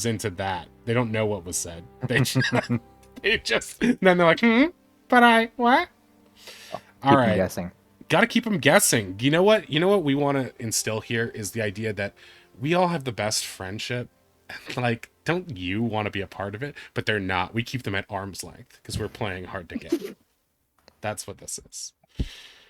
into that. They don't know what was said. They just then they're like, but what? All Keep them right. guessing. Got to keep them guessing. You know what? You know what we want to instill here is the idea that we all have the best friendship. Like, don't you want to be a part of it? But they're not. We keep them at arm's length because we're playing hard to get. That's what this is.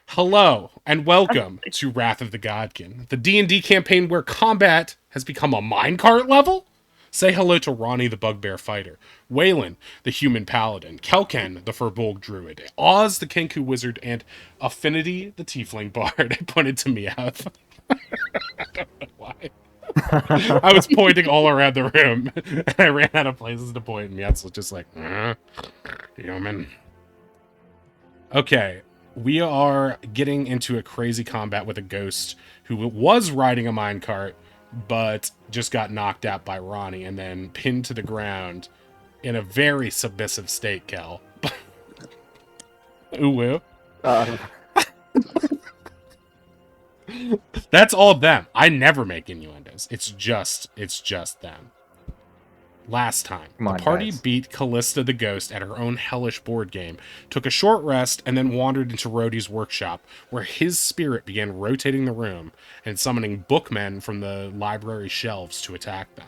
Hello and welcome to Wrath of the Godkin, the D&D campaign where combat has become a minecart level. Say hello to Ronnie the Bugbear Fighter, Waylon the Human Paladin, Kelken the Furbolg Druid, Oz the Kenku Wizard, and Affinity the Tiefling Bard. I pointed to Meowth. I don't know why. I was pointing all around the room, and I ran out of places to point, and Meowth was just like, human. Okay, we are getting into a crazy combat with a ghost who was riding a minecart, but just got knocked out by Ronnie and then pinned to the ground in a very submissive state, Kel. Ooh, Uh, that's all them. I never make innuendos. It's just them. Last time, Come the on, party guys. beat Callista the Ghost at her own hellish board game, took a short rest, and then wandered into Rhodey's workshop, where his spirit began rotating the room and summoning bookmen from the library shelves to attack them.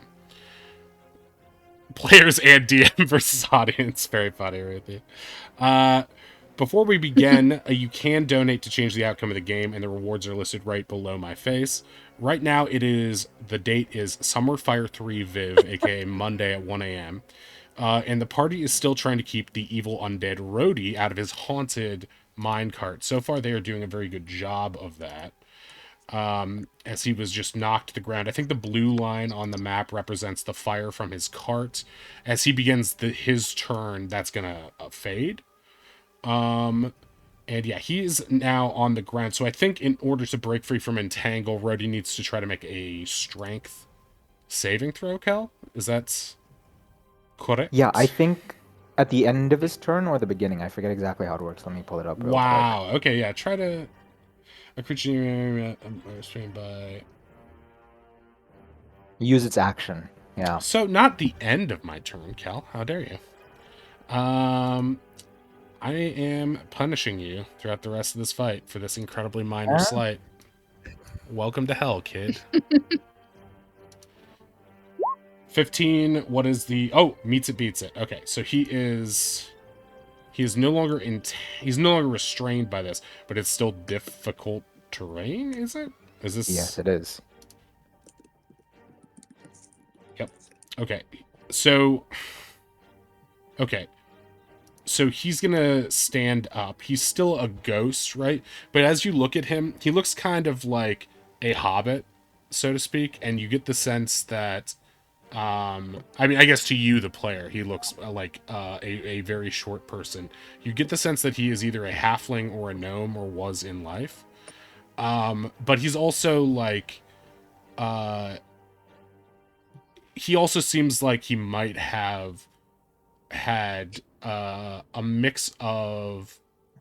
Players and DM versus audience. Very funny, Ruthie. Before we begin, you can donate to change the outcome of the game, and the rewards are listed right below my face. Right now, the date is Summerfire 3 Viv, aka Monday at 1 a.m. And the party is still trying to keep the evil undead Rhodey out of his haunted minecart. So far, they are doing a very good job of that. As he was just knocked to the ground. I think the blue line on the map represents the fire from his cart. As he begins his turn, that's gonna fade. And yeah, he is now on the ground. So I think in order to break free from entangle, Rhodey needs to try to make a strength saving throw, Cal? Is that correct? Yeah, I think at the end of his turn or the beginning. I forget exactly how it works. Let me pull it up real quick. Wow. Okay, yeah, try to... A creature restrained by... Use its action. Yeah. So not the end of my turn, Cal. How dare you? I am punishing you throughout the rest of this fight for this incredibly minor slight. Welcome to hell, kid. 15, what is the... Oh, meets it, beats it. Okay, so he is no longer he's no longer restrained by this, but it's still difficult terrain, is it? Is this... Yes, it is. Yep. Okay. So... Okay. So he's gonna stand up. He's still a ghost, right? But as you look at him, he looks kind of like a hobbit, so to speak, and you get the sense that I mean, I guess to you, the player, he looks like a very short person. You get the sense that he is either a halfling or a gnome or was in life. But he's also like, he also seems like he might have had a mix of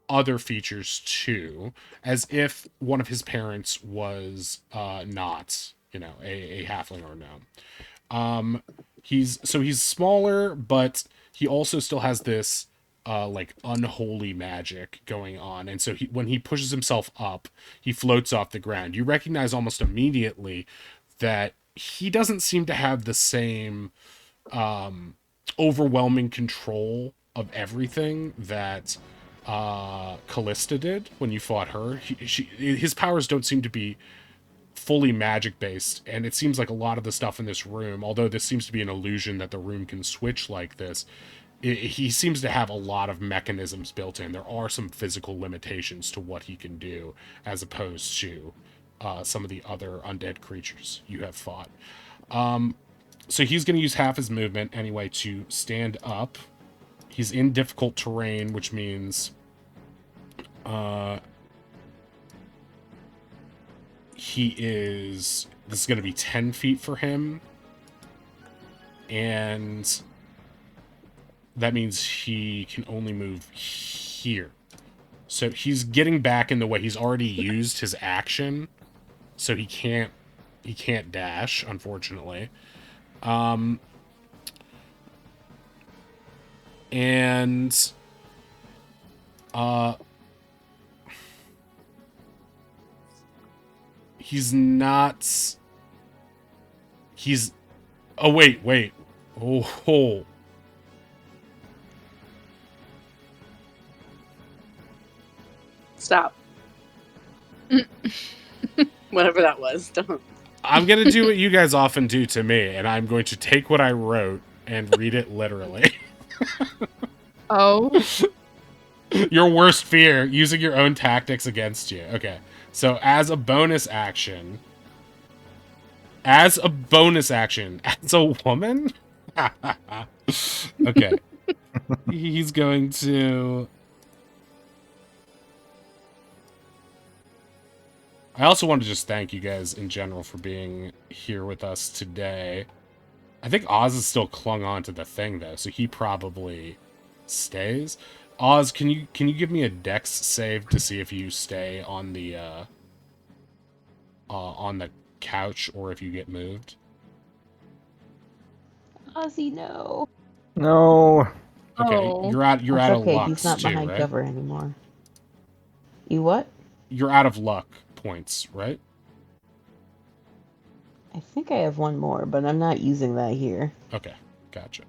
other features too, as if one of his parents was not, a halfling or a gnome. He's smaller, but he also still has this like unholy magic going on, and so when he pushes himself up, he floats off the ground. You recognize almost immediately that he doesn't seem to have the same overwhelming control of everything that Callista did when you fought her. His powers don't seem to be fully magic based, and it seems like a lot of the stuff in this room, although this seems to be an illusion that the room can switch like this, he seems to have a lot of mechanisms built in. There are some physical limitations to what he can do as opposed to some of the other undead creatures you have fought. So he's going to use half his movement anyway to stand up. He's in difficult terrain, which means this is going to be 10 feet for him, and that means he can only move here. So he's getting back in the way. He's already used his action, so he can't dash, unfortunately. And he's not. He's. Oh wait. Oh. Stop. Whatever that was. Don't. I'm gonna do what you guys often do to me, and I'm going to take what I wrote and read it literally. Oh. Your worst fear, using your own tactics against you. Okay. So as a bonus action, as a woman? Okay. He's going to... I also want to just thank you guys in general for being here with us today. I think Oz is still clung on to the thing, though, so he probably stays. Oz, can you give me a dex save to see if you stay on the couch or if you get moved? Ozzy, no. No. Okay, Oh. you're out That's of okay. luck He's not too, behind right? cover anymore. You what? You're out of luck points, right? I think I have one more, but I'm not using that here. Okay, gotcha.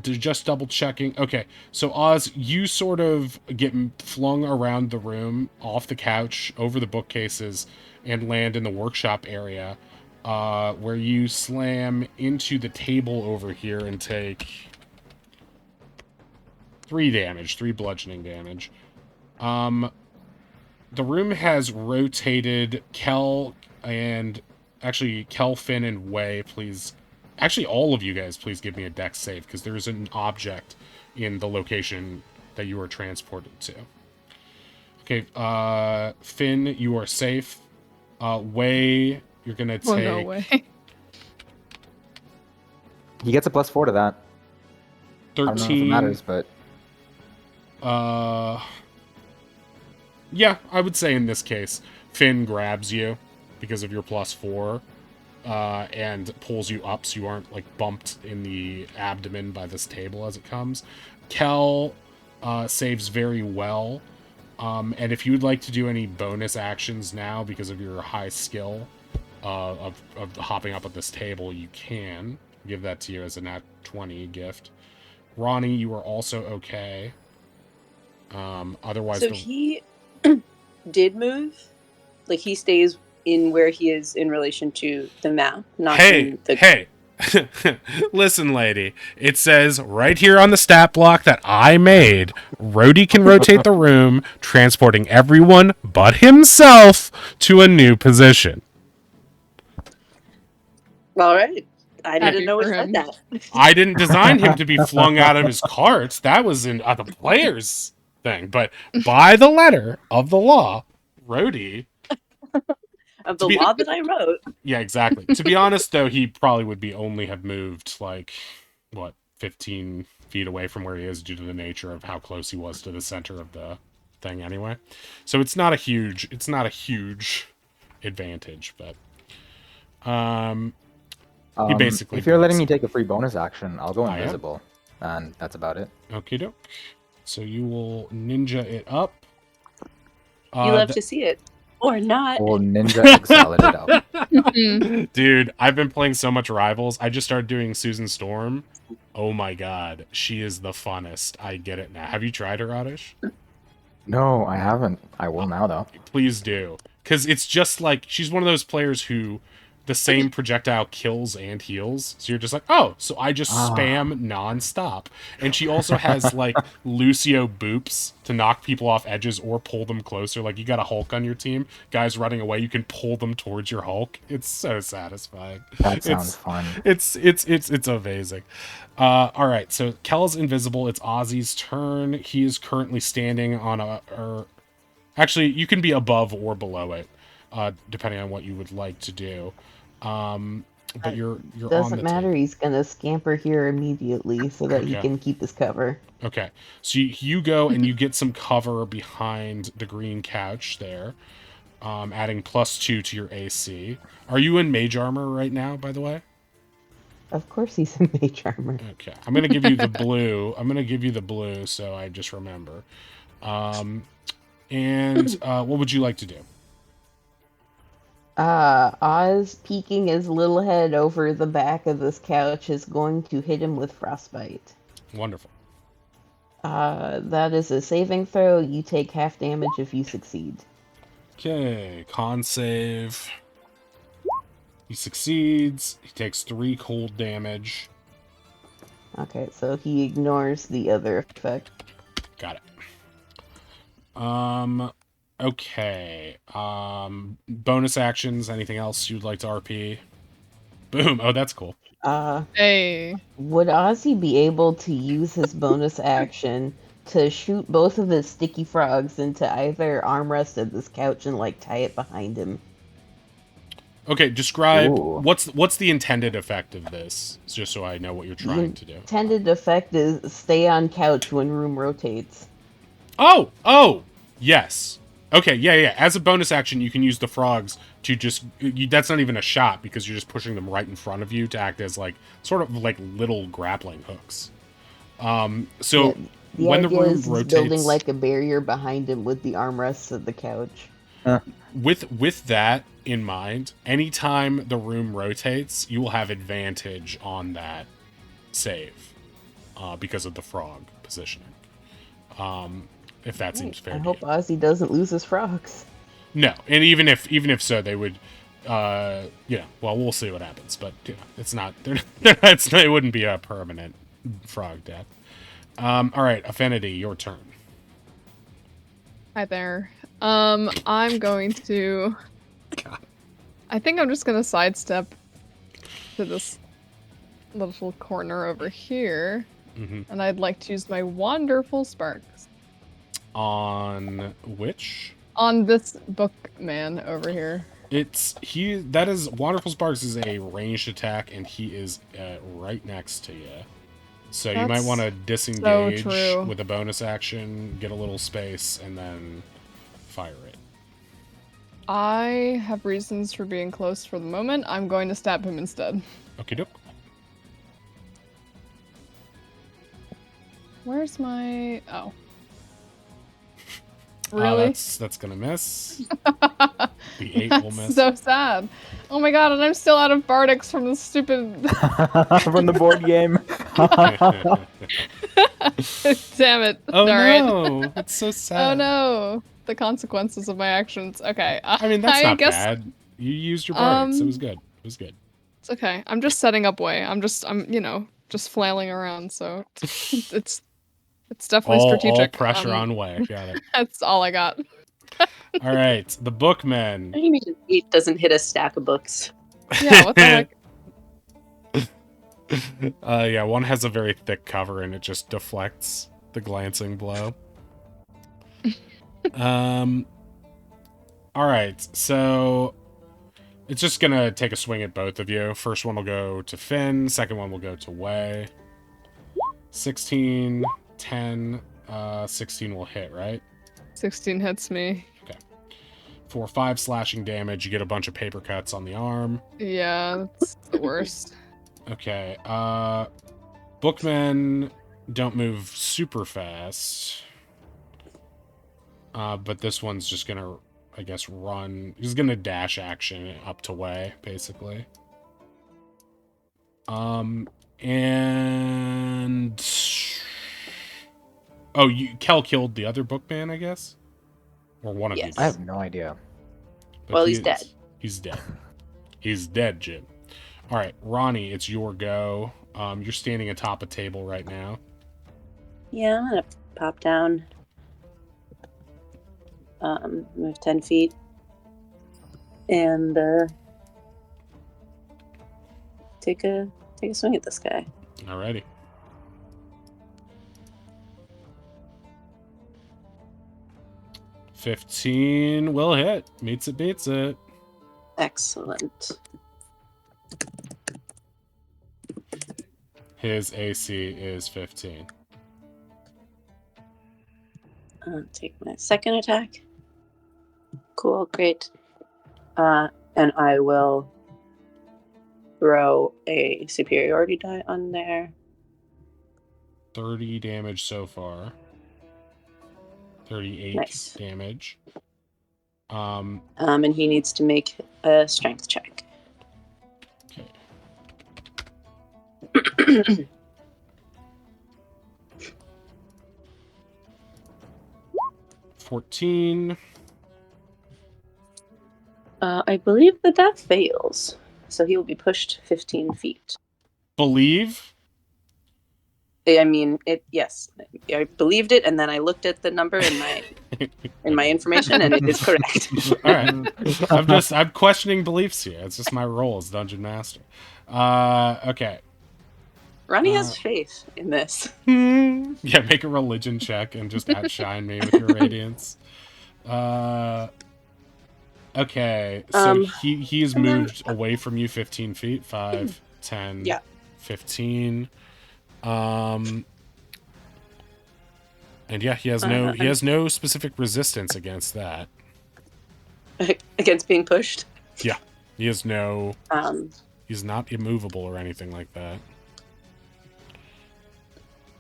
Just double checking. Okay, so Oz, you sort of get flung around the room, off the couch, over the bookcases, and land in the workshop area, where you slam into the table over here and take 3 bludgeoning damage. The room has rotated. Kel, Finn, and Way, please. Actually, all of you guys, please give me a dex save, because there's an object in the location that you are transported to. Okay, Finn, you are safe. Way, you're gonna take... Oh, no way. He gets a +4 to that. 13. I don't know if it matters, but... Yeah, I would say in this case, Finn grabs you because of your +4, and pulls you up so you aren't, like, bumped in the abdomen by this table as it comes. Kel saves very well, and if you'd like to do any bonus actions now because of your high skill of hopping up at this table, you can. Give that to you as a nat 20 gift. Ronnie, you are also okay. Otherwise, So he did move? Like, he stays in where he is in relation to the map, not in the... Hey! Listen, lady. It says right here on the stat block that I made, Rhodey can rotate the room, transporting everyone but himself to a new position. All right. I Happy didn't know it for said him. that. I didn't design him to be flung out of his carts. That was in the player's thing. But by the letter of the law, Rhodey... Of the law that I wrote. Yeah, exactly. To be honest, though, he probably would only have moved, like, 15 feet away from where he is due to the nature of how close he was to the center of the thing anyway. So it's not a huge advantage, but he basically... If you're letting me take a free bonus action, I'll go I am. invisible. And that's about it. Okie doke. So you will ninja it up. You love to see it. Or not. We'll ninja exile it out. Dude, I've been playing so much Rivals. I just started doing Susan Storm. Oh my god, she is the funnest. I get it now. Have you tried her, Oddish? No, I haven't. I will now, though. Please do. Because it's just like, she's one of those players who the same projectile kills and heals. So you're just like, oh, so I just spam nonstop. And she also has, like, Lucio boops to knock people off edges or pull them closer. Like, you got a Hulk on your team, guys running away, you can pull them towards your Hulk. It's so satisfying. That sounds fun. It's amazing. All right, so Kel's invisible. It's Ozzy's turn. He is currently standing on actually, you can be above or below it, depending on what you would like to do. But you're on the Doesn't matter. table. He's gonna scamper here immediately so that he Okay. can keep his cover. Okay, so you go and you get some cover behind the green couch there, adding +2 to your AC. Are you in mage armor right now, by the way? Of course he's in mage armor. Okay, I'm gonna give you the blue. I'm gonna give you the blue, so I just remember. And what would you like to do? Oz peeking his little head over the back of this couch is going to hit him with frostbite. Wonderful. That is a saving throw. You take half damage if you succeed. Okay, con save. He succeeds. He takes 3 cold damage. Okay, so he ignores the other effect. Got it. Okay. Bonus actions. Anything else you'd like to RP? Boom. Oh, that's cool. Hey. Would Ozzy be able to use his bonus action to shoot both of his sticky frogs into either armrest of this couch and like tie it behind him? Okay, describe Ooh. what's the intended effect of this, just so I know what you're trying to do. Intended effect is stay on couch when room rotates. Oh, yes. Okay, yeah. As a bonus action, you can use the frogs to just... that's not even a shot, because you're just pushing them right in front of you to act as, like, sort of like little grappling hooks. So, Yeah, the when the idea room is he's rotates... building like a barrier behind him with the armrests of the couch. With that in mind, anytime the room rotates, you will have advantage on that save, because of the frog positioning. If that seems fair I to hope you. Ozzy doesn't lose his frogs. No, and even if so, they would, well, we'll see what happens. But it's not. It wouldn't be a permanent frog death. All right, Affinity, your turn. Hi there. I'm going to... God. I think I'm just gonna sidestep to this little corner over here. Mm-hmm. And I'd like to use my wonderful sparks. On which? On this bookman over here. That is Wonderful Sparks is a ranged attack, and he is right next to you. So you might That's want to disengage true. with a bonus action, get a little space, and then fire it. I have reasons for being close for the moment. I'm going to stab him instead. Okie doke. Where's my... Oh. Really? That's gonna miss. The 8 will miss. So sad. Oh my god, and I'm still out of Bardics from the stupid... From the board game. Damn it. Oh Alright. no, that's so sad. Oh no. The consequences of my actions. Okay. I mean, that's not guess... bad. You used your Bardics. It was good. It was good. It's okay. I'm just setting up way. I'm just flailing around, so it's definitely strategic. All pressure on way. Got it. That's all I got. All right, the Bookmen. What do you mean it doesn't hit a stack of books? Yeah, what the heck? Yeah, one has a very thick cover and it just deflects the glancing blow. All right, so it's just gonna take a swing at both of you. First one will go to Finn, second one will go to Wei. 16, 10, 16 will hit, right? 16 hits me. Okay. For 5 slashing damage, you get a bunch of paper cuts on the arm. Yeah, that's the worst. Okay, Bookmen don't move super fast. But this one's just gonna, I guess, run. He's gonna dash action up to Wei, basically. And... Oh, Kel killed the other Bookman, I guess? Or one of you Yes. did. I have no idea. But Well, he's dead. He's dead. He's dead, Jim. All right, Ronnie, it's your go. You're standing atop a table right now. Yeah, I'm gonna pop down. Move 10 feet. And take a swing at this guy. Alrighty. $15 will hit. Meets it, beats it. Excellent. His AC is 15. Take my second attack. Cool, great. And I will throw a superiority die on there. 30 damage so far. 38 Nice. damage. And he needs to make a strength check. Okay. 14. I believe that fails. So he will be pushed 15 feet. Believe? I mean, yes. I believed it, and then I looked at the number in my information, and it is correct. All right. I'm questioning beliefs here. It's just my role as Dungeon Master. Okay. Ronnie has faith in this. Yeah, make a religion check and just outshine me with your radiance. Okay, so he is moved away from you 15 feet. 5, 10, 15. And yeah, he has no specific resistance against that. Against being pushed? Yeah. He has no he's not immovable or anything like that.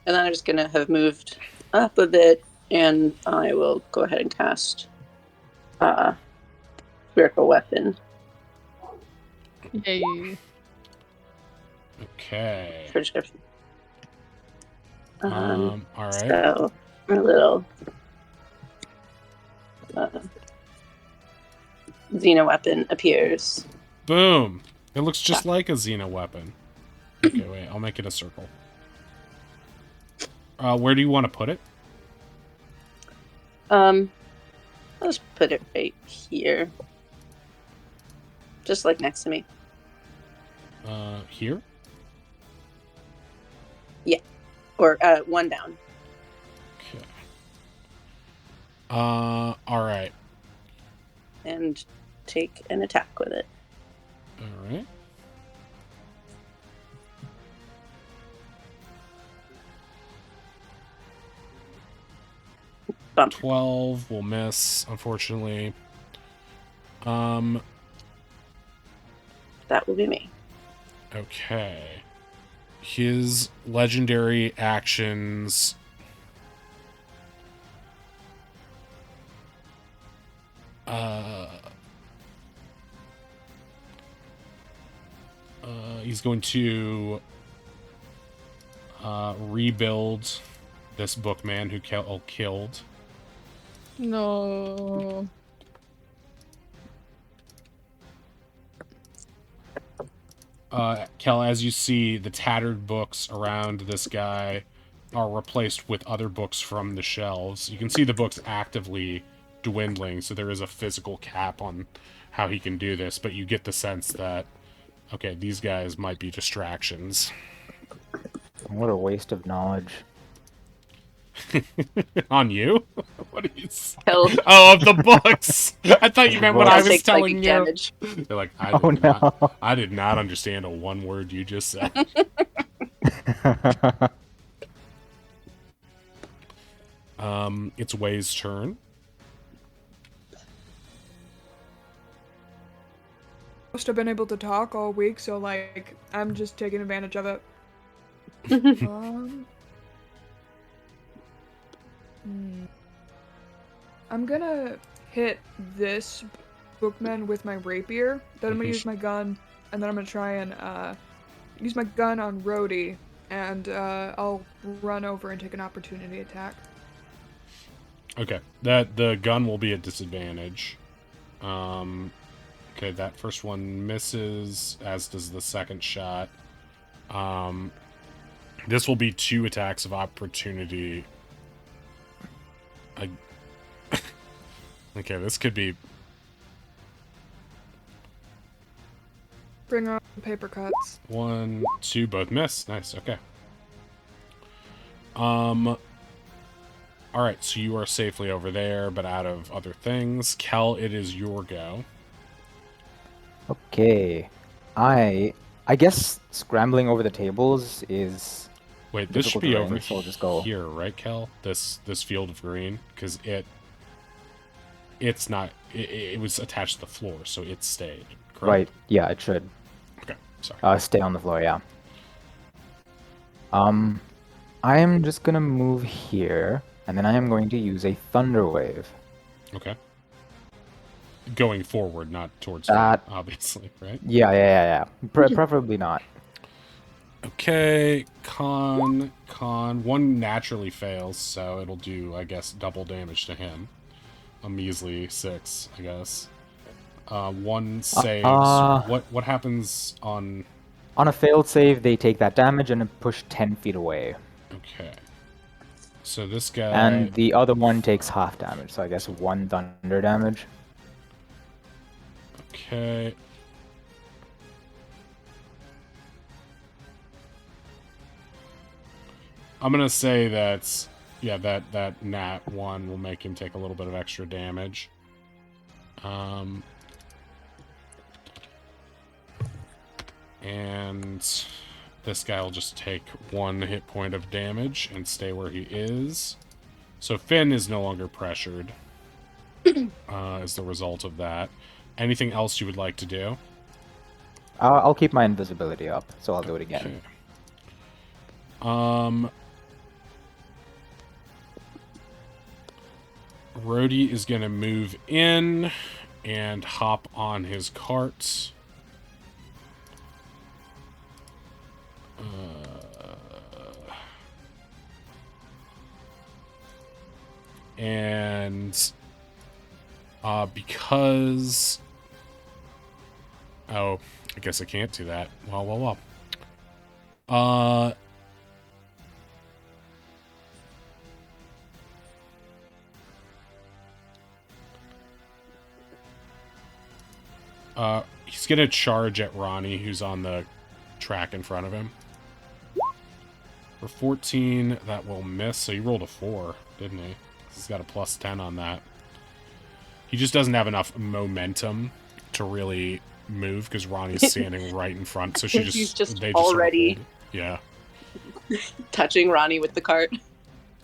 And then I'm just gonna have moved up a bit, and I will go ahead and cast Spherical Weapon. Yay. Okay. For description. All right. So a little Xeno weapon appears. Boom! It looks just like a Xeno weapon. Okay, wait. I'll make it a circle. Where do you want to put it? I'll just put it right here. Just like next to me. Here? Yeah. Or one down. Okay. All right. And take an attack with it. All right. Bump. 12 will miss, unfortunately. That will be me. Okay. His legendary actions. He's going to rebuild this bookman who killed. No. Kel, as you see, the tattered books around this guy are replaced with other books from the shelves. You can see the books actively dwindling, so there is a physical cap on how he can do this, but you get the sense that, okay, these guys might be distractions. What a waste of knowledge. On you? What are you saying? Hell. Oh, of the books! I thought you meant what I was Take telling you. damage. They're like, No. I did not understand a one word you just said. It's Way's turn. Must have been able to talk all week, so like I'm just taking advantage of it. I'm gonna hit this bookman with my rapier. Then I'm gonna use my gun, and then I'm gonna try and use my gun on Rhodey, and I'll run over and take an opportunity attack. Okay, the gun will be at disadvantage. Okay, that first one misses, as does the second shot. This will be 2 attacks of opportunity. Okay, this could be... Bring on the paper cuts. 1, 2, both miss. Nice, okay. Alright, so you are safely over there, but out of other things. Kel, it is your go. Okay. I guess scrambling over the tables is... Wait, this should be over so I'll just go here, right, Kel? This field of green? Because it's not... It was attached to the floor, so it stayed, correct? Right, yeah, it should. Okay. Sorry. Stay on the floor, yeah. I am just gonna move here, and then I am going to use a Thunder Wave. Okay. Going forward, not towards That- Finn, obviously, right? Yeah. Preferably not. Okay, con. One naturally fails, so it'll do, I guess, double damage to him. A measly 6, I guess. One saves. What happens on... On a failed save, they take that damage and push 10 feet away. Okay. So this guy... And the other one takes half damage, so I guess 1 thunder damage. Okay. I'm gonna say that's... Yeah, that nat 1 will make him take a little bit of extra damage. And this guy will just take 1 hit point of damage and stay where he is. So Finn is no longer pressured as the result of that. Anything else you would like to do? I'll keep my invisibility up, so I'll do it again. Okay. Rhodey is going to move in and hop on his cart. And because... Oh, I guess I can't do that. Well. He's gonna charge at Ronnie, who's on the track in front of him. For 14, that will miss. So he rolled a 4, didn't he? He's got a plus 10 on that. He just doesn't have enough momentum to really move because Ronnie's standing right in front. So He's just they already sort of yeah, touching Ronnie with the cart.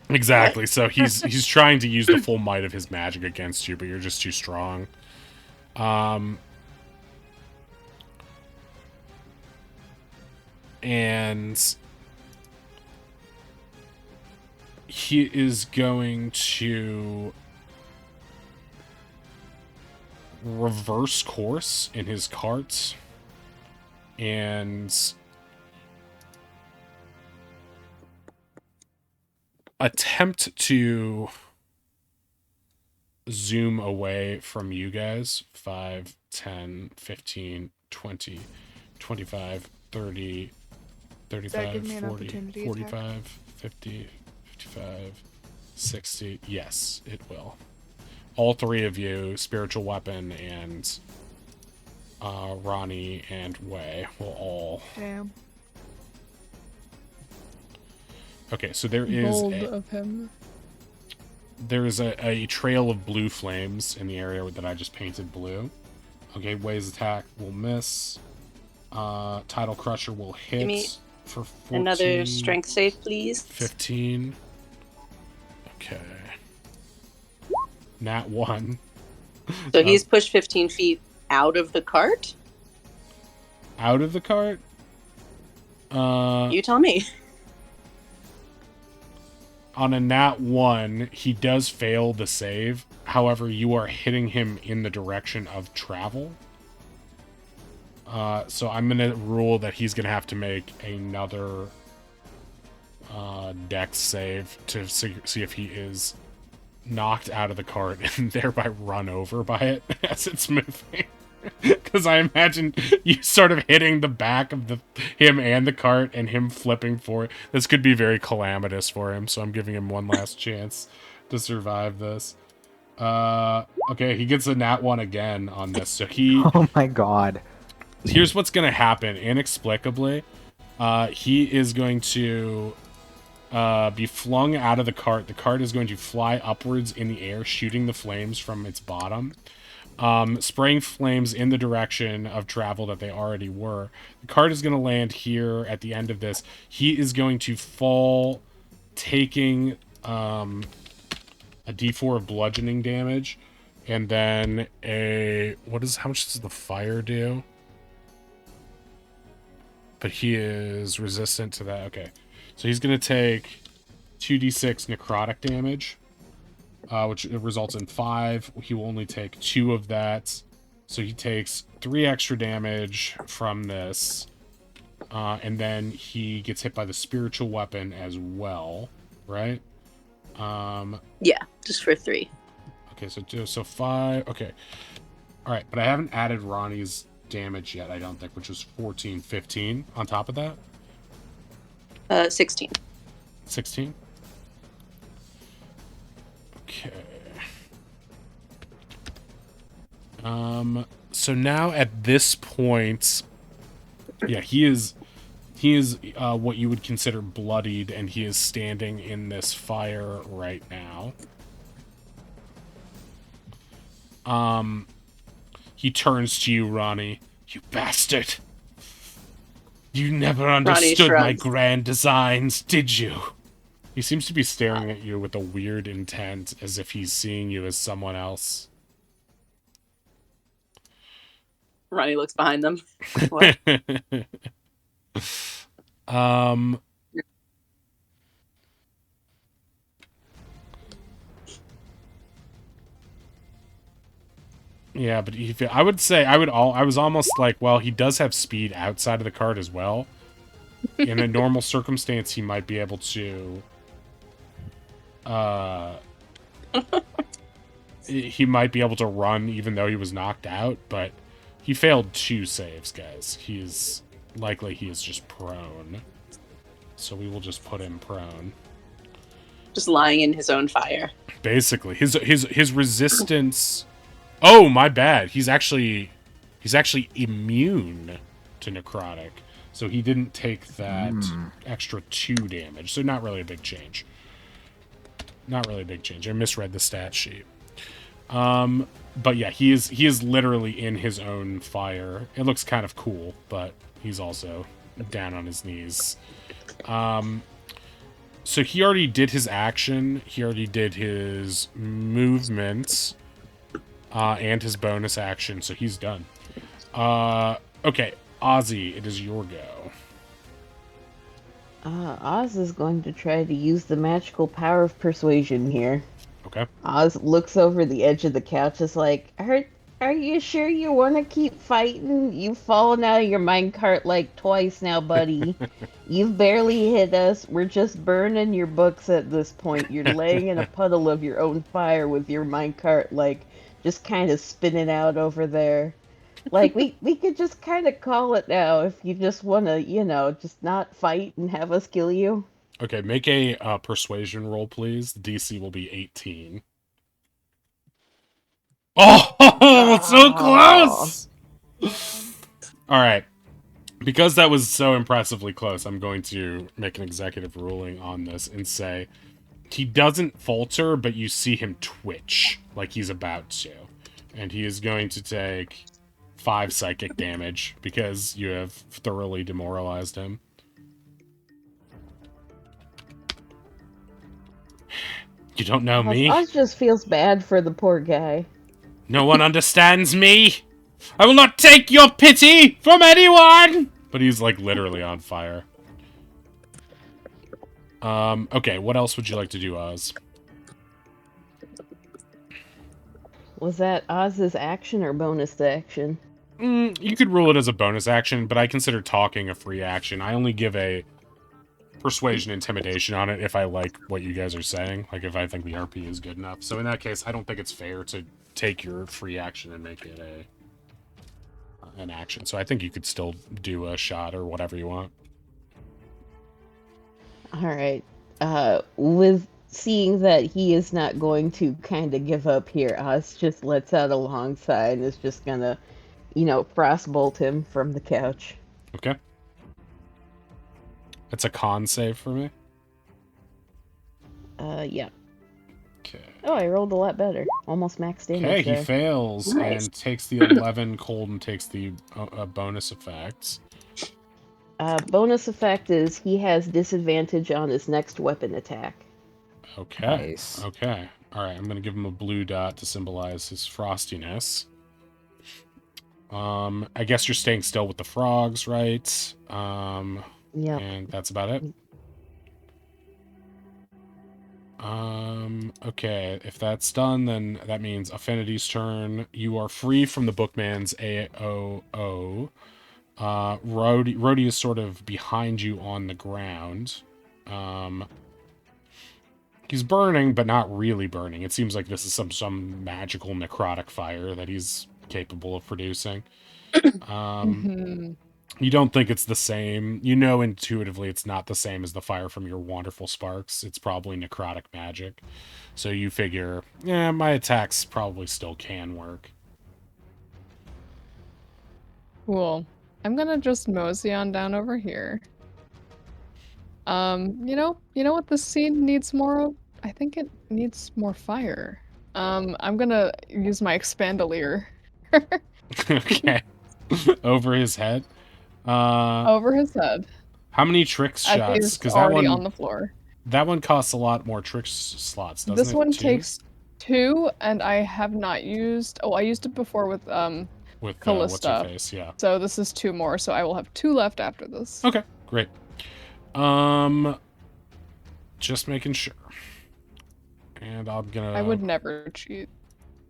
exactly. So he's trying to use the full might of his magic against you, but you're just too strong. And he is going to reverse course in his cart and attempt to zoom away from you guys. 5, 10, 15, 20, 25, 30, That 35, give me an 40, opportunity 45, 50, 55, 60. Yes, it will. All 3 of you, Spiritual Weapon and Ronnie and Wei, will all... Damn. Okay, so there is Bold of him. there is a trail of blue flames in the area that I just painted blue. Okay, Wei's attack will miss. Tidal Crusher will hit Give me for 14. Another strength save, please. 15. Okay. Nat 1. So he's pushed 15 feet out of the cart? Out of the cart? You tell me. On a nat 1, he does fail the save. However, you are hitting him in the direction of travel. So I'm going to rule that he's going to have to make another dex save to see if he is knocked out of the cart and thereby run over by it as it's moving. Because I imagine you sort of hitting the back of him and the cart and him flipping for it. This could be very calamitous for him, so I'm giving him one last chance to survive this. Okay, he gets a nat 1 again on this. So he... Oh my god. Here's what's going to happen. Inexplicably, he is going to be flung out of the cart. The cart is going to fly upwards in the air, shooting the flames from its bottom. Spraying flames in the direction of travel that they already were. The cart is going to land here at the end of this. He is going to fall, taking a d4 of bludgeoning damage, and then how much does the fire do? but he is resistant to that. Okay. So he's going to take 2d6 necrotic damage, which results in 5. He will only take 2 of that. So he takes 3 extra damage from this. And then he gets hit by the spiritual weapon as well, right? Yeah, just for 3. Okay, so 5. Okay. All right, but I haven't added Ronnie's damage yet, I don't think, which was 14, 15 on top of that. 16. 16. Okay. So now at this point, yeah, he is what you would consider bloodied, and he is standing in this fire right now. He turns to you, Ronnie. You bastard! You never understood my grand designs, did you? He seems to be staring at you with a weird intent, as if he's seeing you as someone else. Ronnie looks behind them. What? Yeah, but I would say I was almost like, well, he does have speed outside of the card as well. In a normal circumstance, he might be able to he might be able to run even though he was knocked out, but he failed 2 saves, guys. He is just prone. So we will just put him prone. Just lying in his own fire. Basically, his resistance. Oh, my bad. He's actually immune to necrotic, so he didn't take that extra 2 damage. So not really a big change. Not really a big change. I misread the stat sheet. But yeah, he is literally in his own fire. It looks kind of cool, but he's also down on his knees. So he already did his action. He already did his movements. And his bonus action, so he's done. Okay, Ozzy, it is your go. Oz is going to try to use the magical power of persuasion here. Okay. Oz looks over the edge of the couch, is like, are you sure you want to keep fighting? You've fallen out of your minecart like twice now, buddy. You've barely hit us. We're just burning your books at this point. You're laying in a puddle of your own fire with your minecart, like, just kind of spinning out over there. Like, we could just kind of call it now if you just want to, just not fight and have us kill you. Okay, make a persuasion roll, please. The DC will be 18. Oh, so close! All right. Because that was so impressively close, I'm going to make an executive ruling on this and say he doesn't falter, but you see him twitch like he's about to. And he is going to take 5 psychic damage because you have thoroughly demoralized him. You don't know me? Oz just feels bad for the poor guy. No one understands me. I will not take your pity from anyone! But he's, like, literally on fire. Okay, what else would you like to do, Oz? Was that Oz's action or bonus action? You could rule it as a bonus action, but I consider talking a free action. I only give a persuasion intimidation on it if I like what you guys are saying. Like, if I think the RP is good enough. So in that case, I don't think it's fair to take your free action and make it an action. So I think you could still do a shot or whatever you want. Alright. With seeing that he is not going to kind of give up here, Oz just lets out a long sigh and is just gonna, frostbolt him from the couch. Okay. That's a con save for me. Yeah. Okay. Oh, I rolled a lot better. Almost max damage. Okay, there. he fails and takes the 11 cold and takes the bonus effects. Bonus effect is he has disadvantage on his next weapon attack. Okay. Nice. Okay. All right, I'm going to give him a blue dot to symbolize his frostiness. I guess you're staying still with the frogs, right? Yep. And that's about it. Okay, if that's done, then that means Affinity's turn. You are free from the Bookman's AOO. Rhodey is sort of behind you on the ground. He's burning, but not really burning. It seems like this is some magical necrotic fire that he's capable of producing. You don't think it's the same. You know intuitively it's not the same as the fire from your wonderful sparks. It's probably necrotic magic. So you figure, yeah, my attacks probably still can work. Cool. I'm gonna just mosey on down over here. You know what this scene needs more of? I think it needs more fire. I'm gonna use my expandolier. Okay. Over his head. Over his head. How many tricks As shots? he's Because that already one on the floor. that one costs a lot more trick slots, doesn't This it? one Two? takes 2, and I have not used. Oh, I used it before with with what's Callista. your face? Yeah. So this is 2 more. So I will have 2 left after this. Okay, great. Just making sure. And I'm gonna. I would never cheat.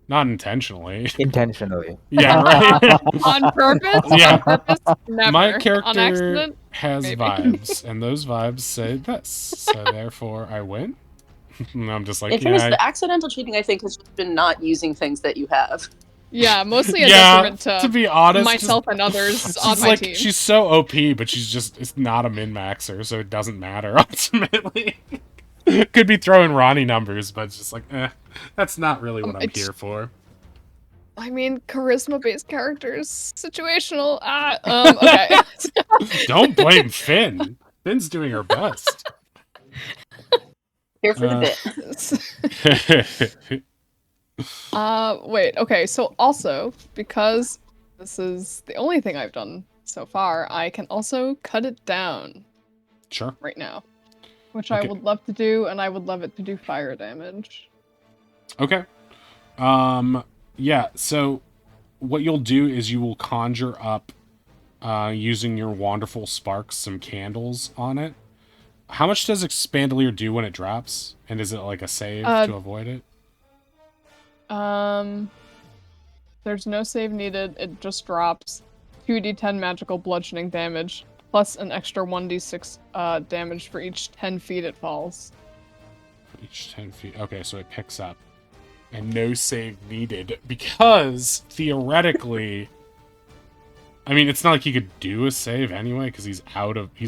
Not intentionally. Intentionally. Yeah, right. On purpose? Yeah. On purpose? Never. My On character accident? has Maybe. vibes, and those vibes say this. So therefore, I win. And I'm just like, In fairness, yeah. the accidental cheating, I think, has just been not using things that you have. Yeah, mostly a Yeah, detriment to be honest, myself and others she's on my like, team. she's so OP, but it's not a min-maxer, so it doesn't matter ultimately. Could be throwing Ronnie numbers, but it's just like, that's not really what I'm it's- here for. I mean, charisma-based characters, situational. Okay. Don't blame Finn. Finn's doing her best. Here for the bit. Wait, okay, so also, because this is the only thing I've done so far, I can also cut it down Sure. right now. Which I Okay. would love to do, and I would love it to do fire damage. Okay. Yeah, so what you'll do is you will conjure up, using your wonderful sparks, some candles on it. How much does Expandolier do when it drops? And is it like a save to avoid it? There's no save needed, it just drops 2d10 magical bludgeoning damage, plus an extra 1d6 damage for each 10 feet it falls. Each 10 feet. Okay, so it picks up. And no save needed, because theoretically, I mean, it's not like he could do a save anyway, because he's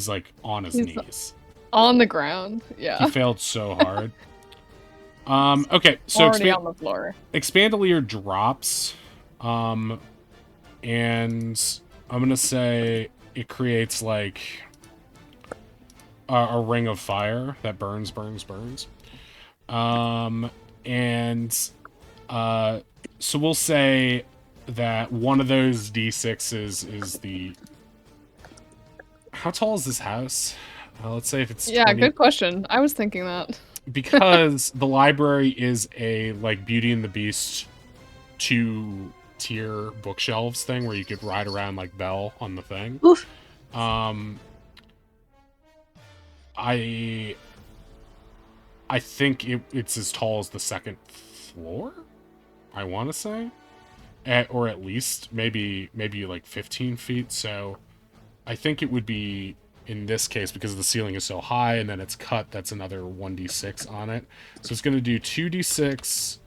like on his knees. On the ground, yeah. He failed so hard. Okay, so Already on the floor. Expandolier drops, and I'm gonna say it creates like a ring of fire that burns. So we'll say that one of those D6s is the... How tall is this house? Let's say if it's Yeah, 20... good question. I was thinking that. Because the library is a, like, Beauty and the Beast 2-tier bookshelves thing where you could ride around like Belle on the thing. Oof. I think it's as tall as the second floor, I want to say. Or at least maybe like 15 feet. So I think it would be, in this case, because the ceiling is so high and then it's cut, that's another 1d6 on it. So it's going to do 2d6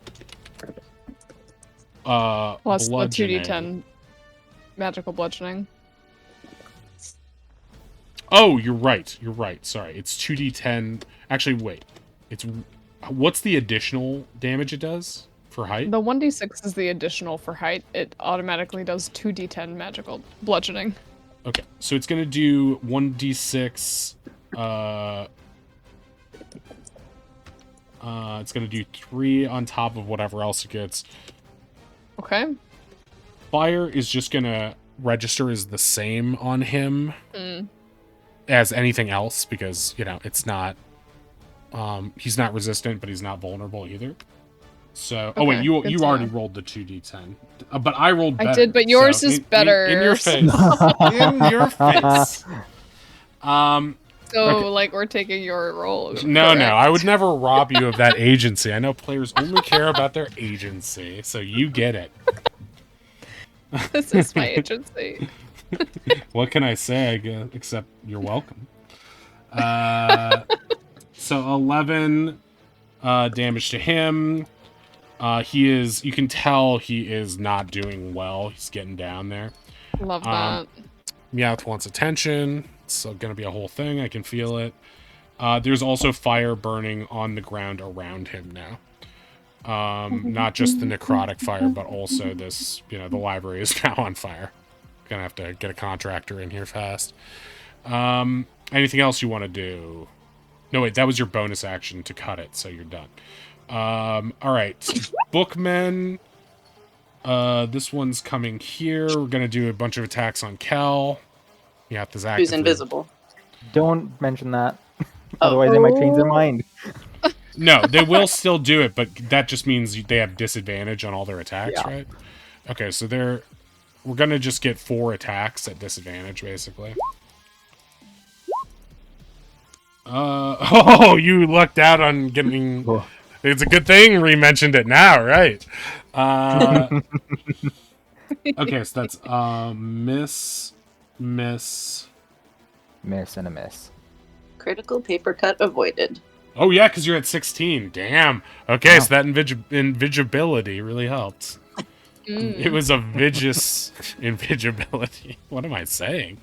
Plus the bludgeoning. 2d10 magical bludgeoning. Oh, you're right. Sorry. It's 2d10. Actually, wait. What's the additional damage it does for height? The 1d6 is the additional for height. It automatically does 2d10 magical bludgeoning. Okay, so it's gonna do 1d6. It's gonna do 3 on top of whatever else it gets. Okay. Fire is just gonna register as the same on him Mm. as anything else because, it's not... he's not resistant, but he's not vulnerable either. So, oh wait, Okay, you good you to already know. rolled the 2d10, but I rolled better. I did, but yours so is in better. your face. In your face. So, Okay. like, we're taking your role. No, correct? I would never rob you of that agency. I know players only care about their agency, so you get it. This is my agency. What can I say? I guess, except you're welcome. So 11 damage to him. He is. You can tell he is not doing well. He's getting down there. Love that. Meowth wants attention. It's going to be a whole thing. I can feel it. There's also fire burning on the ground around him now. Not just the necrotic fire, but also this, the library is now on fire. Gonna have to get a contractor in here fast. Anything else you want to do? No, wait, that was your bonus action to cut it, so you're done. All right. Bookmen. This one's coming here. We're gonna do a bunch of attacks on Kel. Yeah, this actively... Who's invisible? Don't mention that. Oh. Otherwise, they might change their mind. No, they will still do it, but that just means they have disadvantage on all their attacks, Yeah. right? Okay, so we're gonna just get 4 attacks at disadvantage, basically. Oh, you lucked out on getting... Oh. It's a good thing we mentioned it now, right? Okay, so that's miss, Miss and a miss. Critical paper cut avoided. Oh yeah, because you're at 16. Damn. Okay, Wow. so that invisibility really helped. It was a invisibility. What am I saying?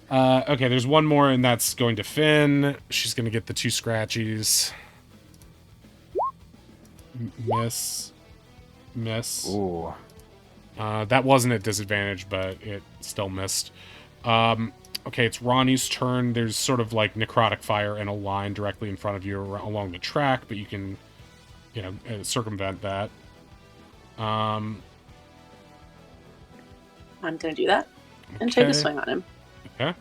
Okay, there's one more, and that's going to Finn. She's going to get the 2 scratchies. Miss. Ooh. That wasn't at disadvantage, but it still missed. Okay, it's Ronnie's turn. There's sort of like necrotic fire in a line directly in front of you along the track, but you can, circumvent that. I'm gonna do that and take a swing on him. Okay.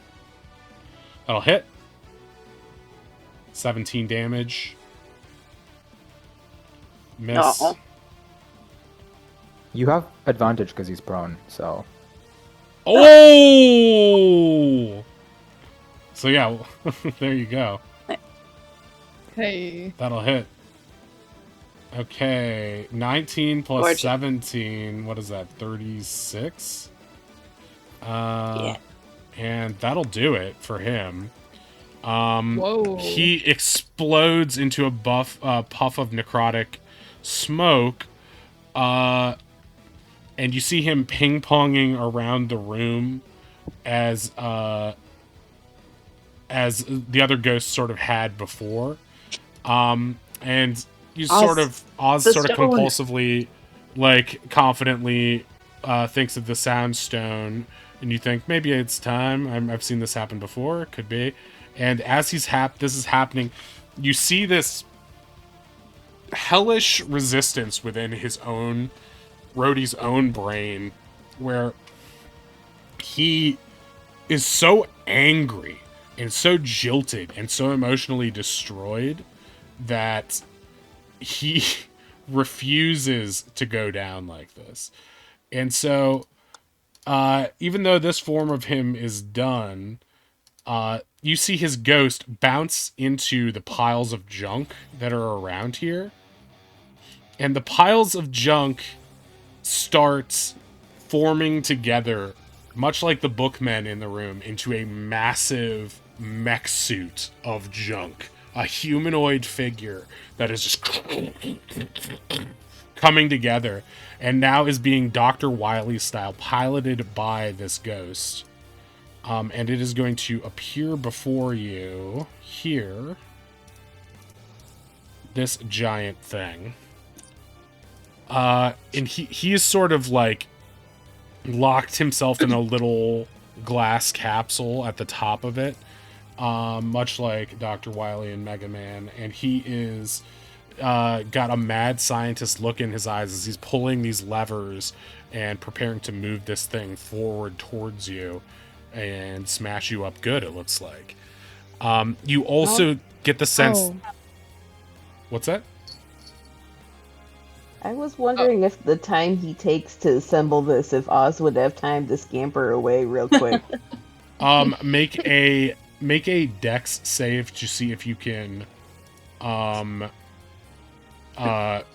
That'll hit. 17 damage. Miss. Uh-oh. You have advantage because he's prone, so... Oh! So yeah, there you go. Hey. That'll hit. Okay, 19 plus Gorgeous. 17. What is that? 36. Yeah. And that'll do it for him. Whoa. He explodes into a puff of necrotic smoke. And you see him ping-ponging around the room as the other ghosts sort of had before. And you Oz sort of compulsively, like, confidently thinks of the Sound Stone, and you think, maybe it's time. I've seen this happen before. It could be. And as this is happening, you see this hellish resistance within Rhodey's own brain, where he is so angry and so jilted and so emotionally destroyed that he refuses to go down like this. And so, even though this form of him is done, you see his ghost bounce into the piles of junk that are around here. And the piles of junk starts forming together, much like the bookmen in the room, into a massive mech suit of junk. A humanoid figure that is just coming together, and now is being Dr. Wily style piloted by this ghost. And it is going to appear before you here. This giant thing. And he is sort of like locked himself in a little glass capsule at the top of it, much like Dr. Wily and Mega Man, and he is got a mad scientist look in his eyes as he's pulling these levers and preparing to move this thing forward towards you and smash you up good, it looks like. You also get the sense... What's that? I was wondering if the time he takes to assemble this, if Oz would have time to scamper away real quick. Make a dex save to see if you can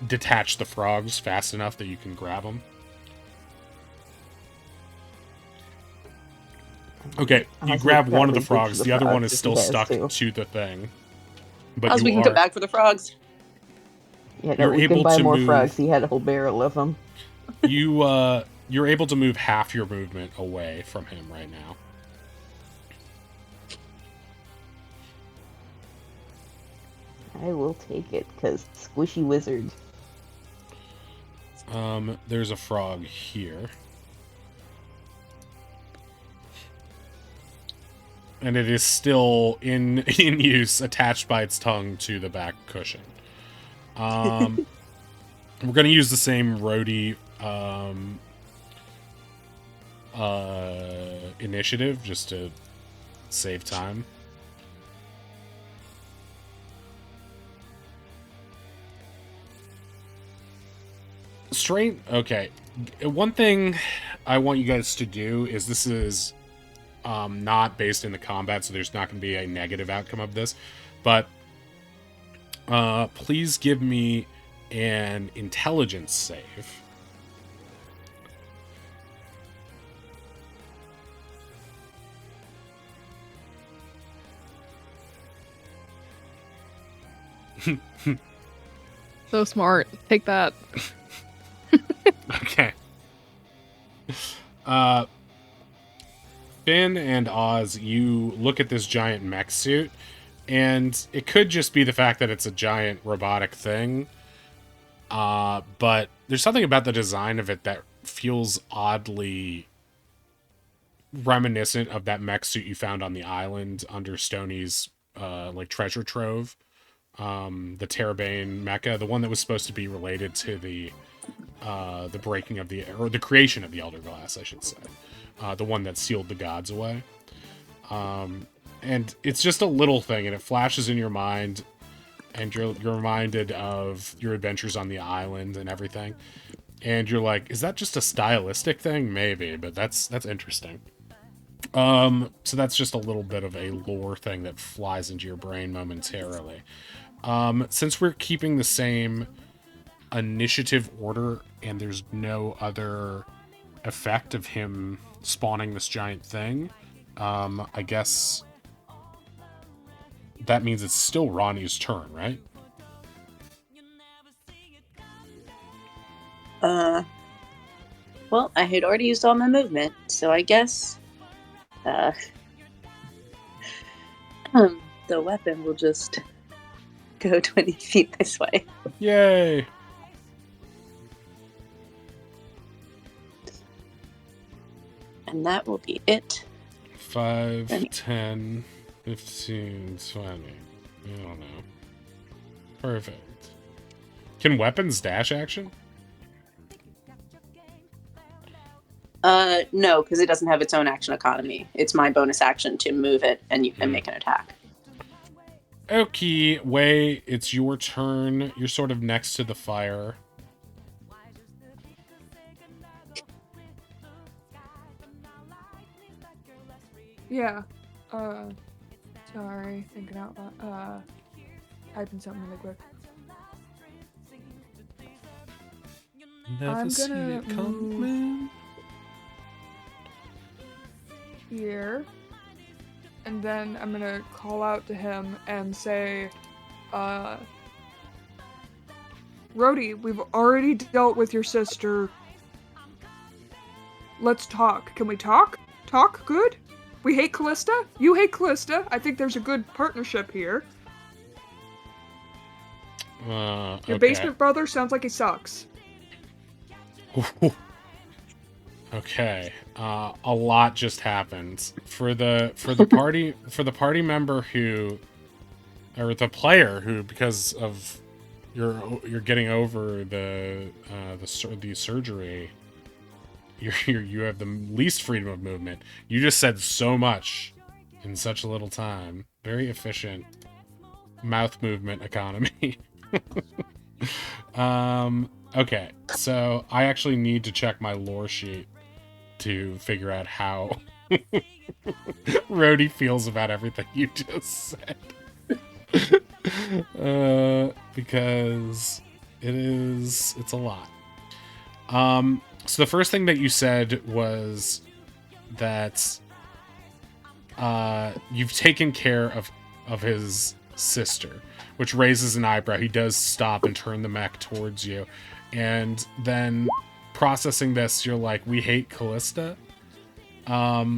detach the frogs fast enough that you can grab them. Okay, you Oz grab would one of the probably frogs. ditch The other one frogs is if still he has stuck to. to the thing. But As we can go back for the frogs. Yeah, no, You're we able can buy to more move- frogs. He had a whole barrel of them. you're able to move half your movement away from him right now. I will take it, because squishy wizard. There's a frog here. And it is still in use, attached by its tongue to the back cushion. We're going to use the same roadie initiative just to save time. Okay. One thing I want you guys to do is this is not based in the combat, so there's not going to be a negative outcome of this. But please give me an intelligence save. So smart. Take that. Okay. Finn and Oz, you look at this giant mech suit, and it could just be the fact that it's a giant robotic thing. But there's something about the design of it that feels oddly reminiscent of that mech suit you found on the island under Stoney's like treasure trove. The Terabane mecha, the one that was supposed to be related to the breaking of the creation of the Elder Glass, I should say. The one that sealed the gods away. And it's just a little thing, and it flashes in your mind, and you're reminded of your adventures on the island and everything. And you're like, is that just a stylistic thing? Maybe, but that's interesting. So that's just a little bit of a lore thing that flies into your brain momentarily. Since we're keeping the same initiative order and there's no other effect of him spawning this giant thing, I guess that means it's still Ronnie's turn, right? Well, I had already used all my movement, so I guess the weapon will just go 20 feet this way. Yay! And that will be it. 5, Right. 10, 15, 20. I don't know. Perfect. Can weapons dash action? No, because it doesn't have its own action economy. It's my bonus action to move it and you can make an attack. Okay, Wei, it's your turn. You're sort of next to the fire. Yeah. Sorry, thinking out loud. Typing something really quick. Never I'm see gonna it coming. Here. And then I'm gonna call out to him and say, Rhodey, we've already dealt with your sister. Let's talk. Can we talk? Talk? Good? We hate Callista? You hate Callista? I think there's a good partnership here. Your Okay. basement brother sounds like he sucks. Okay. A lot just happened. For the party member who, or the player who, because of you're getting over the surgery, you have the least freedom of movement. You just said so much in such a little time. Very efficient mouth movement economy. Okay, so I actually need to check my lore sheet to figure out how Rhodey feels about everything you just said. Because it's a lot. So the first thing that you said was that you've taken care of his sister, which raises an eyebrow. He does stop and turn the mech towards you, and then processing this, you're like, "We hate Callista." Uh.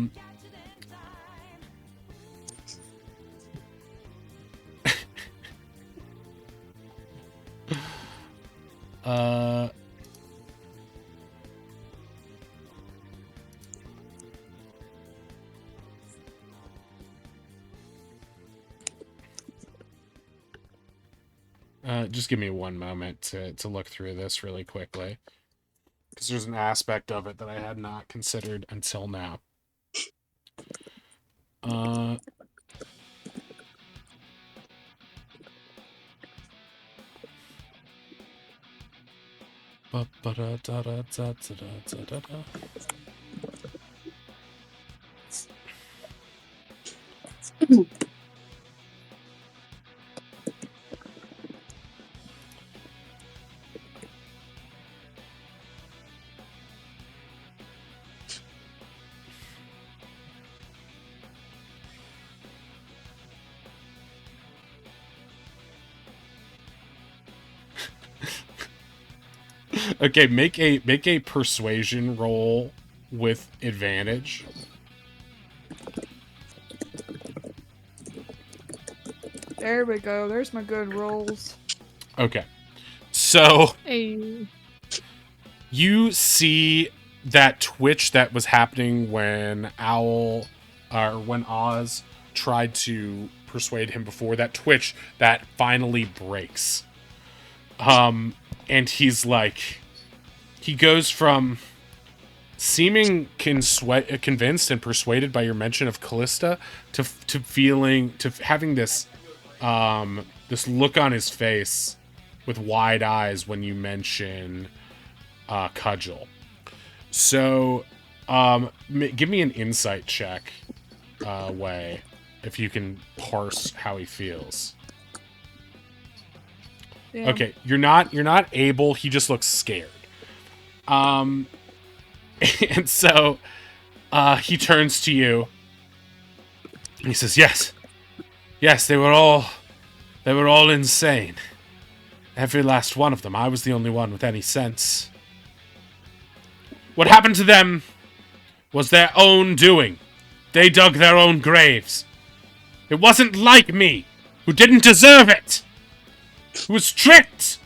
Just give me one moment to look through this really quickly, because there's an aspect of it that I had not considered until now. Okay, make a persuasion roll with advantage. There we go. There's my good rolls. Okay. So Hey. you see that twitch that was happening when when Oz tried to persuade him before, that twitch that finally breaks. And he's like, he goes from seeming convinced and persuaded by your mention of Callista to having this this look on his face with wide eyes when you mention Cudgel. So give me an insight check, Way, if you can parse how he feels. Damn. Okay, you're not able. He just looks scared. And so he turns to you and he says, yes, they were all insane, every last one of them. I was the only one with any sense. What happened to them was their own doing. They dug their own graves. It wasn't like me, who didn't deserve it, who was tricked.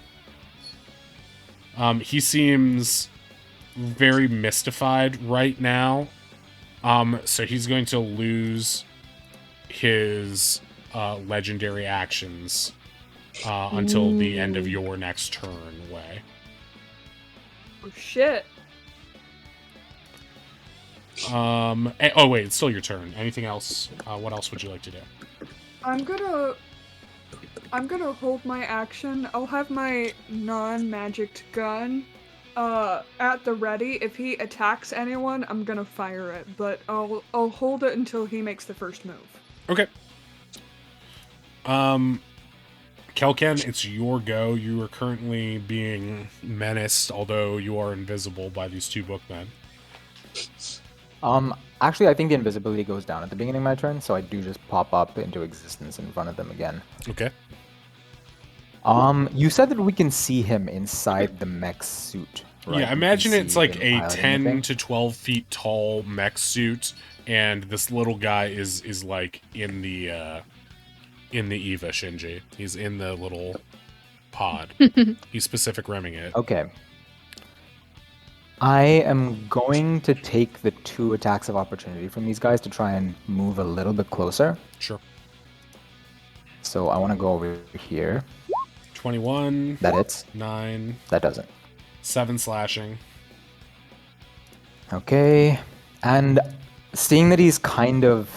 He seems very mystified right now. So he's going to lose his legendary actions until the end of your next turn, Way. Oh, shit. Oh wait, it's still your turn. Anything else? What else would you like to do? I'm gonna hold my action. I'll have my non-magicked gun at the ready. If he attacks anyone, I'm gonna fire it, but I'll hold it until he makes the first move. Okay. Kelken, it's your go. You are currently being menaced, although you are invisible, by these two bookmen. Actually, I think the invisibility goes down at the beginning of my turn, so I do just pop up into existence in front of them again. Okay. You said that we can see him inside the mech suit, right? Yeah, imagine it's like a 10 anything? to 12 feet tall mech suit, and this little guy is like in the Eva Shinji. He's in the little pod. He's specific rimming it. Okay. I am going to take the 2 attacks of opportunity from these guys to try and move a little bit closer. Sure. So I want to go over here. 21. That hits. 9. That doesn't. 7 slashing. Okay. And seeing that he's kind of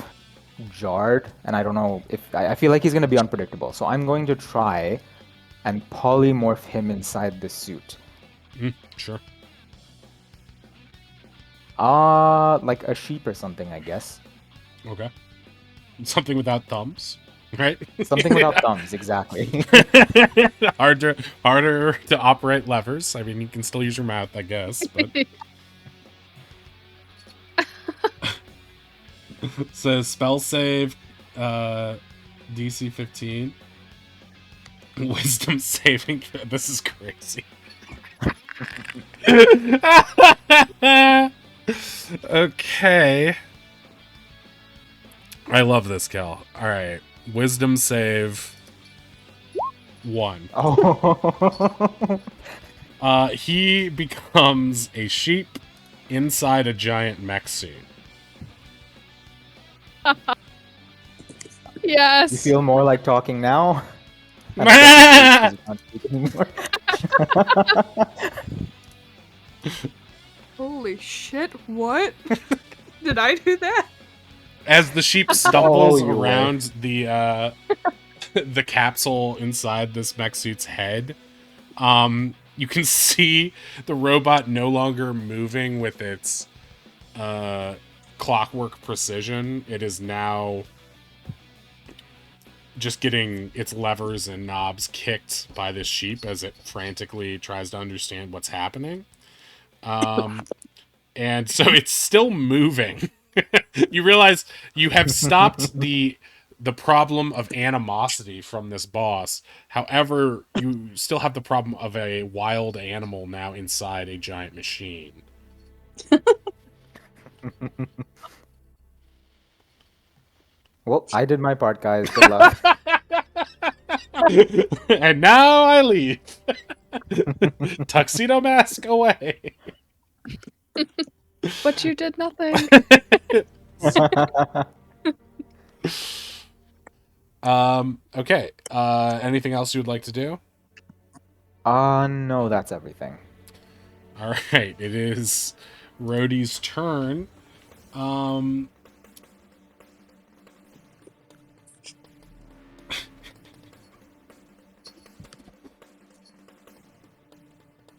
jarred, and I don't know if... I feel like he's going to be unpredictable. So I'm going to try and polymorph him inside the suit. Sure. Like a sheep or something, I guess. Okay. Something without thumbs, right? Something without thumbs, exactly. harder to operate levers. I mean, you can still use your mouth, I guess, but so spell save, DC 15, wisdom saving. This is crazy. Okay. I love this, Cal. All right, wisdom save 1. Oh. He becomes a sheep inside a giant mech suit. You Yes. feel more like talking now? I don't think you can't speak anymore. Holy shit, what? Did I do that? As the sheep stumbles Oh, you around the the capsule inside this mech suit's head, you can see the robot no longer moving with its clockwork precision. It is now just getting its levers and knobs kicked by this sheep as it frantically tries to understand what's happening. And so it's still moving. You realize you have stopped the problem of animosity from this boss. However, you still have the problem of a wild animal now inside a giant machine. Well, I did my part, guys. Good luck. And now I leave. Tuxedo mask away. But you did nothing. Okay. Anything else you'd like to do? No, that's everything. All right. It is Rhodey's turn.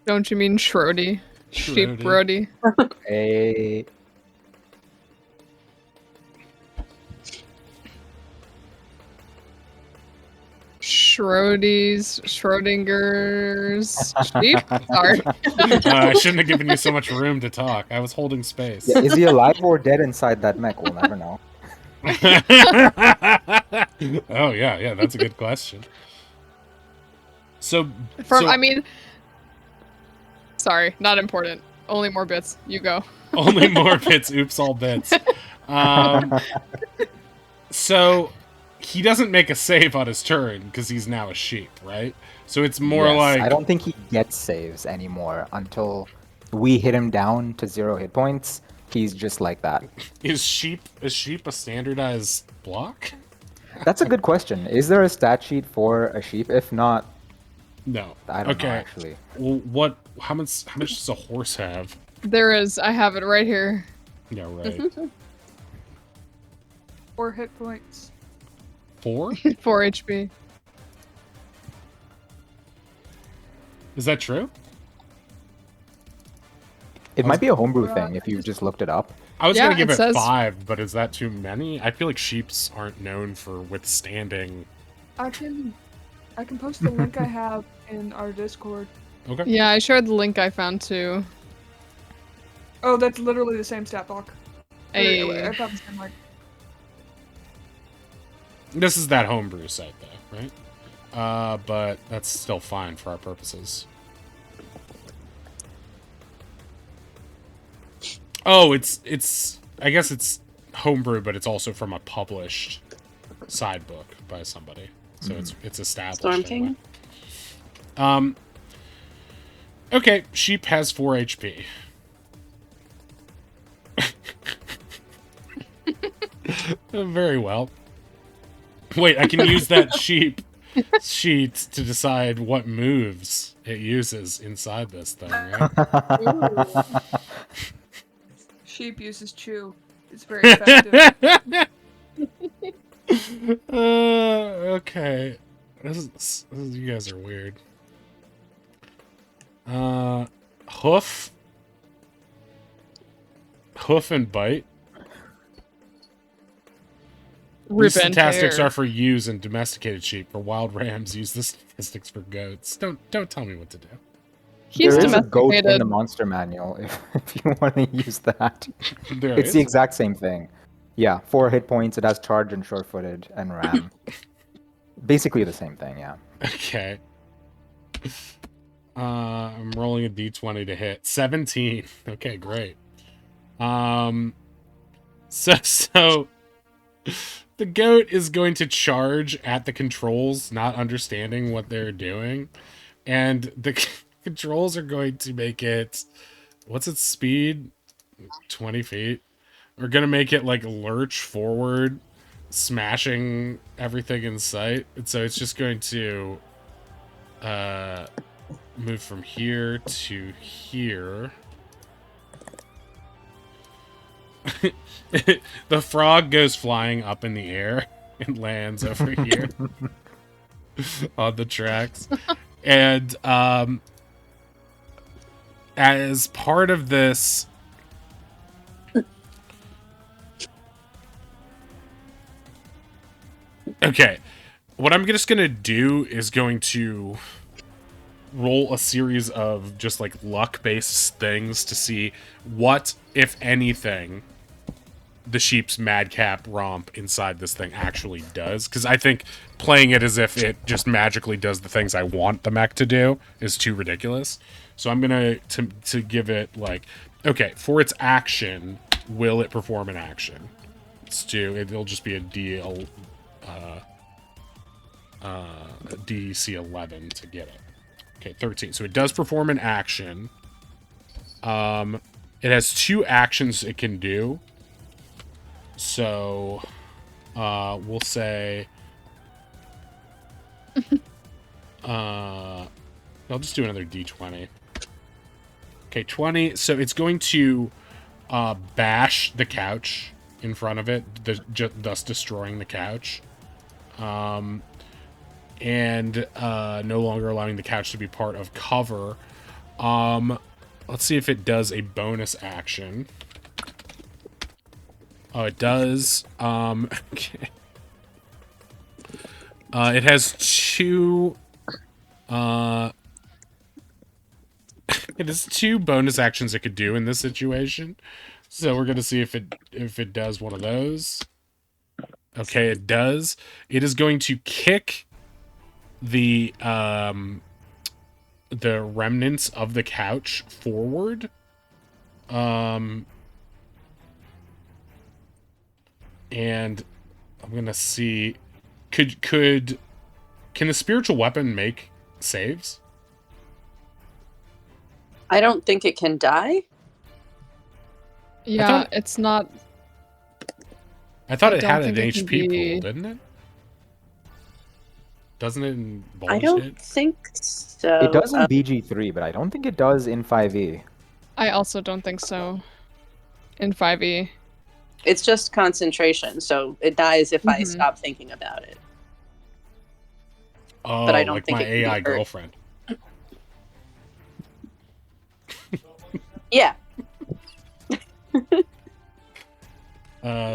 Don't you mean Shrody? Sheep Shrody. Brody. Hey. Schrodinger's sheep? Sorry. I shouldn't have given you so much room to talk. I was holding space. Yeah, is he alive or dead inside that mech? We'll never know. Oh yeah, that's a good question. So, I mean, sorry, not important. Only more bits. You go. only more bits. Oops, all bits. So he doesn't make a save on his turn because he's now a sheep, right? So it's more Yes, like I don't think he gets saves anymore until we hit him down to 0 hit points. He's just like that. is sheep a standardized block? That's a good question. Is there a stat sheet for a sheep? If not, No. I don't know Okay. actually. Well, how much does a horse have? There is. I have it right here. Yeah, right. 4 hit points. 4? 4 HP. Is that true? It might be a homebrew thing if you just looked it up. I was Yeah, gonna give it it says- 5, but is that too many? I feel like sheeps aren't known for withstanding. I can post the link I have in our Discord. Okay. Yeah, I shared the link I found too. Oh, that's literally the same stat block. Hey. I found the same link. This is that homebrew site, though, right? But that's still fine for our purposes. Oh, it's. I guess it's homebrew, but it's also from a published side book by somebody, so it's established. Storm King? Anyway. Okay, sheep has 4 HP. Very well. Wait, I can use that sheep sheet to decide what moves it uses inside this thing, right? Sheep uses chew. It's very effective. Okay. You guys are weird. Hoof. Hoof and bite. These Rip and statistics tear. are for ewes and domesticated sheep. For wild rams, use the statistics for goats. Don't tell me what to do. He's There is a goat in the domesticated. monster manual if you want to use that. There It's is. the exact same thing. Yeah, 4 hit points. It has charge and sure-footed and ram. Basically the same thing, yeah. Okay. I'm rolling a d20 to hit. 17. Okay, great. So the goat is going to charge at the controls, not understanding what they're doing, and the controls are going to make it. What's its speed? 20 feet. We're gonna make it like lurch forward, smashing everything in sight, and so it's just going to move from here to here. The frog goes flying up in the air and lands over here on the tracks. And as part of this, okay, what I'm just gonna do is going to roll a series of just like luck-based things to see what, if anything, the sheep's madcap romp inside this thing actually does. Because I think playing it as if it just magically does the things I want the mech to do is too ridiculous. So I'm gonna to give it like, okay, for its action, will it perform an action? It'll just be a DC 11 to get it. Okay, 13. So it does perform an action. It has 2 actions it can do. So, we'll say, I'll just do another d20. Okay, 20. So it's going to bash the couch in front of it, thus destroying the couch. And no longer allowing the couch to be part of cover. Let's see if it does a bonus action. Oh, it does. Okay. It has 2. It has 2 bonus actions it could do in this situation. So we're gonna see if it does one of those. Okay, it does. It is going to kick the remnants of the couch forward. And I'm gonna see, can the spiritual weapon make saves? I don't think it can die. Yeah, it's not. I thought I it don't had an think it can HP be- pool, didn't it? Doesn't it in I Baldur's don't Gate? think so. It does in BG3, but I don't think it does in 5e. I also don't think so. In 5e. It's just concentration, so it dies if I Mhm. stop thinking about it. Oh, But I don't like think my it can be AI hurt. girlfriend. Yeah.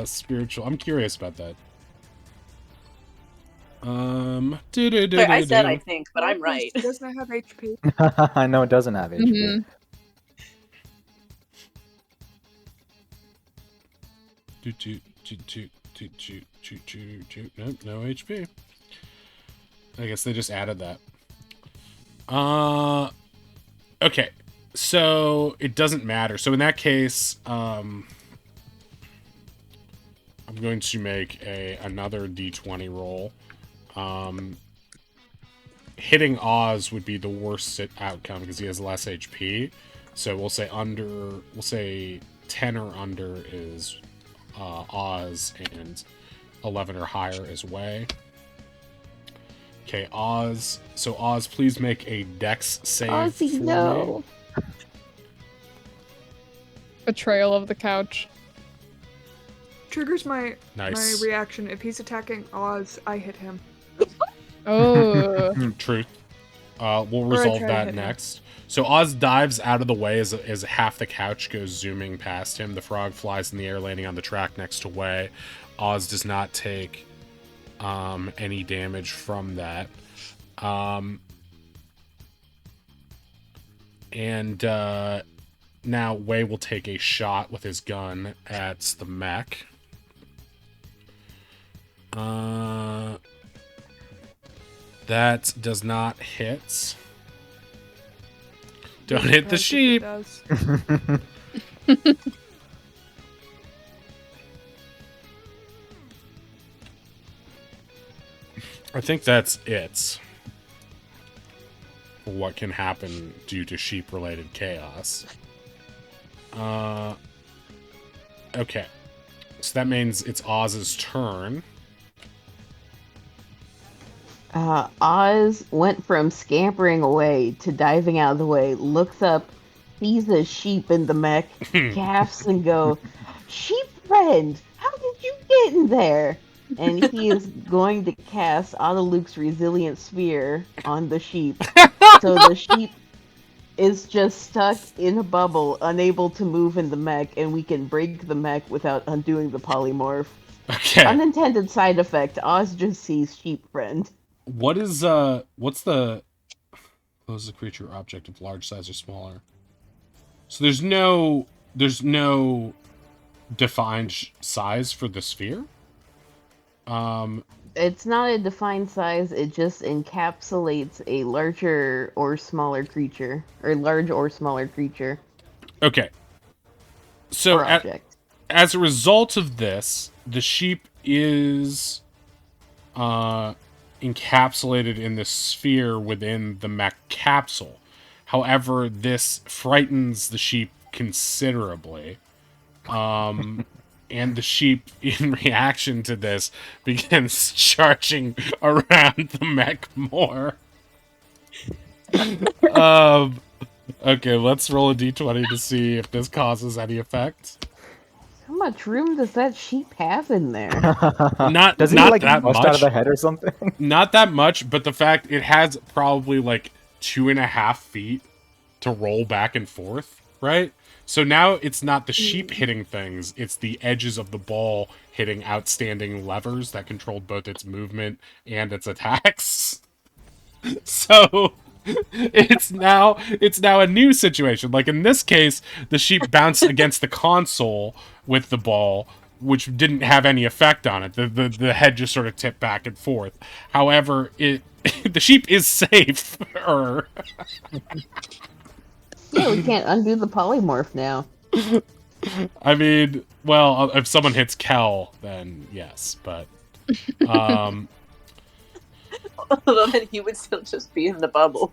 Spiritual. I'm curious about that. Wait, I said I think, but I'm right. It doesn't have HP. I know it doesn't have HP. Mhm. Nope, no HP. I guess they just added that. Okay. So it doesn't matter. So in that case, I'm going to make another D20 roll. Hitting Oz would be the worst outcome because he has less HP. So we'll say 10 or under is Oz, and 11 or higher is Way. Okay, Oz. So Oz, please make a Dex save Ozzy, for no. me. Betrayal of the couch. Triggers my Nice. reaction. If he's attacking Oz, I hit him. Oh. Truth. We'll Or I resolve try to that hit him. next. So Oz dives out of the way as half the couch goes zooming past him. The frog flies in the air, landing on the track next to Way. Oz does not take any damage from that. And now Way will take a shot with his gun at the mech. That does not hit. Don't hit the sheep. I think that's it. For what can happen due to sheep-related chaos. Okay. So that means it's Oz's turn. Oz went from scampering away to diving out of the way, looks up, sees a sheep in the mech, gasps and go, "Sheep friend, how did you get in there?" And he is going to cast Luke's Resilient Sphere on the sheep. So the sheep is just stuck in a bubble, unable to move in the mech, and we can break the mech without undoing the polymorph. Okay. Unintended side effect, Oz just sees sheep friend. What is, what's the closest creature or object of large size or smaller? So there's no defined size for the sphere? It's not a defined size, it just encapsulates a larger or smaller creature. Or large or smaller creature. Okay. So Or object. as a result of this, the sheep is encapsulated in the sphere within the mech capsule. However, this frightens the sheep considerably. And the sheep, in reaction to this, begins charging around the mech more. Okay, let's roll a d20 to see if this causes any effect. How much room does that sheep have in there? Not Does he not like that bust out of much. the head or something? Not that much, but the fact it has probably like 2.5 feet to roll back and forth, right? So now it's not the sheep hitting things, it's the edges of the ball hitting outstanding levers that controlled both its movement and its attacks. So it's now a new situation. Like in this case, the sheep bounced against the console with the ball, which didn't have any effect on it. The head just sort of tipped back and forth. However, the sheep is safe. Yeah, we can't undo the polymorph now. I mean, well, if someone hits Kel, then yes, but Although then he would still just be in the bubble.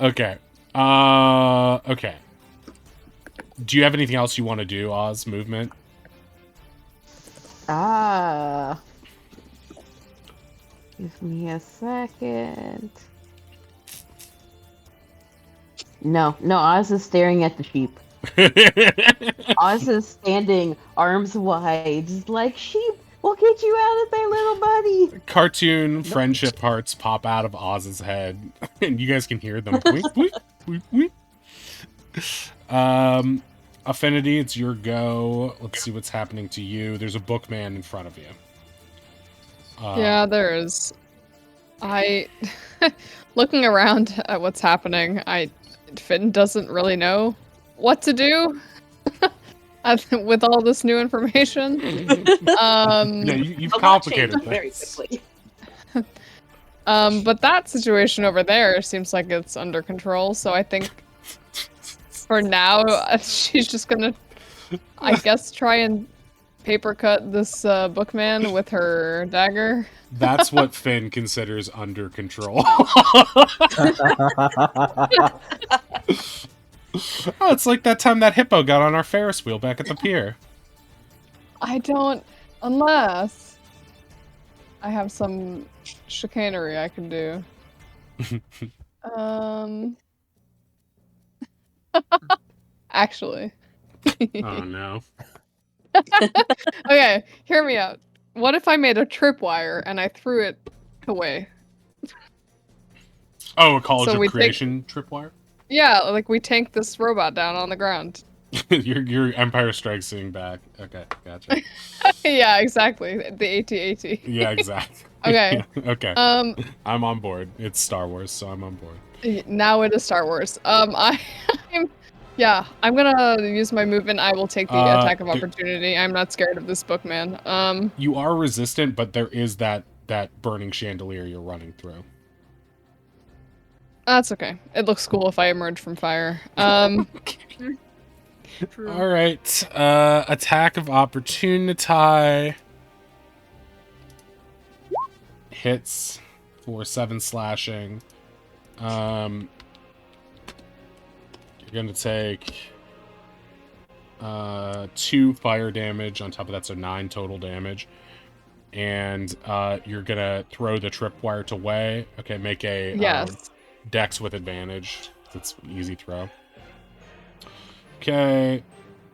okay. Okay. Do you have anything else you want to do, Oz? Movement? Give me a second. No, Oz is staring at the sheep. Oz is standing arms wide, just like, "Sheep, we'll get you out of there, little buddy." Cartoon friendship hearts pop out of Oz's head, and you guys can hear them. Boink, boink, boink, boink. Affinity, it's your go. Let's see what's happening to you. There's a bookman in front of you. Yeah, there is. Looking around at what's happening, Finn doesn't really know what to do with all this new information. Yeah, you've A lot complicated changed very things. quickly. But that situation over there seems like it's under control, so I think for now she's just gonna, I guess, try and paper cut this bookman with her dagger. That's what Finn considers under control. Oh, it's like that time that hippo got on our Ferris wheel back at the pier. I don't, unless I have some chicanery I can do. Actually. Oh no. Okay, hear me out. What if I made a tripwire and I threw it away? Oh, a College So of we take- Creation tripwire? Yeah, like we tank this robot down on the ground. your Empire Strikes Thing back. Okay, gotcha. Yeah, exactly. The AT-AT. Yeah, exactly. Okay. Okay. Um, I'm on board. It's Star Wars, so I'm on board. now it is Star Wars. I'm gonna use my movement. I will take the attack of opportunity. I'm not scared of this bookman. You are resistant, but there is that burning chandelier you're running through. That's okay. It looks cool if I emerge from fire. True. All right. Attack of opportunity hits for 7 slashing. You're gonna take 2 fire damage on top of that, so 9 total damage. And you're gonna throw the tripwire away. Okay, make a Yes. dex with advantage. That's an easy throw. Okay,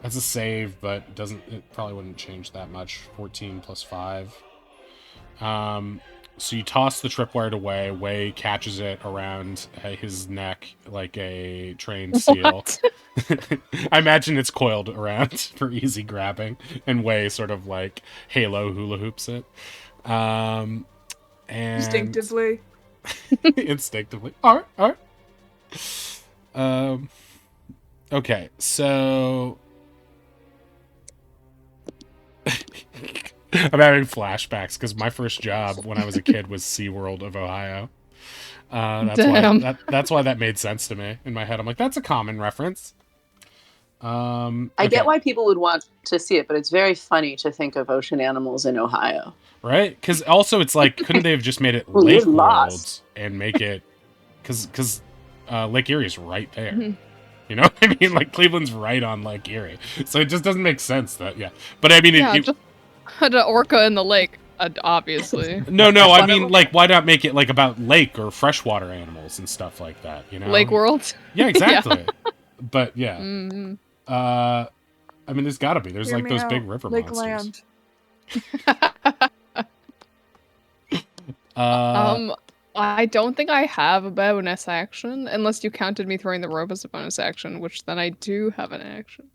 that's a save, but it probably wouldn't change that much. 14 plus 5. So you toss the tripwire away. Way catches it around his neck like a trained seal. I imagine it's coiled around for easy grabbing, and Way sort of like Halo hula hoops it. And Instinctively. instinctively. All right. Okay, so I'm having flashbacks because my first job when I was a kid was SeaWorld of Ohio. Damn. That's why that made sense to me in my head. I'm like, that's a common reference. I Okay, get why people would want to see it, but it's very funny to think of ocean animals in Ohio. right? Because also it's like, couldn't they have just made it Well, Lake you're lost. World and make it because Lake Erie is right there. Mhm. You know what I mean? Like Cleveland's right on Lake Erie, so it just doesn't make sense that But I mean, Yeah, just put an orca in the lake, obviously. no, I mean, Whatever. like, why not make it like about lake or freshwater animals and stuff like that? You know, Lake World. Yeah, exactly. But yeah, Mm-hmm. I mean, there's got to be. There's Hear like me those out. big river Lake monsters. Land. I don't think I have a bonus action, unless you counted me throwing the rope as a bonus action, which then I do have an action.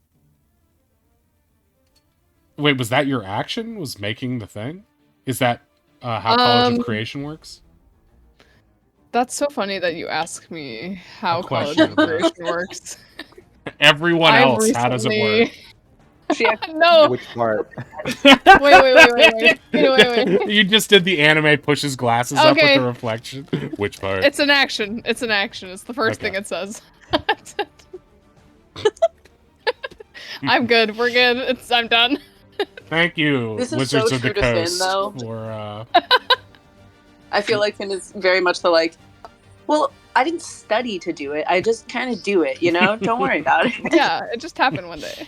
Wait, was that your action? Was making the thing? Is that how College of Creation works? That's so funny that you ask me how A College question of about- Creation works. Everyone I've else, how does it work? She actually No! Which part? Wait. You just did the anime pushes glasses up with Okay. the reflection. Which part? It's an action. It's the first Okay. thing it says. I'm good. We're good. I'm done. Thank you, This is Wizards so of the true to Finn, Coast, though. for I feel like Finn is very much the like, well, I didn't study to do it. I just kind of do it, you know? Don't worry about it. Yeah, it just happened one day.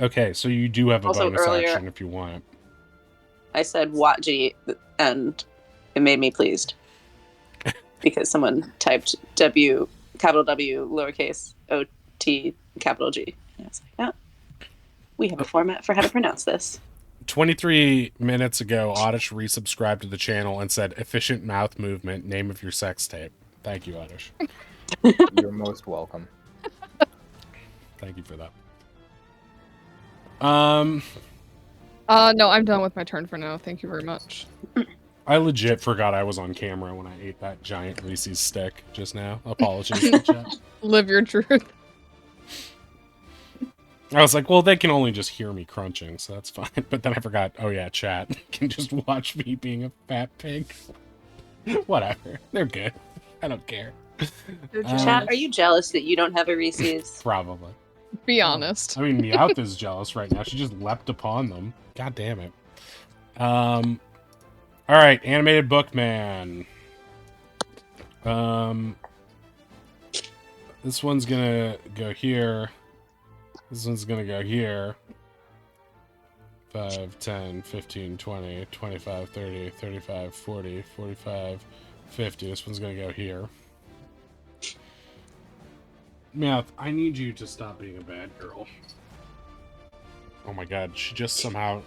Okay, so you do have a Also, bonus earlier- action if you want. I said WOTG, and it made me pleased. Because someone typed W, capital W, lowercase O-T, capital G. And I was like, oh, we have a format for how to pronounce this. 23 minutes ago, Oddish resubscribed to the channel and said, efficient mouth movement, name of your sex tape. Thank you, Oddish. You're most welcome. Thank you for that. No, I'm done with my turn for now. Thank you very much. I legit forgot I was on camera when I ate that giant Reese's stick just now. Apologies to chat. Live your truth. I was like, well, they can only just hear me crunching, so that's fine. But then I forgot, oh yeah, chat can just watch me being a fat pig. Whatever. They're good. I don't care. Chat, are you jealous that you don't have a Reese's? Probably. Be honest. I mean, Meowth is jealous right now. She just leapt upon them. God damn it. All right, animated bookman. This one's gonna go here. This one's gonna go here. 5, 10, 15, 20, 25, 30, 35, 40, 45, 50. This one's gonna go here. Meowth, I need you to stop being a bad girl. Oh my god, she just somehow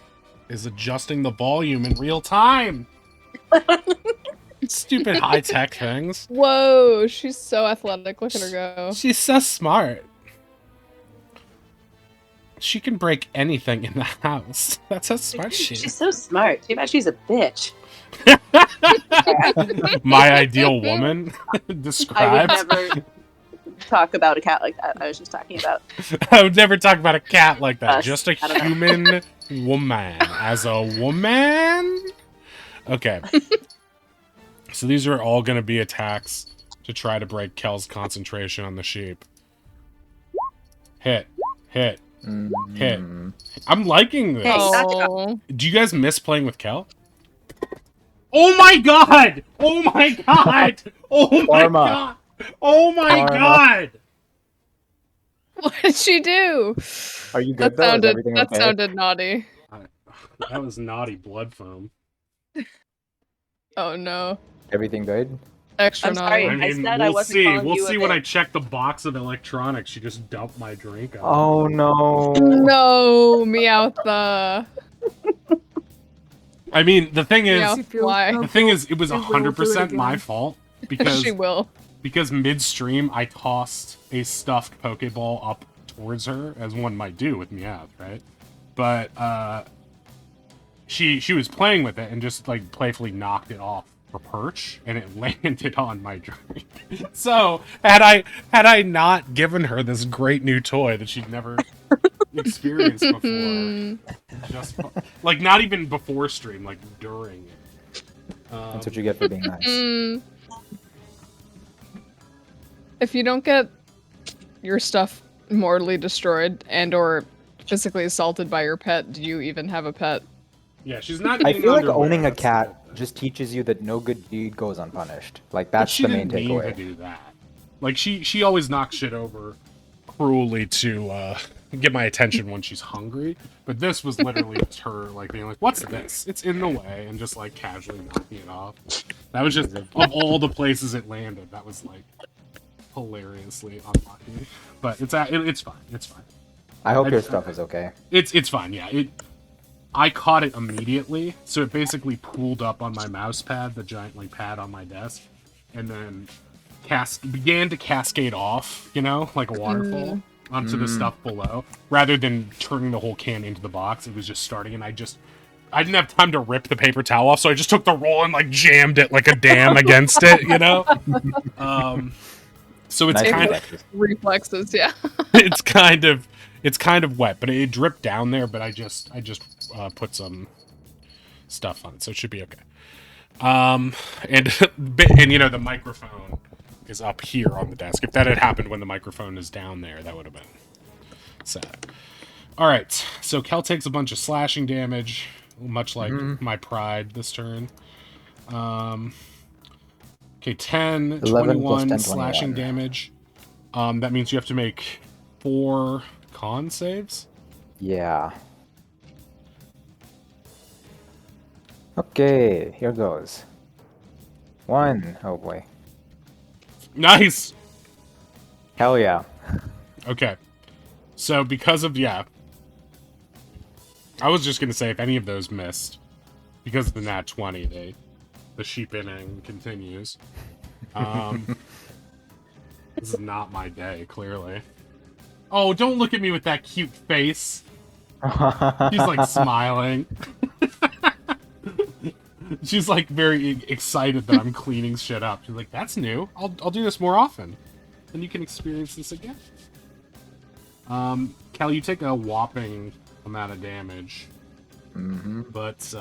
is adjusting the volume in real time. Stupid high-tech things. Whoa, she's so athletic. Look at her go. She's so smart. She can break anything in the house. That's how smart she She's is. so smart. Too bad she's a bitch. My ideal woman I would described. never talk about a cat like that. I was just talking about. I would never talk about a cat like that. Us. Just a I don't know. human woman. As a woman? Okay. So these are all going to be attacks to try to break Kel's concentration on the sheep. Hit. Hit. Hit. I'm liking this. Hey, Oh. Do you guys miss playing with Kel? Oh my god! Oh my god! Oh my Karma. god! Oh my Karma. god! What did she do? Are you good That though? Is sounded everything that okay? sounded naughty. That was naughty blood foam. Oh no. Everything good? Extra I'm sorry. naughty. I I mean, said I we'll wasn't see. calling We'll you a see when I bitch. check the box of electronics. She just dumped my drink out. Oh no. No, Meowth. I mean, the thing is, Yeah. She feels Why? the thing is, it was She will do it 100% my again. fault because She will. midstream I tossed a stuffed Pokeball up towards her, as one might do with Meowth, right? But she was playing with it and just like playfully knocked it off her perch, and it landed on my drink. So had I not given her this great new toy that she'd never experienced before, just like not even before stream, like during it. That's what you get for being nice. Mm. If you don't get your stuff mortally destroyed and or physically assaulted by your pet, do you even have a pet? Yeah, she's not. I eating feel like underwear, owning a that's the cat whole thing. just teaches you that no good deed goes unpunished. Like But that's she the main didn't mean to takeaway. do that. Like she always knocks shit over cruelly to get my attention when she's hungry. But this was literally just her like being like, "What's this? It's in the way," and just like casually knocking it off. That was just of all the places it landed. That was like hilariously unlucky. But it's fine. It's fine. I hope I- your stuff is okay. It's fine. Yeah. I caught it immediately, so it basically pooled up on my mouse pad, the giant like pad on my desk, and then began to cascade off, like a waterfall onto the stuff below. Rather than turning the whole can into the box, it was just starting, and I didn't have time to rip the paper towel off, so I just took the roll and like jammed it like a dam against it, So it's Nice kind of reflexes. Reflexes, yeah. it's kind of wet, but it dripped down there. But I just put some stuff on it, so it should be okay. And the microphone is up here on the desk. If that had happened when the microphone is down there, that would have been sad. All right, so Kel takes a bunch of slashing damage, much like my pride this turn. Okay, 10, 11 plus 21 10, slashing 21. damage. That means you have to make 4 con saves. Yeah. Okay, here goes. 1. Oh boy. Nice! Hell yeah. Okay. So because of, I was just going to say if any of those missed, because of the nat 20, the sheep inning continues. This is not my day, clearly. Oh, don't look at me with that cute face. She's like smiling. She's like very excited that I'm cleaning shit up. She's like, "That's new. I'll do this more often, and you can experience this again." Cal, you take a whopping amount of damage, but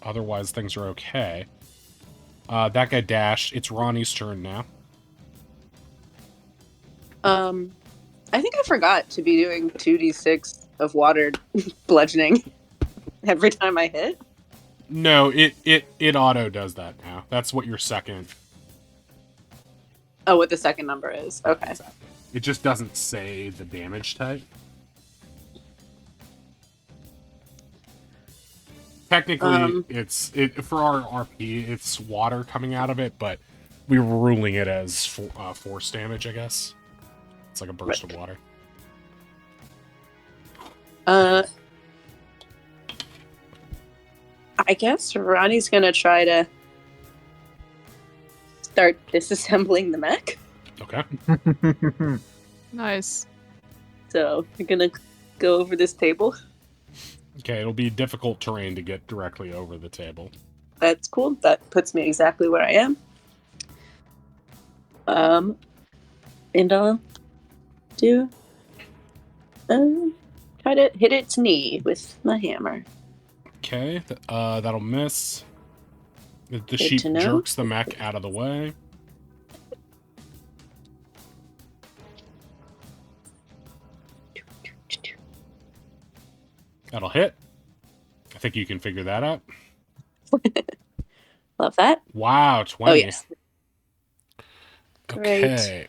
otherwise things are okay. That guy dashed. It's Ronnie's turn now. I think I forgot to be doing 2d6 of water bludgeoning every time I hit. No, it auto does that now. That's what your second. Oh, what the second number is. Okay. It just doesn't say the damage type. Technically, it's for our RP, it's water coming out of it, but we were ruling it as force damage, I guess. It's like a burst of water. I guess Ronnie's gonna try to start disassembling the mech. Okay. Nice. So you're gonna go over this table. Okay, it'll be difficult terrain to get directly over the table. That's cool. That puts me exactly where I am. And I'll do try to hit its knee with my hammer. Okay, that'll miss. The Good sheep to know. jerks the mech out of the way. That'll hit. I think you can figure that out. Love that. Wow, 20. Oh yes. Okay.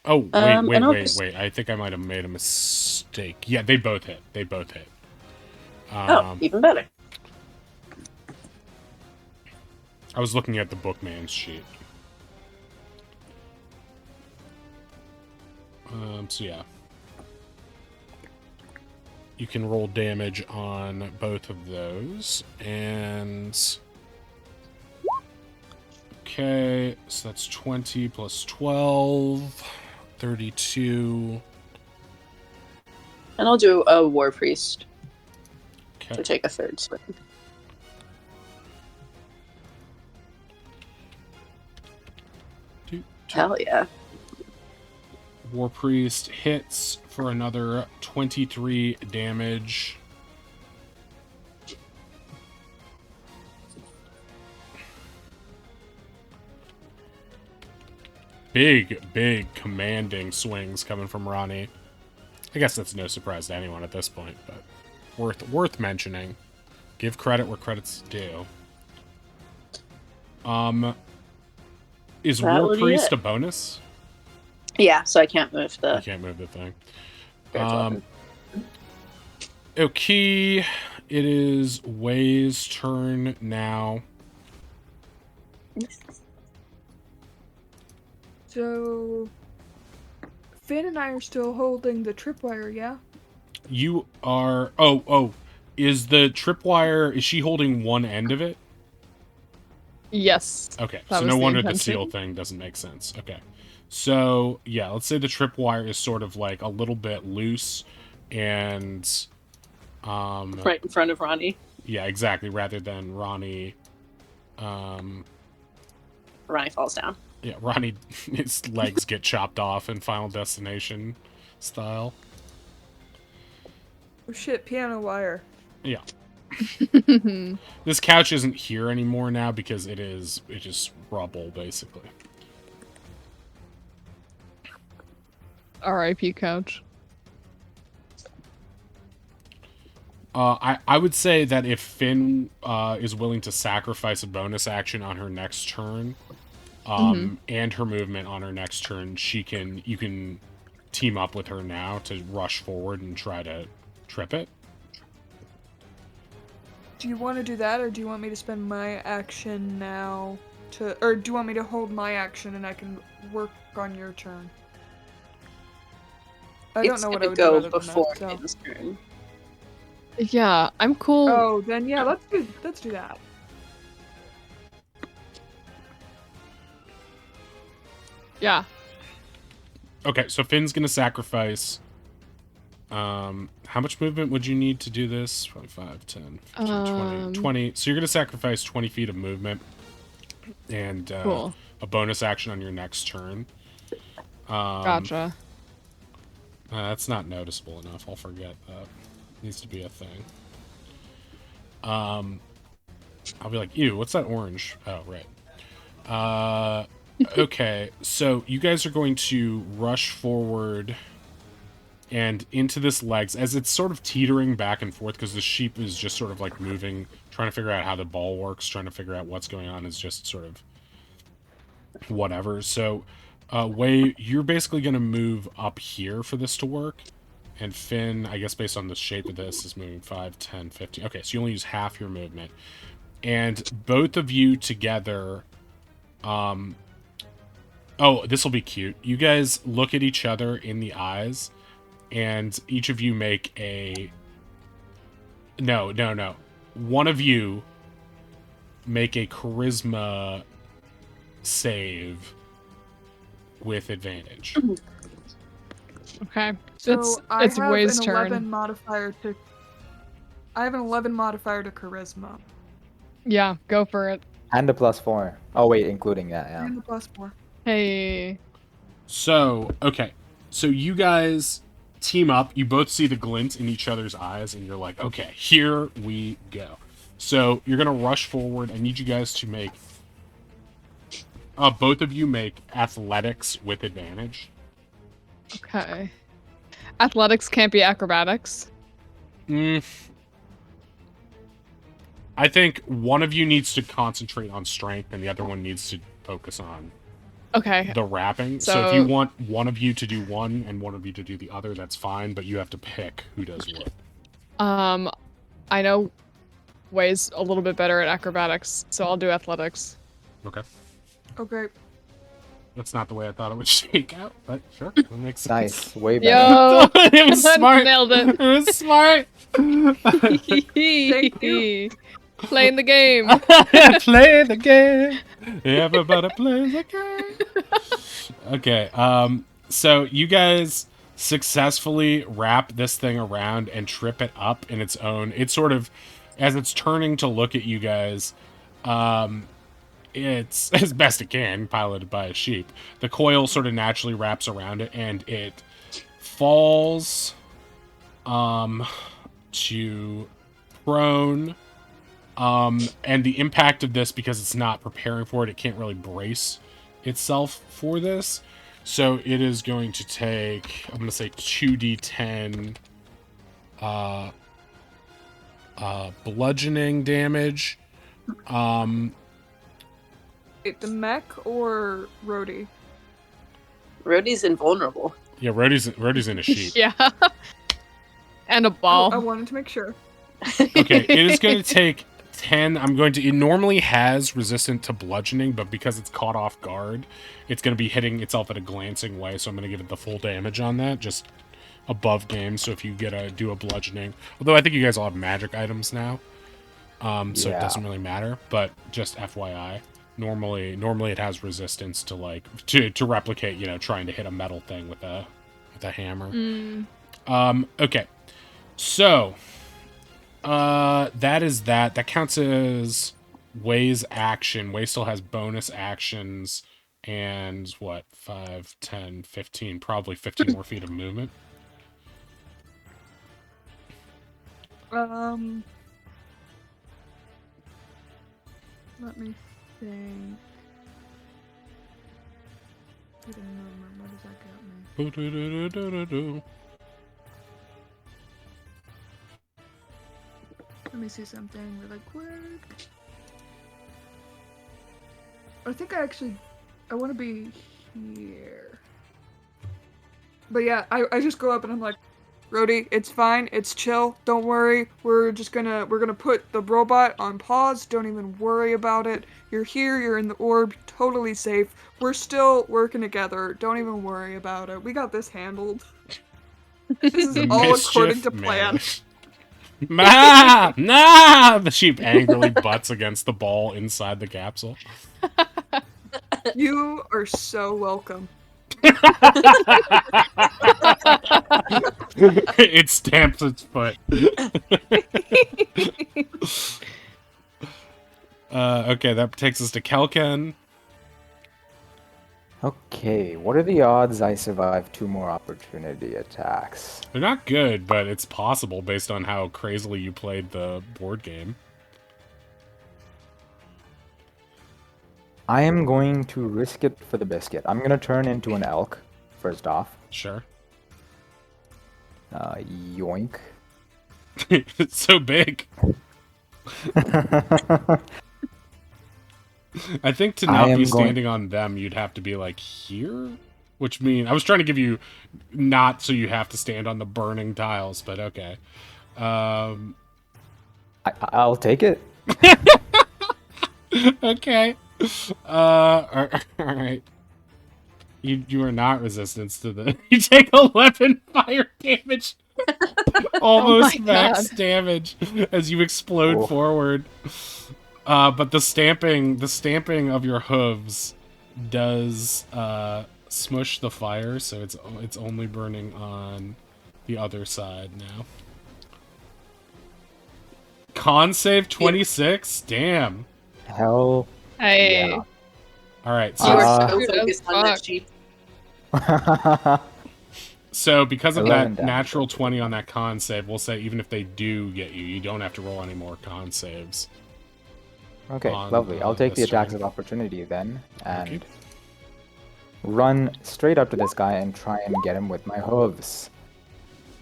Oh, wait, and wait, I'll wait, just- wait. I think I might have made a mistake. Yeah, they both hit. They both hit. Oh, even better. I was looking at the bookman's sheet. So yeah. You can roll damage on both of those. And... Okay, so that's 20 plus 12. 32. And I'll do a war priest Okay. to take a third swing. Hell yeah. War Priest hits for another 23 damage. Big commanding swings coming from Ronnie. I guess that's no surprise to anyone at this point, but worth mentioning. Give credit where credit's due. Is That War would be Priest it. a bonus? Yeah, so I can't move You the can't move the thing. spiritual weapon. Okay, it is Way's turn now. So, Finn and I are still holding the tripwire, yeah? You are... Oh. Is the tripwire... Is she holding one end of it? Yes. Okay, That so was no the wonder the intention. seal thing doesn't make sense. Okay. So, yeah, let's say the tripwire is sort of like a little bit loose and... Right in front of Ronnie. Yeah, exactly, rather than Ronnie... Ronnie falls down. Yeah, Ronnie, his legs get chopped off in Final Destination style. Oh shit, piano wire. Yeah. This couch isn't here anymore now because it's just rubble, basically. R.I.P. couch. I would say that if Finn is willing to sacrifice a bonus action on her next turn, and her movement on her next turn, you can team up with her now to rush forward and try to trip it. Do you want to do that, or do you want me to spend my action now to... Or do you want me to hold my action and I can work on your turn? I don't know what I would do go other than before that, so... Finn's turn. Yeah, I'm cool. Oh, then yeah, let's do that. Yeah. Okay, so Finn's gonna sacrifice. How much movement would you need to do this? 25, 10, 15, 20. 20. So you're gonna sacrifice 20 feet of movement and Cool. a bonus action on your next turn. Gotcha. That's not noticeable enough. I'll forget that. Needs to be a thing. I'll be like, ew, what's that orange? Oh, right. Okay, so you guys are going to rush forward and into this legs as it's sort of teetering back and forth because the sheep is just sort of like moving, trying to figure out how the ball works, trying to figure out what's going on. Is just sort of whatever. So, Wei, you're basically going to move up here for this to work. And Finn, I guess based on the shape of this, is moving 5, 10, 15. Okay, so you only use half your movement. And both of you together Oh, this will be cute. You guys look at each other in the eyes, and each of you make a... No. One of you make a charisma save with advantage. Okay. So I it's have Way's an turn. 11 modifier to. I have an 11 modifier to charisma. Yeah, go for it. And a +4. Oh wait, including that, yeah. And the +4. Hey. So, okay. So you guys team up. You both see the glint in each other's eyes, and you're like, okay, here we go. So you're going to rush forward. I need you guys to make... both of you make athletics with advantage. Okay. Athletics can't be acrobatics. I think one of you needs to concentrate on strength, and the other one needs to focus on Okay. the wrapping. So if you want one of you to do one and one of you to do the other, that's fine, but you have to pick who does what. I know Way's a little bit better at acrobatics, so I'll do athletics. Okay. Okay. That's not the way I thought it would shake out, but sure, that makes sense. Nice, way better. Yo! It was smart. Nailed it. It was smart. Thank you. Playing the game. Play the game. Everybody plays the game. Okay, so you guys successfully wrap this thing around and trip it up in its own. It's sort of, as it's turning to look at you guys, it's, as best it can, piloted by a sheep. The coil sort of naturally wraps around it, and it falls to prone. And the impact of this, because it's not preparing for it, it can't really brace itself for this. So it is going to take, I'm going to say 2d10 bludgeoning damage. The mech or Rhodey? Rhodey's invulnerable. Yeah, Rhodey's in a sheep. Yeah. And a ball. I wanted to make sure. Okay, it is going to take 10. It normally has resistant to bludgeoning, but because it's caught off guard, it's going to be hitting itself at a glancing way, so I'm going to give it the full damage on that, just above game. So if you do a bludgeoning, although I think you guys all have magic items now, so it doesn't really matter, but just FYI. Normally it has resistance to to replicate, trying to hit a metal thing with a hammer. Okay. So that is that. That counts as Way's action. Way still has bonus actions and 5, 10, 15, probably 15 more feet of movement. Let me think. Get a number. What does that get me? Let me see something really quick. I think I want to be here. But yeah, I just go up and I'm like, Rhodey, it's fine, it's chill, don't worry. We're gonna put the robot on pause, don't even worry about it. You're here, you're in the orb, totally safe. We're still working together, don't even worry about it. We got this handled. This is all according to plan. Nah! The sheep angrily butts against the ball inside the capsule. You are so welcome. It stamps its foot. Okay, that takes us to Kelken. Okay, what are the odds I survive 2 more opportunity attacks? They're not good, but it's possible based on how crazily you played the board game. I am going to risk it for the biscuit. I'm going to turn into an elk, first off. Sure. Yoink. It's so big. I think to not be standing on them, you'd have to be like here, which means I was trying to give you not so you have to stand on the burning tiles, but okay. I'll take it. Okay. All right. You are not resistance to the. You take 11 fire damage. Almost max God. damage as you explode Oof. forward. But the stamping of your hooves does smush the fire, so it's only burning on the other side now. Con save 26? Damn. Hell Hey. yeah. Alright, You are so so Dude, focused as on that fuck. sheep. because of 11 that damage. natural 20 on that con save, we'll say even if they do get you, you don't have to roll any more con saves. Okay, On, lovely. I'll take the this attacks turn. of opportunity then, and Okay. run straight up to this guy and try and get him with my hooves.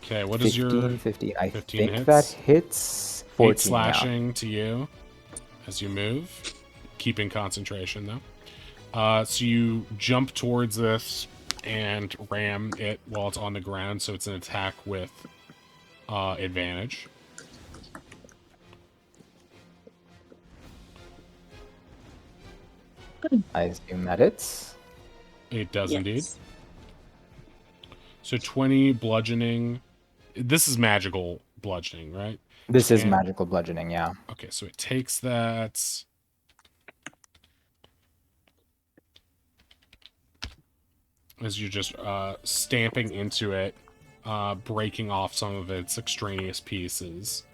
Okay, what is 15, your 15. I 15 think that hits? hits 8 14, slashing to you as you move, keeping concentration though. So you jump towards this and ram it while it's on the ground, so it's an attack with advantage. yeah. I assume that hits. It does Yes. indeed. So 20 bludgeoning. This is magical bludgeoning, right? This is And- magical bludgeoning, yeah. Okay, so it takes that. As you're just stamping into it, breaking off some of its extraneous pieces.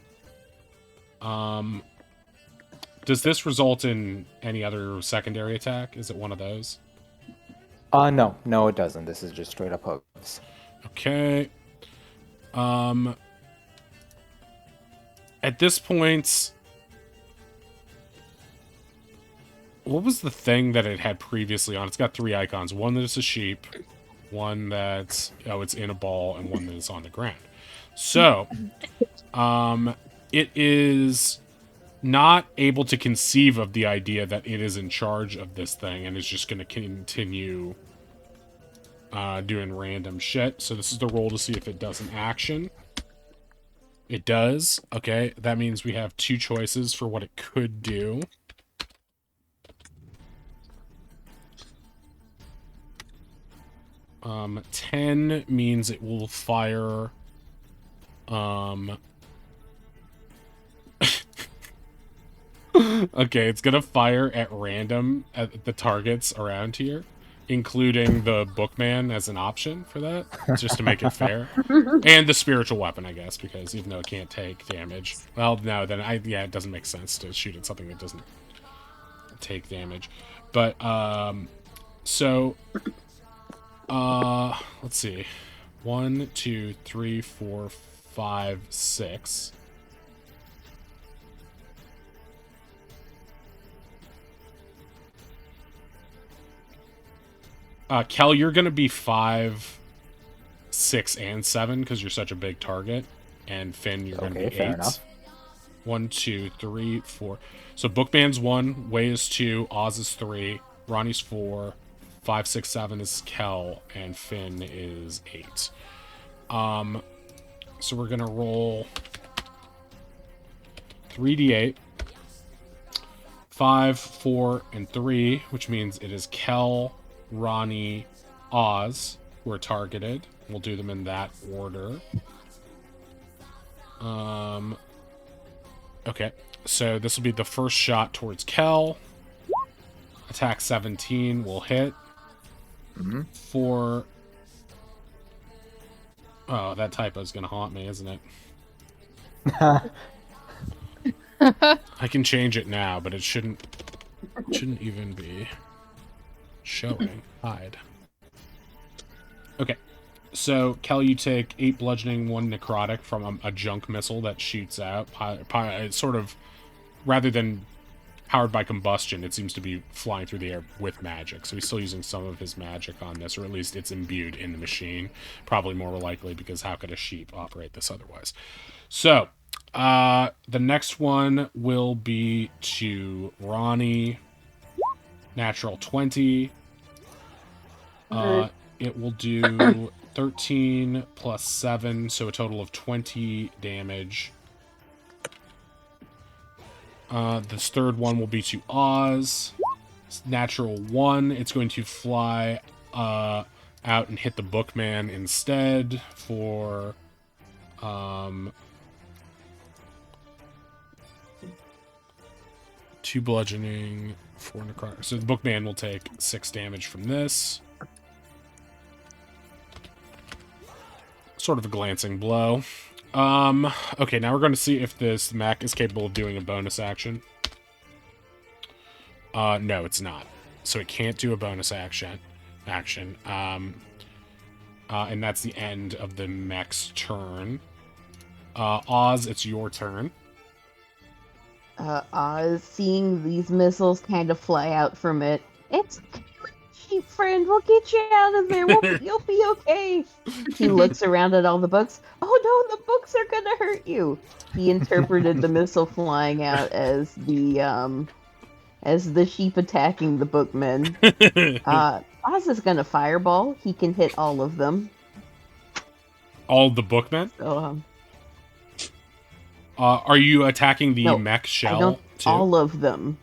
Does this result in any other secondary attack? Is it one of those? No, it doesn't. This is just straight up hooves. Okay. At this point, what was the thing that it had previously on? It's got 3 icons. One that is a sheep, one that's it's in a ball, and one that is on the ground. So, it is not able to conceive of the idea that it is in charge of this thing and is just going to continue doing random shit. So this is the roll to see if it does an action. It does. Okay, that means we have 2 choices for what it could do. Um, 10 means it will fire okay, it's gonna fire at random at the targets around here, including the bookman as an option for that, just to make it fair. And the spiritual weapon, I guess, because even though it can't take damage. Well, no, then it doesn't make sense to shoot at something that doesn't take damage. But, so, let's see. 1, 2, 3, 4, 5, 6. Kel, you're gonna be 5, 6, and 7 because you're such a big target. And Finn, you're gonna be 8. Fair enough. 1, 2, 3, 4. So Bookman's 1, Way is 2, Oz is 3, Ronnie's 4, 5, 6, 7 is Kel, and Finn is 8. So we're gonna roll 3d8, 5, 4, and 3, which means it is Kel, Ronnie, Oz who are targeted. We'll do them in that order. Okay, so this will be the first shot towards Kel. Attack 17 will hit. Mm-hmm. For... Oh, that typo's gonna haunt me, isn't it? I can change it now, but it shouldn't even be showing. Hide. Okay. So, Kel, you take 8 bludgeoning, 1 necrotic from a junk missile that shoots out. It's sort of, rather than powered by combustion, it seems to be flying through the air with magic. So he's still using some of his magic on this, or at least it's imbued in the machine. Probably more likely, because how could a sheep operate this otherwise? So, the next one will be to Ronnie. Natural 20. It will do 13 plus 7, so a total of 20 damage. This third one will be to Oz. It's natural 1. It's going to fly out and hit the bookman instead for 2 bludgeoning, 4 necrotic. So the bookman will take 6 damage from this. Sort of a glancing blow. Okay, now we're going to see if this mech is capable of doing a bonus action. No, it's not. So it can't do a bonus action. And that's the end of the mech's turn. Oz, it's your turn. Oz, seeing these missiles kind of fly out from it. It's okay, cheap friend. We'll get you out of there. You'll be okay. He looks around at all the books. Oh no, the books are gonna hurt you. He interpreted the missile flying out as the sheep attacking the bookmen. Oz is gonna fireball. He can hit all of them. All the bookmen? So, are you attacking the no, mech I shell don't. too? All of them.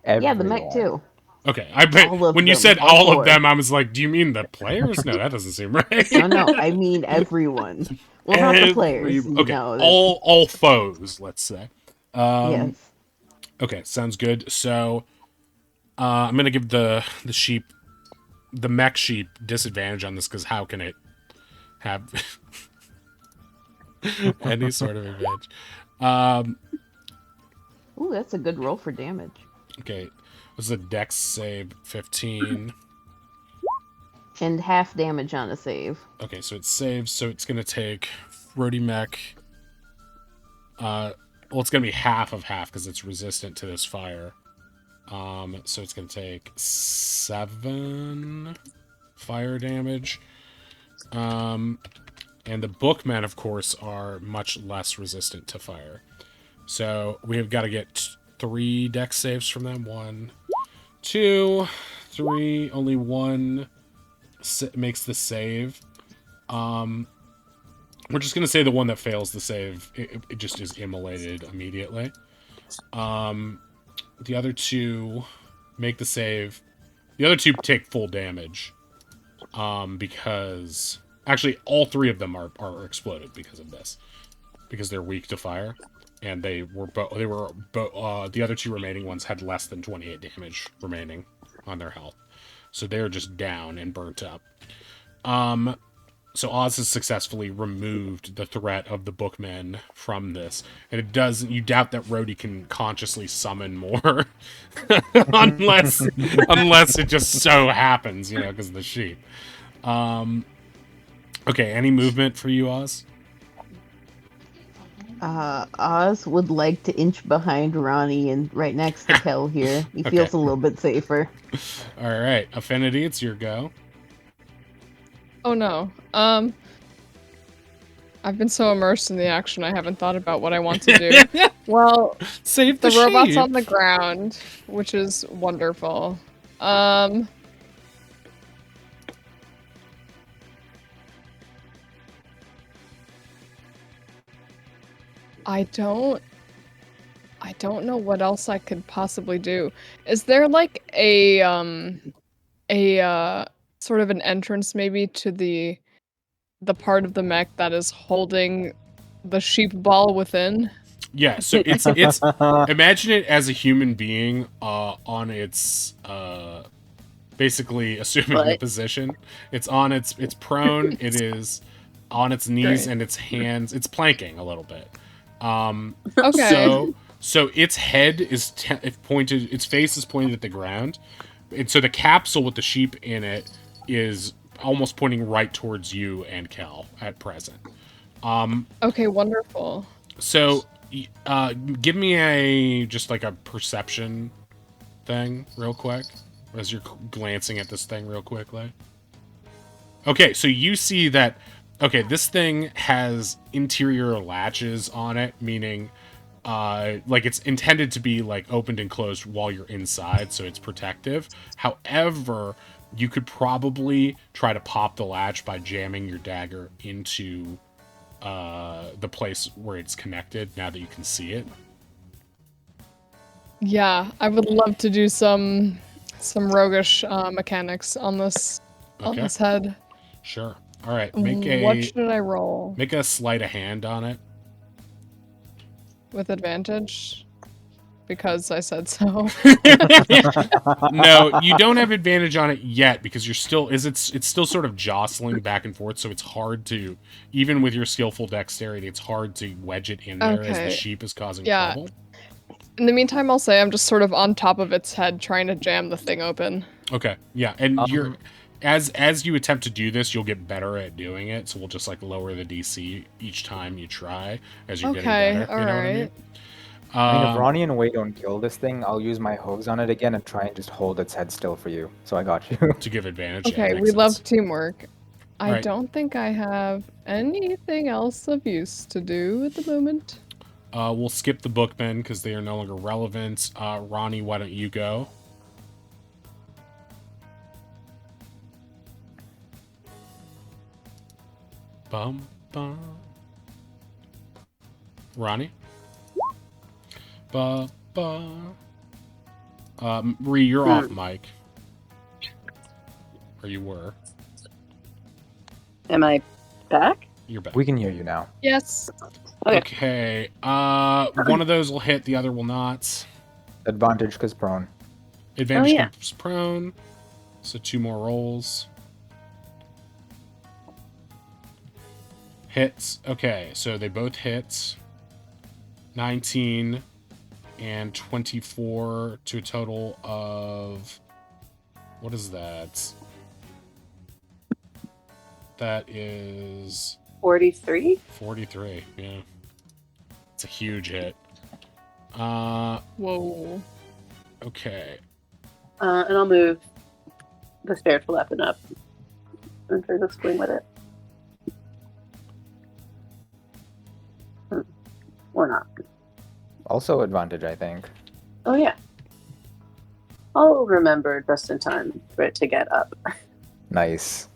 Yeah, the mech too. Okay, I bet All of when you them, said all all of four. them, I was like, do you mean the players? No, that doesn't seem right. No, I mean everyone. Well, not the players. Okay, No, all foes, let's say. yes. Okay, sounds good. So, I'm gonna give the mech sheep disadvantage on this because how can it have any sort of advantage? Ooh, that's a good roll for damage. Okay, this is a dex save 15. And half damage on a save. Okay, so it saves, so it's gonna take Rody Mech. Well, it's gonna be half of half because it's resistant to this fire. So it's gonna take 7 fire damage. And the bookmen, of course, are much less resistant to fire. So we have got to get 3 dex saves from them. 1, 2, 3. Only 1 makes the save. We're just gonna say the one that fails the save, it just is immolated immediately. The other 2 make the save. The other 2 take full damage. Because actually all 3 of them are exploded because of this, because they're weak to fire, and the other 2 remaining ones had less than 28 damage remaining on their health. So they're just down and burnt up. So Oz has successfully removed the threat of the bookmen from this. And you doubt that Rhodey can consciously summon more. unless it just so happens, because of the sheep. Okay, any movement for you, Oz? Oz would like to inch behind Ronnie and right next to Kel here. He feels a little bit safer. All right, Affinity, it's your go. Oh no. I've been so immersed in the action, I haven't thought about what I want to do. Well, save the robot's sheep. on the ground, which is wonderful. I don't know what else I could possibly do. Is there like a sort of an entrance maybe to the part of the mech that is holding the sheep ball within? Yeah, so it's imagine it as a human being on its basically assuming the position. It's prone, it is on its knees. Great. And its hands, it's planking a little bit. Okay. So its head is pointed, its face is pointed at the ground. And so the capsule with the sheep in it is almost pointing right towards you and Kel at present. Okay, wonderful. So give me just like a perception thing real quick as you're glancing at this thing real quickly. Okay, so you see that, this thing has interior latches on it, meaning like it's intended to be like opened and closed while you're inside, so it's protective. However, you could probably try to pop the latch by jamming your dagger into the place where it's connected now that you can see it. Yeah, I would love to do some roguish mechanics on this. on Okay. this head. Sure. All right. What should I roll? Make a sleight of hand on it. With advantage? Because I said so. No, you don't have advantage on it yet because you're still it's still sort of jostling back and forth, so it's hard to, even with your skillful dexterity, it's hard to wedge it in there as the Okay. sheep is causing Yeah. trouble. In the meantime, I'll say I'm just sort of on top of its head trying to jam the thing open. Okay. Yeah, and you're as you attempt to do this, you'll get better at doing it, so we'll just like lower the DC each time you try as you're getting Okay, better. You know what I mean? I mean, if Ronnie and Wei don't kill this thing, I'll use my hooves on it again and try and just hold its head still for you. So I got you. to give advantage. Yeah, Okay, makes we sense. love teamwork. I Alright. don't think I have anything else of use to do at the moment. We'll skip the bookmen because they are no longer relevant. Ronnie, why don't you go? Bum, bum. Ronnie? Ba, ba. Ree, you're off mic. Or you were. Am I back? You're back. We can hear you now. Yes. Okay. Okay. One of those will hit, the other will not. Advantage because prone. Advantage yeah. comes prone. So 2 more rolls. Hits. Okay, so they both hit. 19 and 24 to a total of... What is that? That is 43? 43, yeah. It's a huge hit. Whoa. Okay. And I'll move the spiritual weapon up and try to swing with it. Or not. Also advantage, I think. Oh, yeah. I'll remember just in time for it to get up. Nice.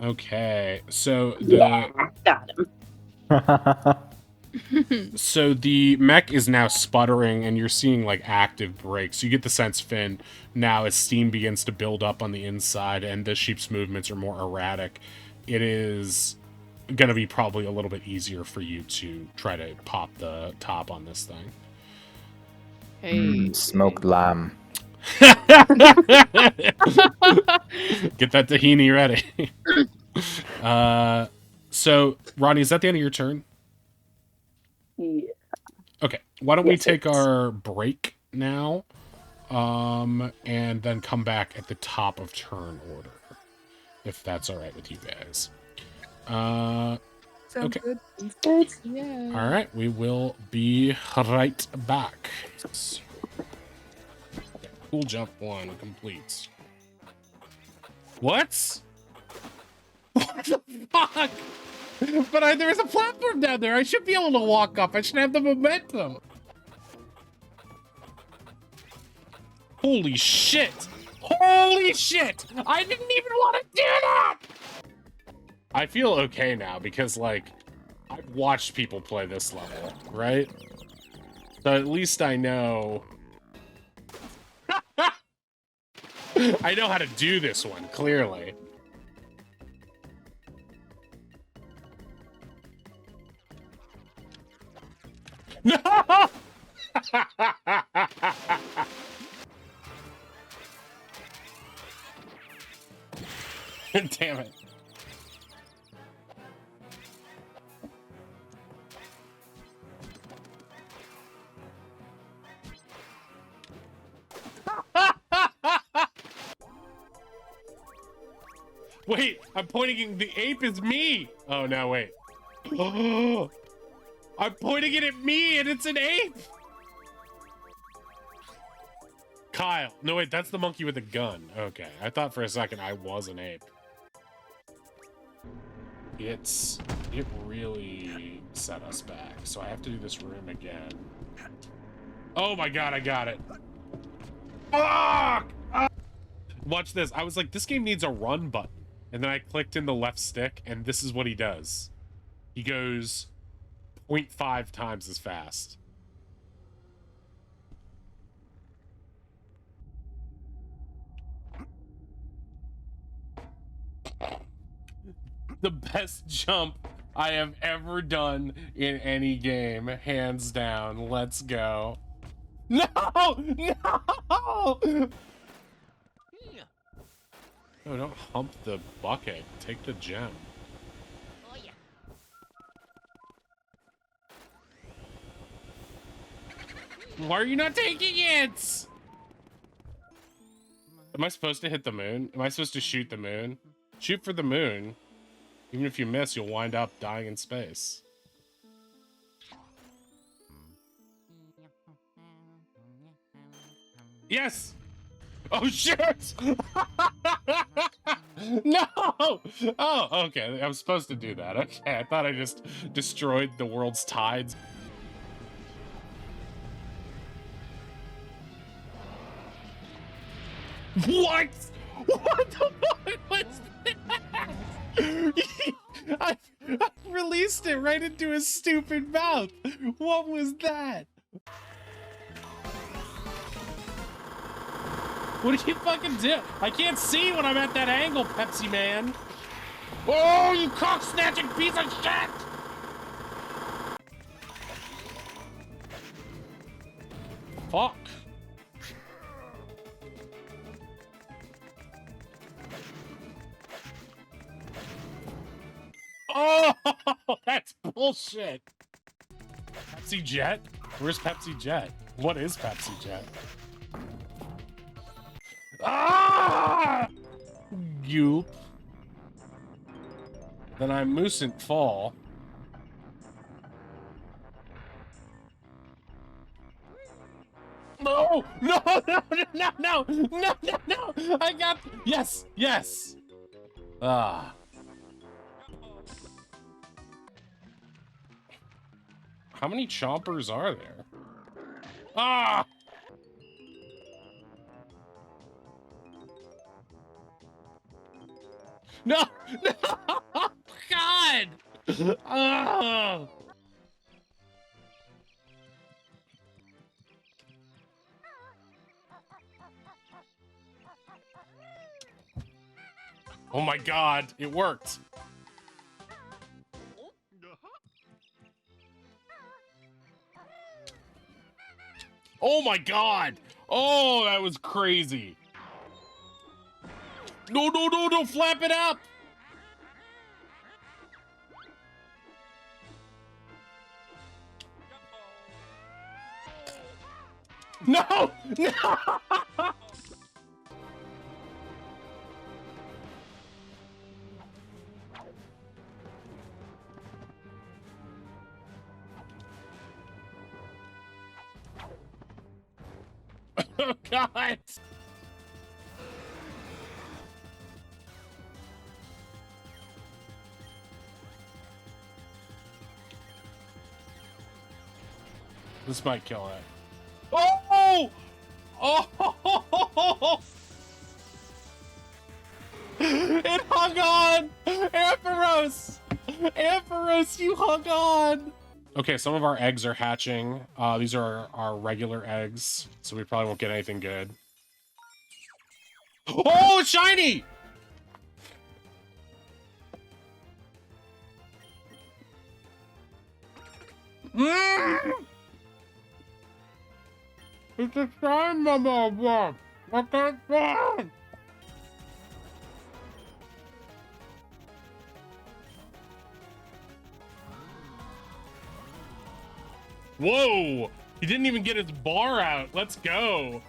Okay, so the... Got him. So the mech is now sputtering, and you're seeing like active brakes. You get the sense, Finn, now as steam begins to build up on the inside and the sheep's movements are more erratic, it is going to be probably a little bit easier for you to try to pop the top on this thing. Hey. Smoked lamb. Get that tahini ready. So, Ronnie, is that the end of your turn? Yeah. Okay, why don't we Yes, take it is. our break now, and then come back at the top of turn order, if that's all right with you guys. Sounds Okay. good. Yeah. All right, we will be right back. Cool jump 1 completes. What? What the fuck? But there is a platform down there. I should be able to walk up. I should have the momentum. Holy shit. Holy shit. I didn't even want to do that. I feel okay now because, like, I've watched people play this level, right? So at least I know... I know how to do this one, clearly. No! Damn it. Wait, I'm pointing. The ape is me. Oh no, wait. I'm pointing it at me, and it's an ape. Kyle. No, wait, that's the monkey with the gun. Okay, I thought for a second I was an ape. It really set us back. So I have to do this room again. Oh my god, I got it. Fuck! Watch this. I was like, this game needs a run button. And then I clicked in the left stick, and this is what he does. He goes 0.5 times as fast. The best jump I have ever done in any game, hands down. Let's go. No! No! No, don't hump the bucket. Take the gem. Why are you not taking it? Am I supposed to hit the moon? Am I supposed to shoot the moon? Shoot for the moon. Even if you miss, you'll wind up dying in space. Yes! Oh, shit! No! Oh, okay. I'm supposed to do that. Okay, I thought I just destroyed the world's tides. What? What the fuck was that? I released it right into his stupid mouth. What was that? What did you fucking do? I can't see when I'm at that angle, Pepsi Man. Oh, you cock-snatching piece of shit! Fuck. Oh, that's bullshit. Pepsi Jet? Where's Pepsi Jet? What is Pepsi Jet? Ah! Goop. Then I mustn't fall. No! No! No! No! No! No! No! No! I got. Yes! Yes! Ah. How many chompers are there? Ah! No! No! God! Ah! Oh my God! It worked! Oh my God! Oh, that was crazy! No, no, no, no! Flap it up! No! No! Oh, God! This might kill it. Oh! Oh! It hung on! Ampharos! Ampharos, you hung on! Okay, some of our eggs are hatching. These are our regular eggs, so we probably won't get anything good. Oh, shiny! Mm! It's a shine, mama! I can't find! Whoa! He didn't even get his bar out. Let's go.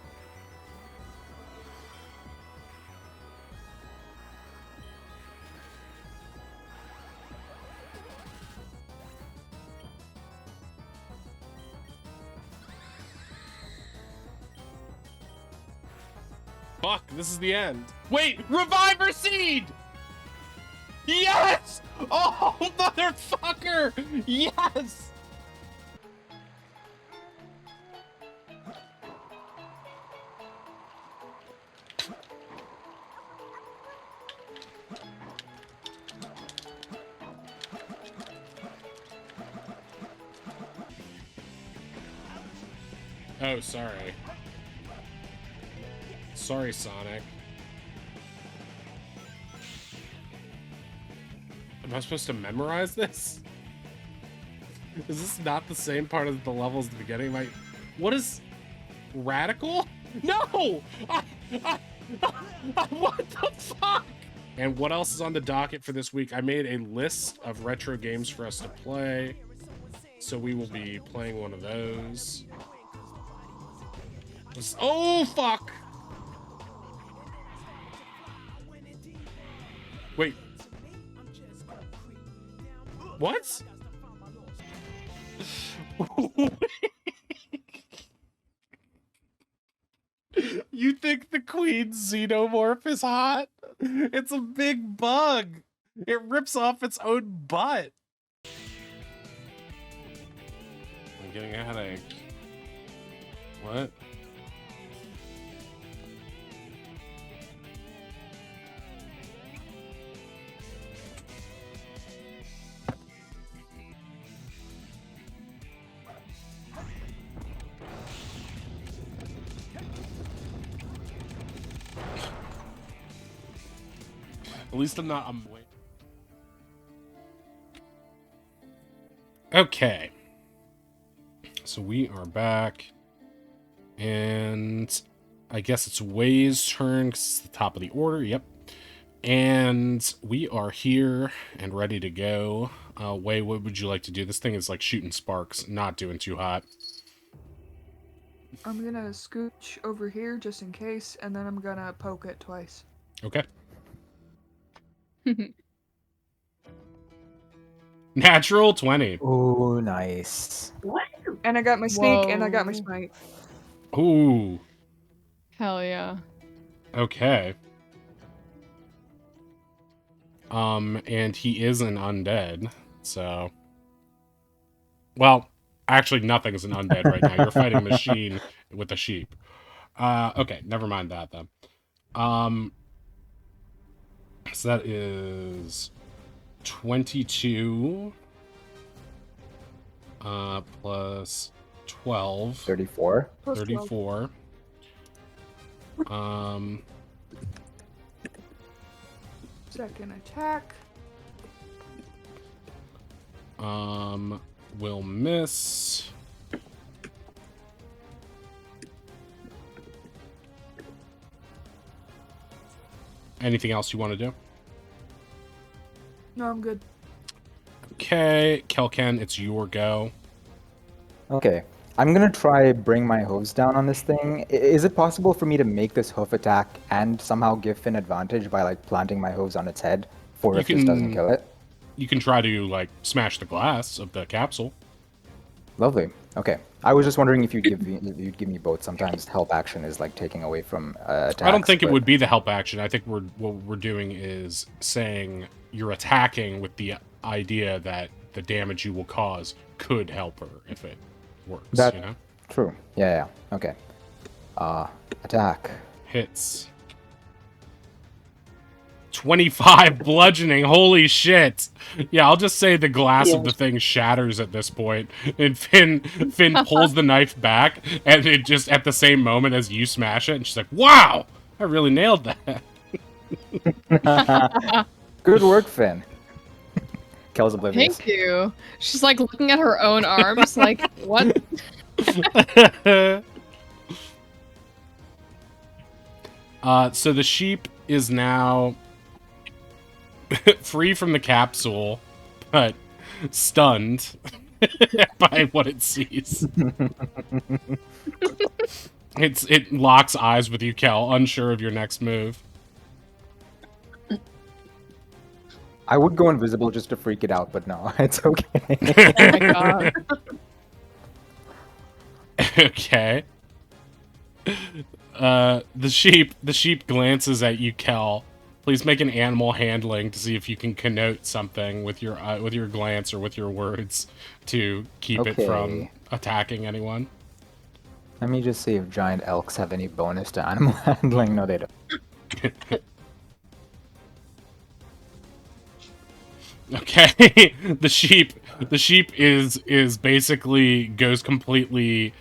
Fuck, this is the end. Wait, Reviver Seed! Yes! Oh, motherfucker! Yes! Oh, sorry. Sorry, Sonic. Am I supposed to memorize this? Is this not the same part of the level as the beginning? Like, what is radical? No! What the fuck? And what else is on the docket for this week? I made a list of retro games for us to play, so we will be playing one of those. Oh fuck! Wait. What? You think the queen's xenomorph is hot? It's a big bug. It rips off its own butt. I'm getting a headache. What? At least I'm not. Wait. Okay. So we are back. And I guess it's Way's turn because it's the top of the order. Yep. And we are here and ready to go. Way, what would you like to do? This thing is like shooting sparks, not doing too hot. I'm gonna scooch over here just in case, and then I'm gonna poke it twice. Okay. Natural 20. Oh, nice. And I got my sneak, and I got my Whoa. smite. Ooh. Hell yeah. Okay. And he is an undead, so... Well, actually nothing's an undead right now. You're fighting a machine with a sheep. Okay, never mind that then. So that is 22 plus 12. 34. Plus 12. 34. Second attack. Will miss. Anything else you want to do? No, I'm good. Okay, Kelken, it's your go. Okay. I'm gonna try bring my hooves down on this thing. Is it possible for me to make this hoof attack and somehow give Finn advantage by like planting my hooves on its head for You if this doesn't can- kill it? You can try to, like, smash the glass of the capsule. Lovely. Okay. I was just wondering if you'd give me both. Sometimes help action is like taking away from attacks. I don't think it but- would be the help action. I think what we're doing is saying you're attacking with the idea that the damage you will cause could help her if it works, That- you know? True. Yeah. Okay. Attack. Hits. 25 bludgeoning. Holy shit. Yeah, I'll just say the glass of Yeah. the thing shatters at this point, and Finn pulls the knife back, and it just at the same moment as you smash it, and she's like, "Wow, I really nailed that." Good work, Finn. Kel's oblivious. Thank you. She's like looking at her own arms, like, what? So the sheep is now free from the capsule, but stunned by what it sees. It locks eyes with you, Kel, unsure of your next move. I would go invisible just to freak it out, but no, it's okay. Oh my god. Okay. The sheep glances at you, Kel. Please make an animal handling to see if you can connote something with your glance or with your words to keep it from Okay. attacking anyone. Let me just see if giant elks have any bonus to animal handling. No, they don't. Okay. the sheep is basically goes completely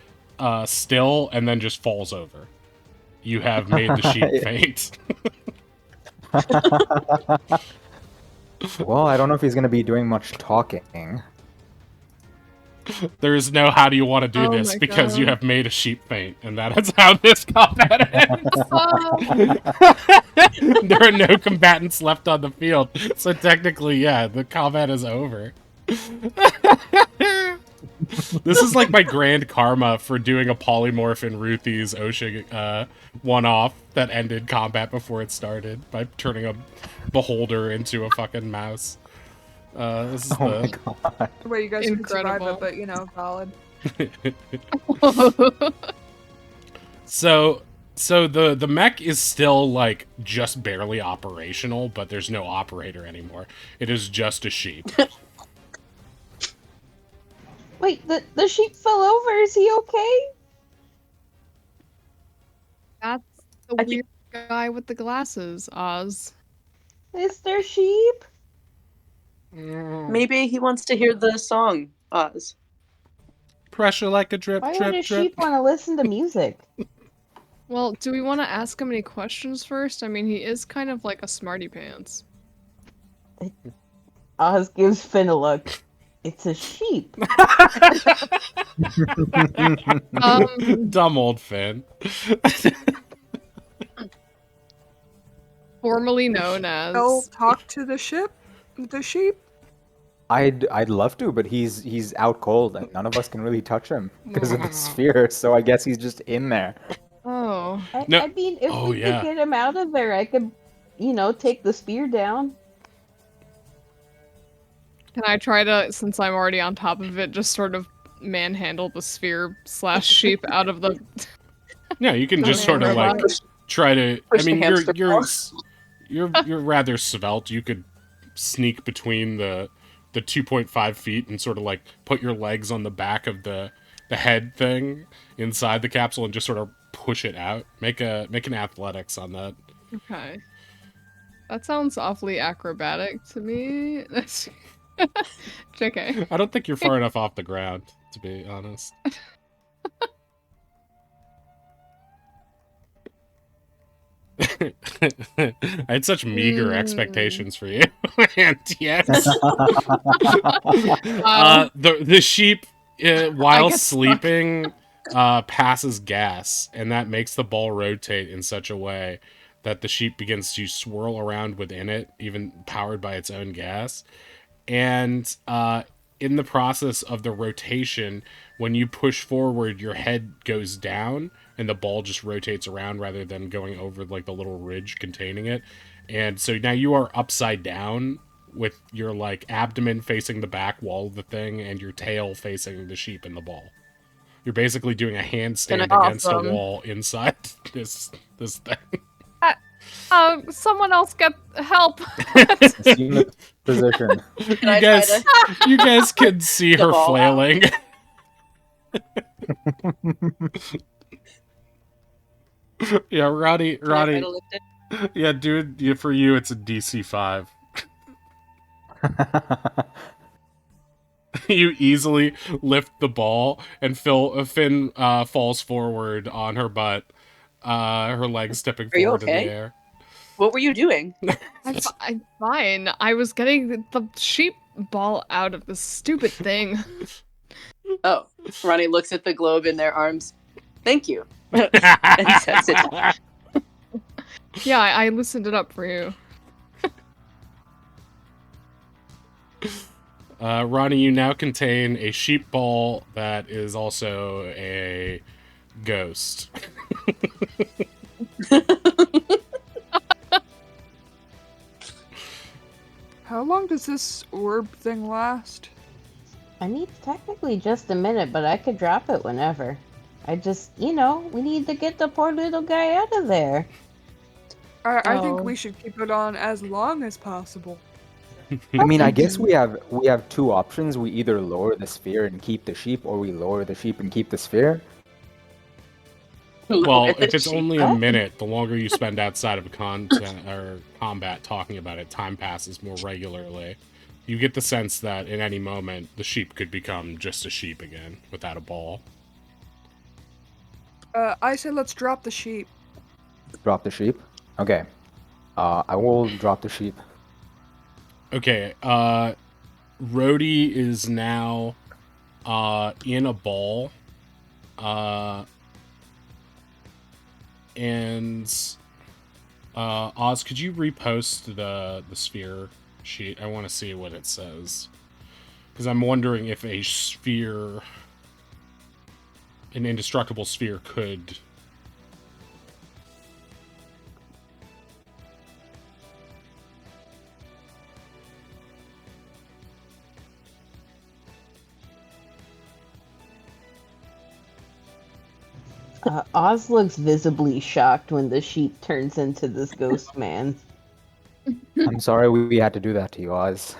still and then just falls over. You have made the sheep faint. Well, I don't know if he's gonna be doing much talking. There is no how do you want to do Oh this my because you God. have made a sheep faint, and that is how this combat ends. There are no combatants left on the field, so technically, yeah, the combat is over. This is like my grand karma for doing a polymorph in Ruthie's OSHA one-off that ended combat before it started by turning a beholder into a fucking mouse. This is Oh my the god. The way you guys can survive Incredible. it, but valid. So the mech is still like just barely operational, but there's no operator anymore. It is just a sheep. Wait, the sheep fell over. Is he okay? That's the I think- weird guy with the glasses, Oz. Is there sheep? Maybe he wants to hear the song, Oz. Pressure like a drip, Why would drip, a drip. sheep want to listen to music? Well, do we want to ask him any questions first? I mean, he is kind of like a smarty pants. Oz gives Finn a look. It's a sheep. Dumb old Finn. Formerly known as. I'll talk to the sheep. I'd love to, but he's out cold, and none of us can really touch him because of the sphere. So I guess he's just in there. Oh. No. I mean, if Oh, we yeah. could get him out of there, I could, take the spear down. Can I try to, since I'm already on top of it, just sort of manhandle the sphere / sheep out of the. Yeah, you can just sort of like try to. I Push the mean, hamster you're rather svelte. You could sneak between the 2.5 feet and sort of like put your legs on the back of the head thing inside the capsule and just sort of push it out. Make an athletics on that. Okay. That sounds awfully acrobatic to me. JK. I don't think you're far enough off the ground, to be honest. I had such meager expectations for you, and yes, the sheep, while get stuck. sleeping, passes gas, and that makes the ball rotate in such a way that the sheep begins to swirl around within it, even powered by its own gas. And in the process of the rotation, when you push forward, your head goes down and the ball just rotates around rather than going over like the little ridge containing it. And so now you are upside down with your like abdomen facing the back wall of the thing and your tail facing the sheep and the ball. You're basically doing a handstand against a Awesome. wall inside this thing. Someone else get help. Assume the position. You guys can see the her ball out? flailing. Yeah, Roddy. Can I try to lift it? Yeah, dude. Yeah, for you, it's a DC 5. You easily lift the ball, and Finn falls forward on her butt. Her legs tipping Are you forward in okay? the air. What were you doing? I'm fine. I was getting the sheep ball out of this stupid thing. Oh, Ronnie looks at the globe in their arms. Thank you. And sets it down. Yeah, I loosened it up for you. Ronnie, you now contain a sheep ball that is also a ghost. How long does this orb thing last? I mean, technically just a minute, but I could drop it whenever. I just, we need to get the poor little guy out of there. I think Oh. we should keep it on as long as possible. I mean, I guess we have two options. We either lower the sphere and keep the sheep, or we lower the sheep and keep the sphere. Well, Look at if it's the only sheep. a minute, the longer you spend outside of combat talking about it, time passes more regularly. You get the sense that in any moment, the sheep could become just a sheep again, without a ball. I say let's drop the sheep. Drop the sheep. Okay. I will drop the sheep. Okay, Rhodey is now in a ball. And Oz, could you repost the sphere sheet? I want to see what it says. Because I'm wondering if a sphere, an indestructible sphere, could... Oz looks visibly shocked when the sheep turns into this ghost man. I'm sorry we had to do that to you, Oz.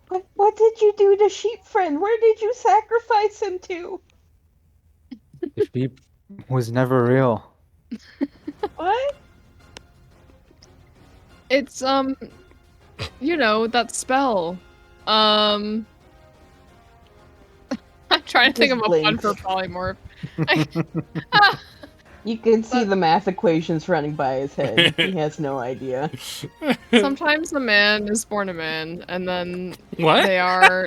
What did you do to sheep friend? Where did you sacrifice him to? The sheep was never real. What? It's you know, that spell. I'm trying to think of Just a pun blinks. for polymorph. You can see the math equations running by his head. He has no idea. Sometimes a man is born a man, and then What? they are.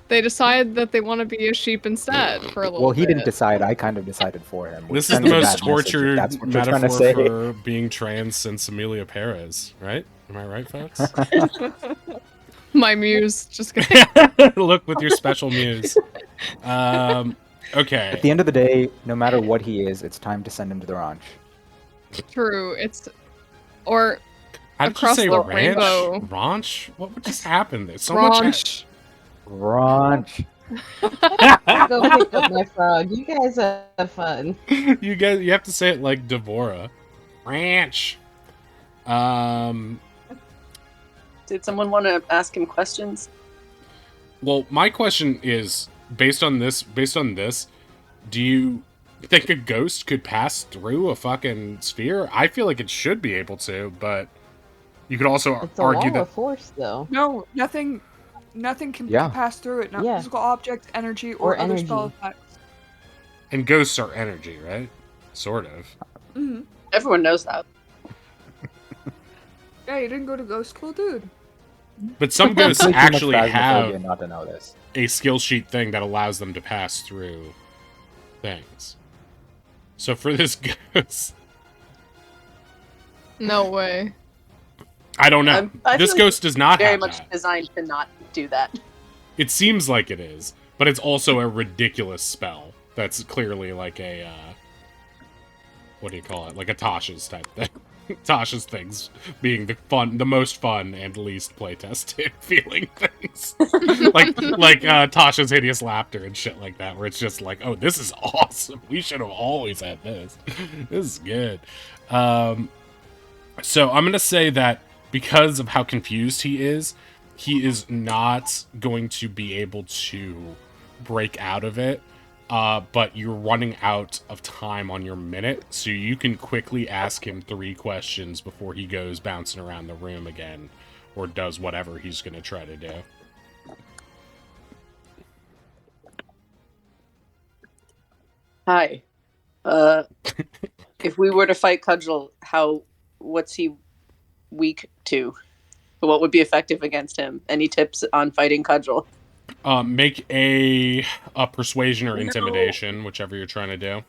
They decide that they want to be a sheep instead for a little Well, he bit. didn't decide. I kind of decided for him. which This is the sends a most bad message, if tortured that's what you're trying to metaphor say. for being trans since Amelia Perez, right? Am I right, folks? My muse, just kidding. Look with your special muse. Okay. At the end of the day, no matter what he is, it's time to send him to the ranch. True. It's or How did you across say the ranch? rainbow. Ranch? What just happened there? So much. Ranch. Ranch. Go pick up my frog. You guys have fun. You guys, you have to say it like Devorah. Ranch. Did someone want to ask him questions? Well, my question is based on this. Do you think a ghost could pass through a fucking sphere? I feel like it should be able to, but you could also It's a argue wall that of force, though. No, nothing can Yeah. pass through it. Not Yeah. physical objects, energy, Or or other spell energy. effects. and ghosts are energy, right? Sort of. Hmm. Everyone knows that. Yeah, you didn't go to ghost school, dude. But some ghosts Way too much actually phasmophobia have not to know this. a skill sheet thing that allows them to pass through things. So for this ghost, No way. I don't know. I This feel like ghost does not Very have much that. designed to not do that. It seems like it is, but it's also a ridiculous spell. That's clearly like a what do you call it? Like a Tasha's type thing. Tasha's things being the most fun and least playtested feeling things. like Tasha's hideous laughter and shit like that, where it's just like, oh, this is awesome. We should have always had this. This is good. So I'm gonna say that because of how confused he is not going to be able to break out of it. But you're running out of time on your minute, so you can quickly ask him 3 questions before he goes bouncing around the room again, or does whatever he's going to try to do. Hi. If we were to fight Cudgel, what's he weak to? What would be effective against him? Any tips on fighting Cudgel? Make a persuasion or intimidation, whichever you're trying to do.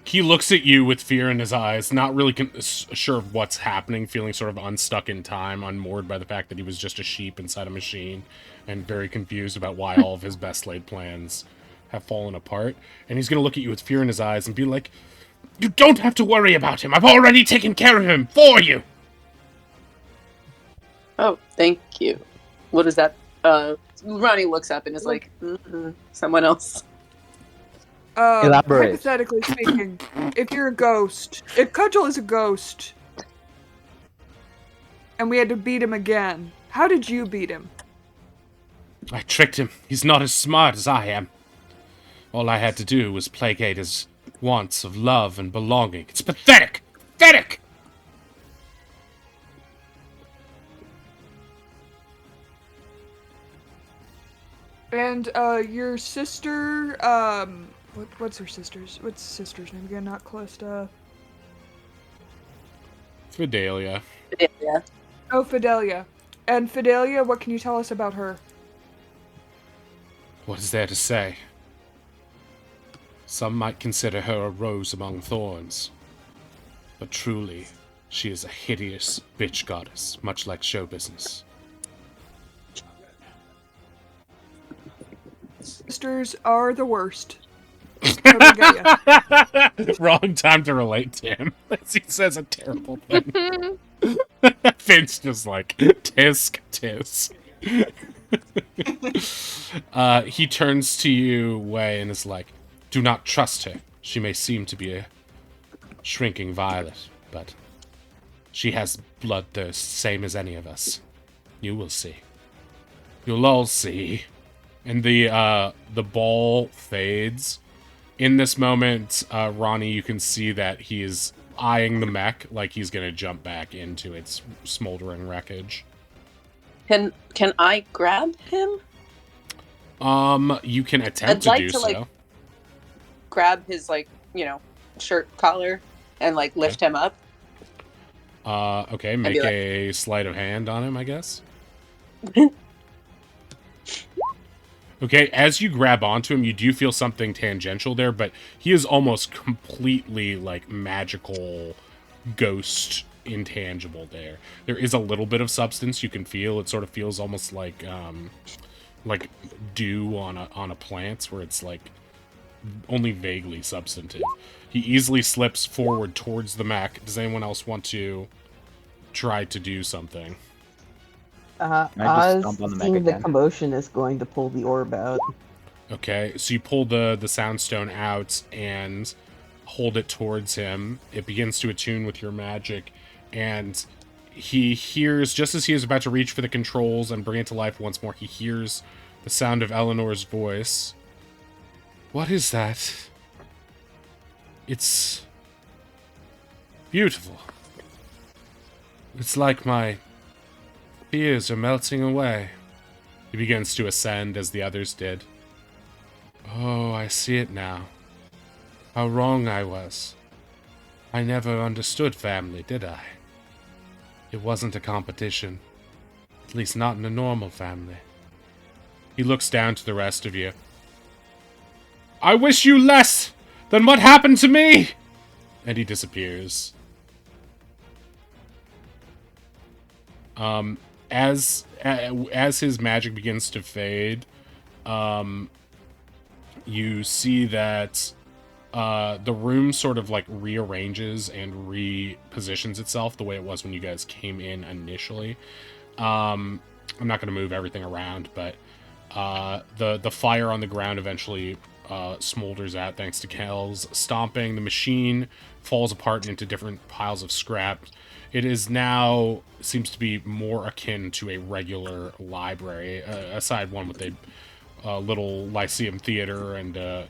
He looks at you with fear in his eyes, not really sure of what's happening, feeling sort of unstuck in time, unmoored by the fact that he was just a sheep inside a machine, and very confused about why all of his best laid plans have fallen apart. And he's going to look at you with fear in his eyes and be like, "You don't have to worry about him. I've already taken care of him for you." Oh, thank you. What is that? Ronnie looks up and is like, someone else. Elaborate. Hypothetically speaking, if you're a ghost, if Cudgel is a ghost, and we had to beat him again, how did you beat him? I tricked him. He's not as smart as I am. All I had to do was placate his wants of love and belonging. It's pathetic! Pathetic! And your sister, what's her sister's? What's sister's name again? Not Callista. Fidelia. Yeah. Oh, Fidelia. And Fidelia, what can you tell us about her? What is there to say? Some might consider her a rose among thorns. But truly, she is a hideous bitch goddess, much like show business. Sisters are the worst. Totally get ya. Wrong time to relate to him. As he says a terrible thing. Finn's just like, tisk, tisk. He turns to you, Wei, and is like, do not trust her. She may seem to be a shrinking violet, but she has bloodthirst, same as any of us. You will see. You'll all see. And the ball fades. In this moment, Ronnie, you can see that he is eyeing the mech like he's gonna jump back into its smoldering wreckage. Can I grab him? You can attempt I'd to like do to, so. like, grab his, like, shirt collar and, like, lift him up. Okay, make a sleight of hand on him, I guess. Okay, as you grab onto him, you do feel something tangential there, but he is almost completely, like, magical ghost intangible there. There is a little bit of substance you can feel. It sort of feels almost like dew on a plant, where it's, like, only vaguely substantive. He easily slips forward towards the mech. Does anyone else want to try to do something? I just Oz, stomp on the mech seeing the again. commotion, is going to pull the orb out. Okay, so you pull the soundstone out and hold it towards him. It begins to attune with your magic, and he hears, just as he is about to reach for the controls and bring it to life once more, he hears the sound of Eleanor's voice. What is that? It's beautiful. It's like my fears are melting away. He begins to ascend as the others did. Oh, I see it now. How wrong I was. I never understood family, did I? It wasn't a competition. At least not in a normal family. He looks down to the rest of you. I wish you less than what happened to me! And he disappears. As his magic begins to fade, you see that the room sort of, like, rearranges and repositions itself the way it was when you guys came in initially. I'm not going to move everything around, but the fire on the ground eventually smolders out thanks to Kel's stomping. The machine falls apart into different piles of scrap. It is now seems to be more akin to a regular library, aside one with a little Lyceum theater and a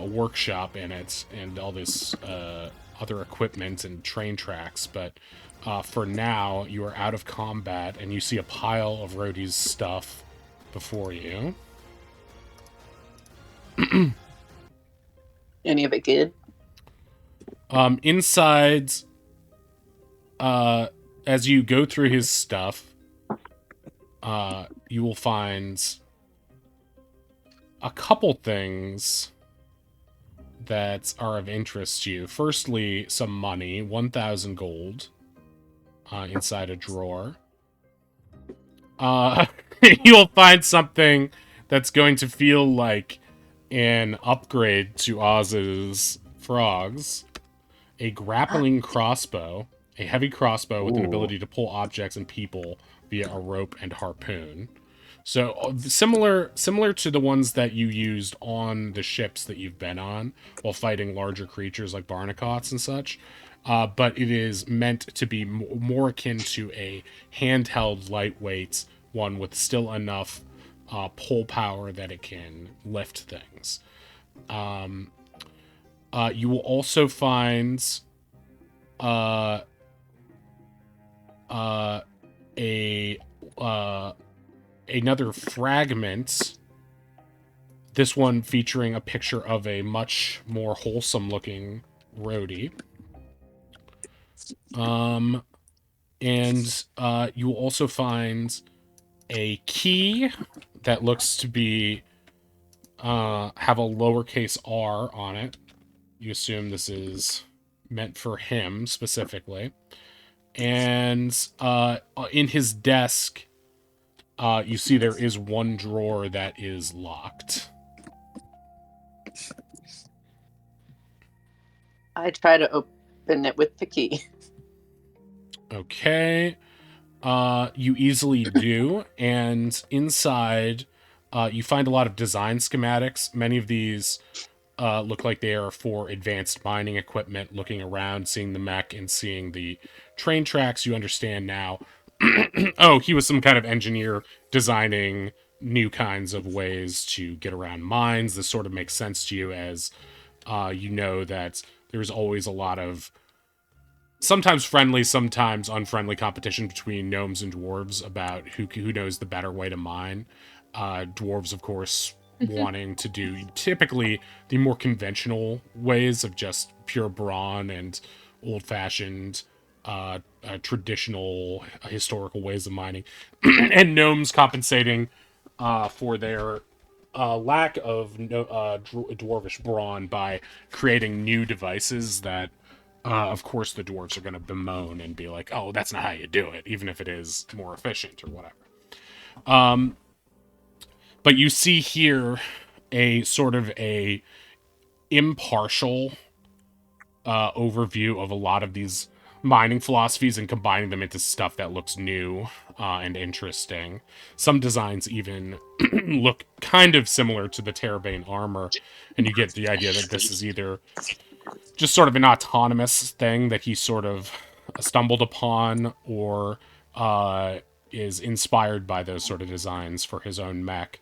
workshop in it, and all this other equipment and train tracks. But for now, you are out of combat, and you see a pile of Rhodey's stuff before you. Any of it good? Inside, as you go through his stuff, you will find a couple things that are of interest to you. Firstly, some money, 1,000 gold, inside a drawer. You'll find something that's going to feel like an upgrade to Oz's frogs. A grappling crossbow, a heavy crossbow with an ability to pull objects and people via a rope and harpoon. So similar to the ones that you used on the ships that you've been on while fighting larger creatures like barnacles and such. But it is meant to be more akin to a handheld, lightweight one with still enough pull power that it can lift things. You will also find another fragment This one featuring a picture of a much more wholesome looking roadie. And you will also find a key that looks to be have a lowercase r on it. You assume this is meant for him specifically. And in his desk, you see there is one drawer that is locked. I try to open it with the key. Okay. You easily do, and inside, you find a lot of design schematics. Many of these look like they are for advanced mining equipment. Looking around, seeing the mech, and seeing the train tracks, you understand now. Oh, he was some kind of engineer designing new kinds of ways to get around mines. This sort of makes sense to you as you know that there's always a lot of sometimes friendly, sometimes unfriendly competition between gnomes and dwarves about who knows the better way to mine. Dwarves, of course, wanting to do typically the more conventional ways of just pure brawn and old-fashioned, traditional, historical ways of mining, and gnomes compensating for their lack of dwarvish brawn by creating new devices that of course, the dwarves are going to bemoan and be like, "Oh, that's not how you do it," even if it is more efficient or whatever. But you see here a sort of a impartial overview of a lot of these mining philosophies and combining them into stuff that looks new and interesting. Some designs even look kind of similar to the Terabane armor, and you get the idea that this is either just sort of an autonomous thing that he sort of stumbled upon or is inspired by those sort of designs for his own mech.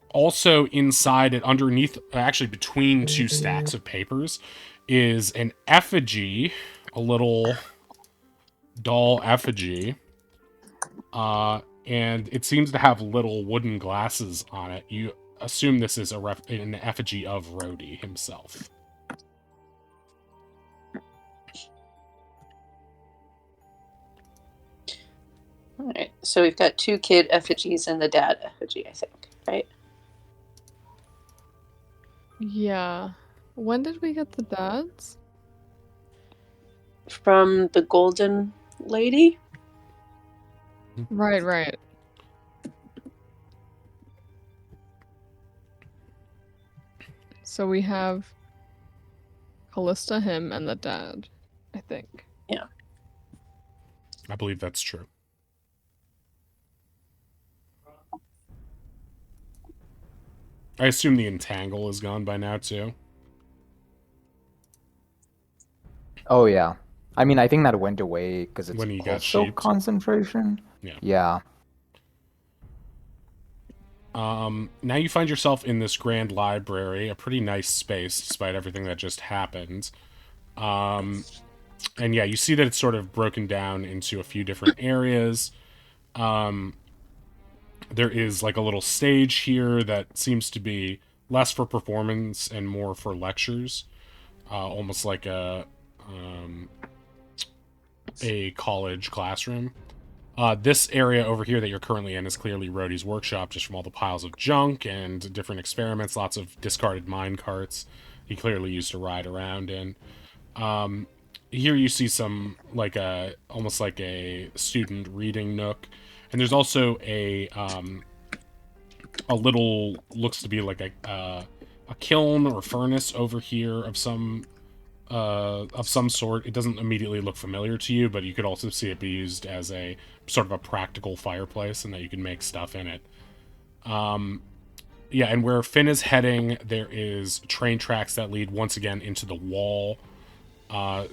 Also inside it, underneath, actually between two stacks of papers, is an effigy, a little doll effigy. And it seems to have little wooden glasses on it. You assume this is an effigy of Rhodey himself. All right. So we've got 2 kid effigies and the dad effigy, I think, right? Yeah. When did we get the dads? From the golden lady. Right, right. So we have Callista, him, and the dad, I think. Yeah. I believe that's true. I assume the entangle is gone by now, too. Oh yeah. I mean, I think that went away because it's When he got also sheeped. concentration. Yeah. Yeah. Now you find yourself in this grand library, a pretty nice space, despite everything that just happened. And yeah, you see that it's sort of broken down into a few different areas. There is like a little stage here that seems to be less for performance and more for lectures, almost like a college classroom. This area over here that you're currently in is clearly Rhodey's workshop, just from all the piles of junk and different experiments, lots of discarded mine carts he clearly used to ride around in. Here you see some almost like a student reading nook, and there's also a little, looks to be like a kiln or furnace over here of some sort. It doesn't immediately look familiar to you, but you could also see it be used as a sort of a practical fireplace and that you can make stuff in it. Yeah, and where Finn is heading, there is train tracks that lead once again into the wall,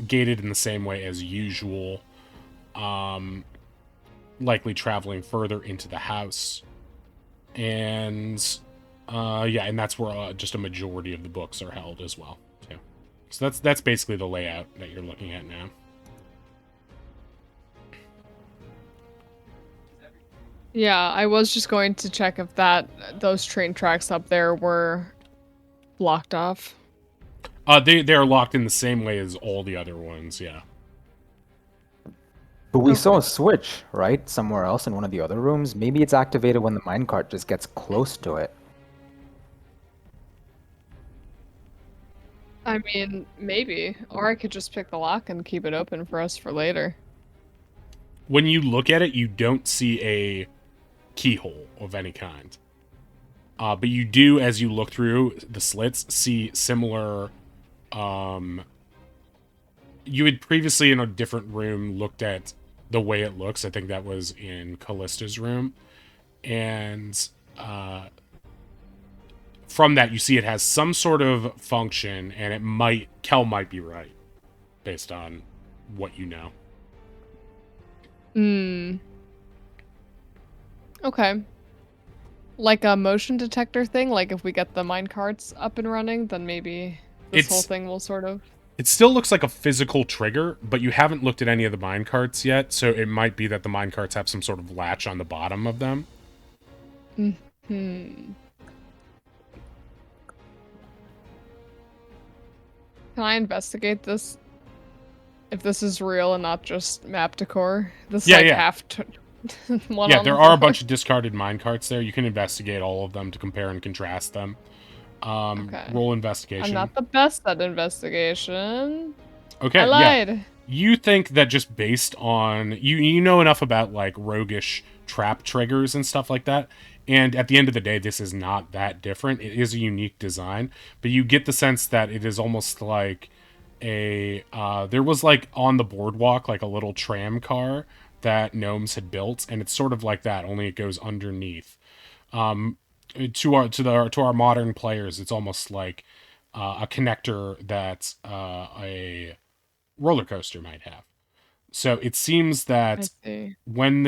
gated in the same way as usual, likely traveling further into the house. And yeah, and that's where just a majority of the books are held as well, too. So that's basically the layout that you're looking at now. Yeah, I was just going to check if those train tracks up there were blocked off. They are locked in the same way as all the other ones. Yeah. But we saw Okay. a switch, right? Somewhere else in one of the other rooms. Maybe it's activated when the minecart just gets close to it. I mean, maybe. Or I could just pick the lock and keep it open for us for later. When you look at it, you don't see a keyhole of any kind. But you do, as you look through the slits, see similar. You had previously in a different room looked at the way it looks. I think that was in Callista's room, and from that you see it has some sort of function, and Kel might be right based on what you know. Hmm. Okay. Like a motion detector thing? Like if we get the minecarts up and running, then maybe this whole thing will sort of... It still looks like a physical trigger, but you haven't looked at any of the minecarts yet, so it might be that the minecarts have some sort of latch on the bottom of them. Hmm. Can I investigate this? If this is real and not just map decor? This Yeah, like yeah. half one Yeah, on there the are a board. bunch of discarded minecarts there. You can investigate all of them to compare and contrast them. Okay. Roll I'm investigation. not the best at investigation. I Okay, yeah. lied. You think that just based on you know enough about like roguish trap triggers and stuff like that, and at the end of the day, this is not that different. It is a unique design, but you get the sense that it is almost like there was like on the boardwalk like a little tram car that gnomes had built, and it's sort of like that, only it goes underneath. To our modern players, it's almost like a connector that a roller coaster might have. So it seems I that see. when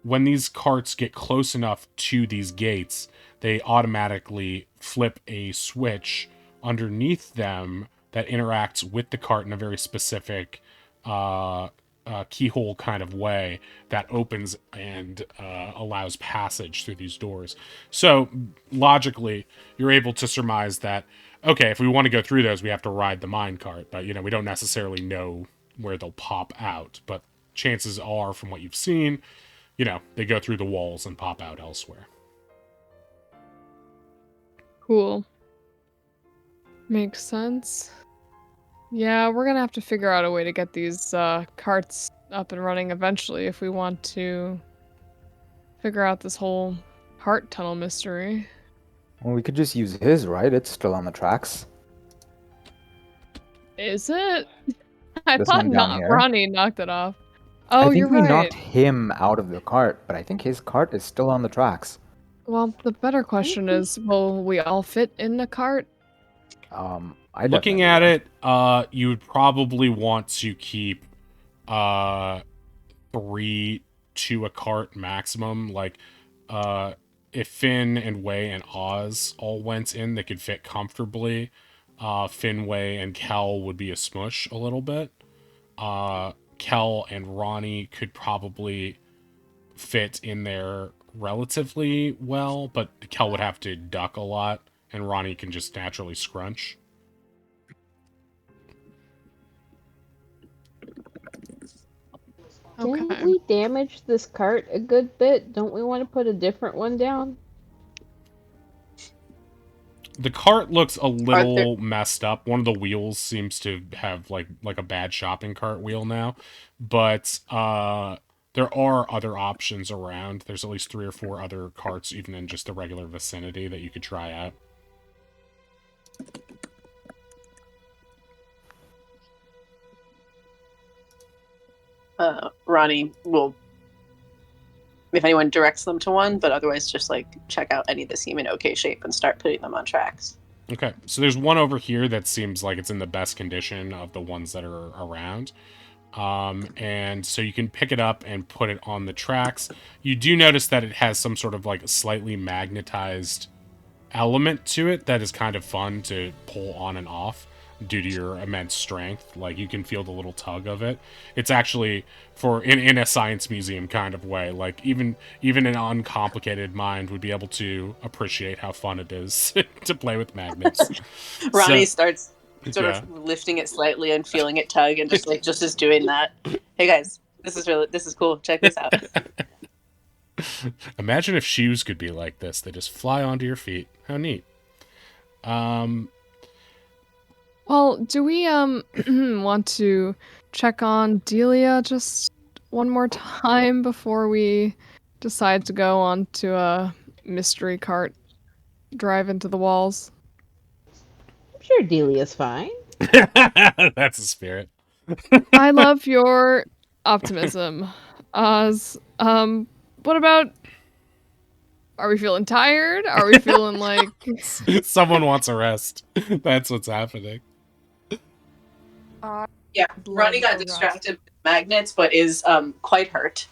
when these carts get close enough to these gates, they automatically flip a switch underneath them that interacts with the cart in a very specific keyhole kind of way that opens and allows passage through these doors. So logically, you're able to surmise that okay, if we want to go through those, we have to ride the mine cart, but we don't necessarily know where they'll pop out. But chances are, from what you've seen, they go through the walls and pop out elsewhere. Cool. Makes sense. Yeah, we're gonna have to figure out a way to get these carts up and running eventually if we want to figure out this whole heart tunnel mystery. Well, we could just use his, right? It's still on the tracks. Is it? I This thought one down not. here. Ronnie knocked it off. I Oh, think you're we right. knocked him out of the cart, but I think his cart is still on the tracks. Well, the better question is, will we all fit in the cart? I Looking definitely at will. it, you would probably want to keep uh 3 to a cart maximum. Like if Finn and Wei and Oz all went in, they could fit comfortably. Finn, Wei, and Kel would be a smush a little bit. Kel and Ronnie could probably fit in there relatively well, but Kel would have to duck a lot, and Ronnie can just naturally scrunch. Didn't Okay. we damage this cart a good bit? Don't we want to put a different one down? The cart looks a Are there little messed up. One of the wheels seems to have like a bad shopping cart wheel now, but there are other options around. There's at least 3 or 4 other carts even in just the regular vicinity that you could try out. Ronnie will, if anyone directs them to one, but otherwise just like check out any that seem in okay shape and start putting them on tracks. Okay, so there's one over here that seems like it's in the best condition of the ones that are around. And so you can pick it up and put it on the tracks. You do notice that it has some sort of like slightly magnetized element to it that is kind of fun to pull on and off. due to your immense strength. Like, you can feel the little tug of it. It's actually in a science museum kind of way. Like, even an uncomplicated mind would be able to appreciate how fun it is to play with magnets. Ronnie So, starts sort yeah. of lifting it slightly and feeling it tug, and just is doing that. Hey guys, this is cool. Check this out. Imagine if shoes could be like this. They just fly onto your feet. How neat. Well, do we want to check on Delia just one more time before we decide to go on to a mystery cart drive into the walls? I'm sure Delia's fine. That's a spirit. I love your optimism. What about, are we feeling tired? Are we feeling like Someone wants a rest. That's what's happening. Yeah, Ronnie got Love a distracted with magnets, but is quite hurt.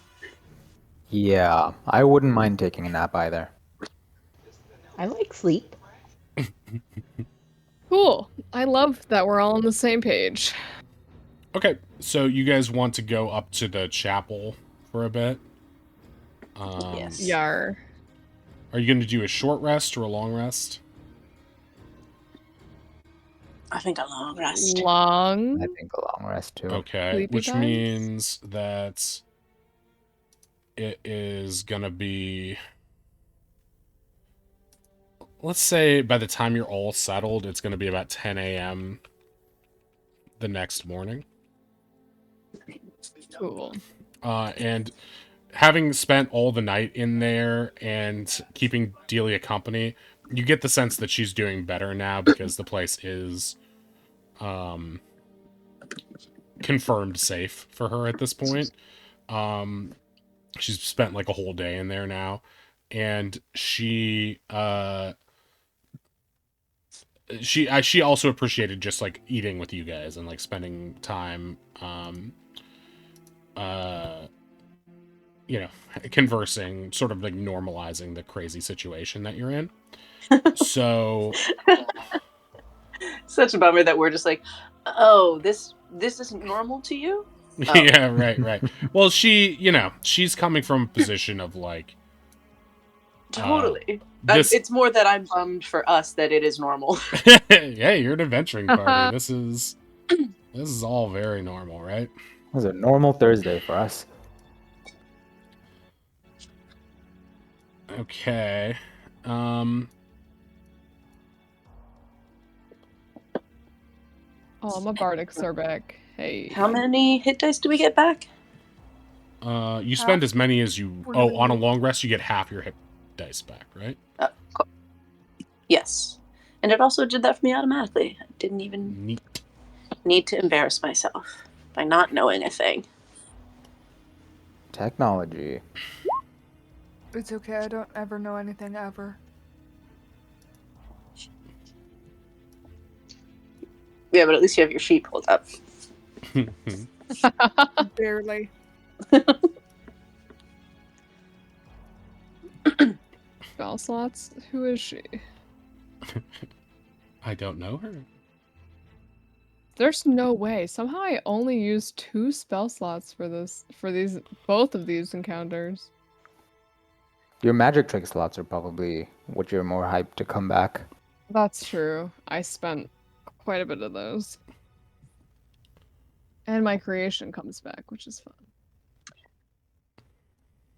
Yeah, I wouldn't mind taking a nap either. I like sleep. cool? I love that we're all on the same page. Okay, so you guys want to go up to the chapel for a bit? Yes. Yar. Are you going to do a short rest or a long rest? I think a long rest. Long. I think a long rest too. Okay, Sleepy which times? means that it is going to be... Let's say by the time you're all settled, it's going to be about 10 a.m. the next morning. Cool. And having spent all the night in there and keeping Delia company, you get the sense that she's doing better now because the place is confirmed safe for her at this point. She's spent like a whole day in there now, and she also appreciated just like eating with you guys and like spending time conversing, sort of like normalizing the crazy situation that you're in. So Such a bummer that we're just like, oh, this isn't normal to you. Oh. Yeah, right. Well, she's coming from a position of like Totally. this. It's more that I'm bummed for us that it is normal. Yeah, you're an adventuring party. This is all very normal, right? It was a normal Thursday for us. Okay. Oh, I'm a bardic Sorbeck. Hey. How many hit dice do we get back? You spend as many as you... What do we on a do? long rest, you get half your hit dice back, right? Cool. Yes. And it also did that for me automatically. I didn't even Neat. need to embarrass myself by not knowing a thing. Technology. It's okay. I don't ever know anything ever. Yeah, but at least you have your sheet pulled up. Barely. Spell slots? Who is she? I don't know her. There's no way. Somehow I only used 2 spell slots for both of these encounters. Your magic trick slots are probably what you're more hyped to come back. That's true. I spent quite a bit of those. And my creation comes back, which is fun.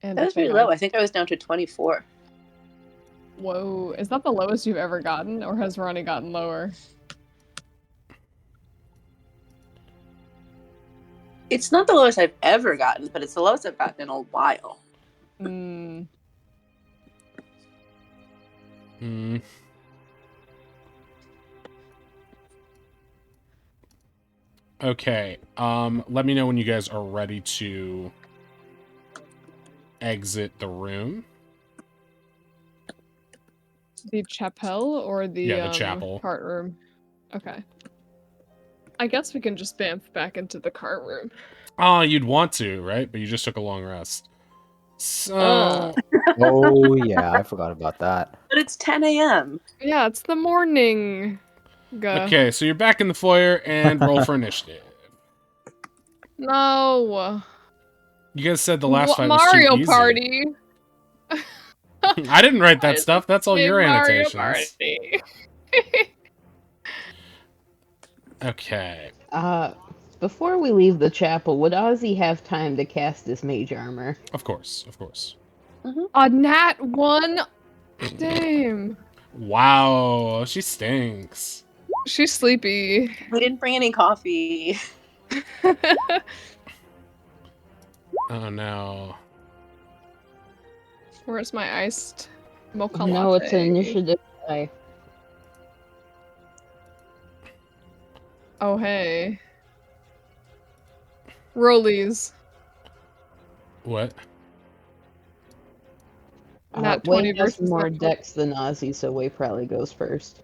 And That was pretty low. I think I was down to 24. Whoa. Is that the lowest you've ever gotten, or has Ronnie gotten lower? It's not the lowest I've ever gotten, but it's the lowest I've gotten in a while. Hmm. Okay. Let me know when you guys are ready to exit the room. The chapel or the chapel. cart room? Okay. I guess we can just bamf back into the cart room. Oh, you'd want to, right? But you just took a long rest. So... Oh yeah, I forgot about that. But it's 10 a.m. Yeah, it's the morning. Go. Okay, so you're back in the foyer and roll for initiative. No. You guys said the last fight was Mario too easy. Party. I didn't write Why that does stuff. it That's all say your Mario annotations. Party? Okay. Before we leave the chapel, would Ozzy have time to cast his mage armor? Of course. Of course. A nat 1? Damn. Wow. She stinks. She's sleepy. We didn't bring any coffee. Oh no. Where's my iced mocha No, latte? it's an initiative die. Oh, hey. Rollies. What? Nat Way 20 has versus more nat dex than Ozzy, so Way probably goes first.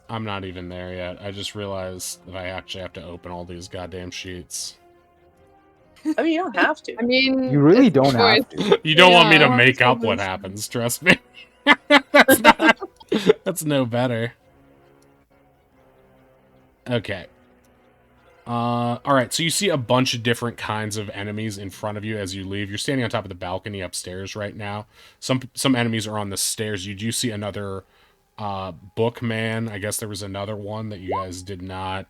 I'm not even there yet. I just realized that I actually have to open all these goddamn sheets. I mean, you don't have to. I mean, You really it's a don't have choice. to. You don't want me to Yeah. make up what happens, trust me. That's not... That's no better. Okay. Alright, so you see a bunch of different kinds of enemies in front of you as you leave. You're standing on top of the balcony upstairs right now. Some enemies are on the stairs. You do see another bookman. I guess there was another one that you guys did not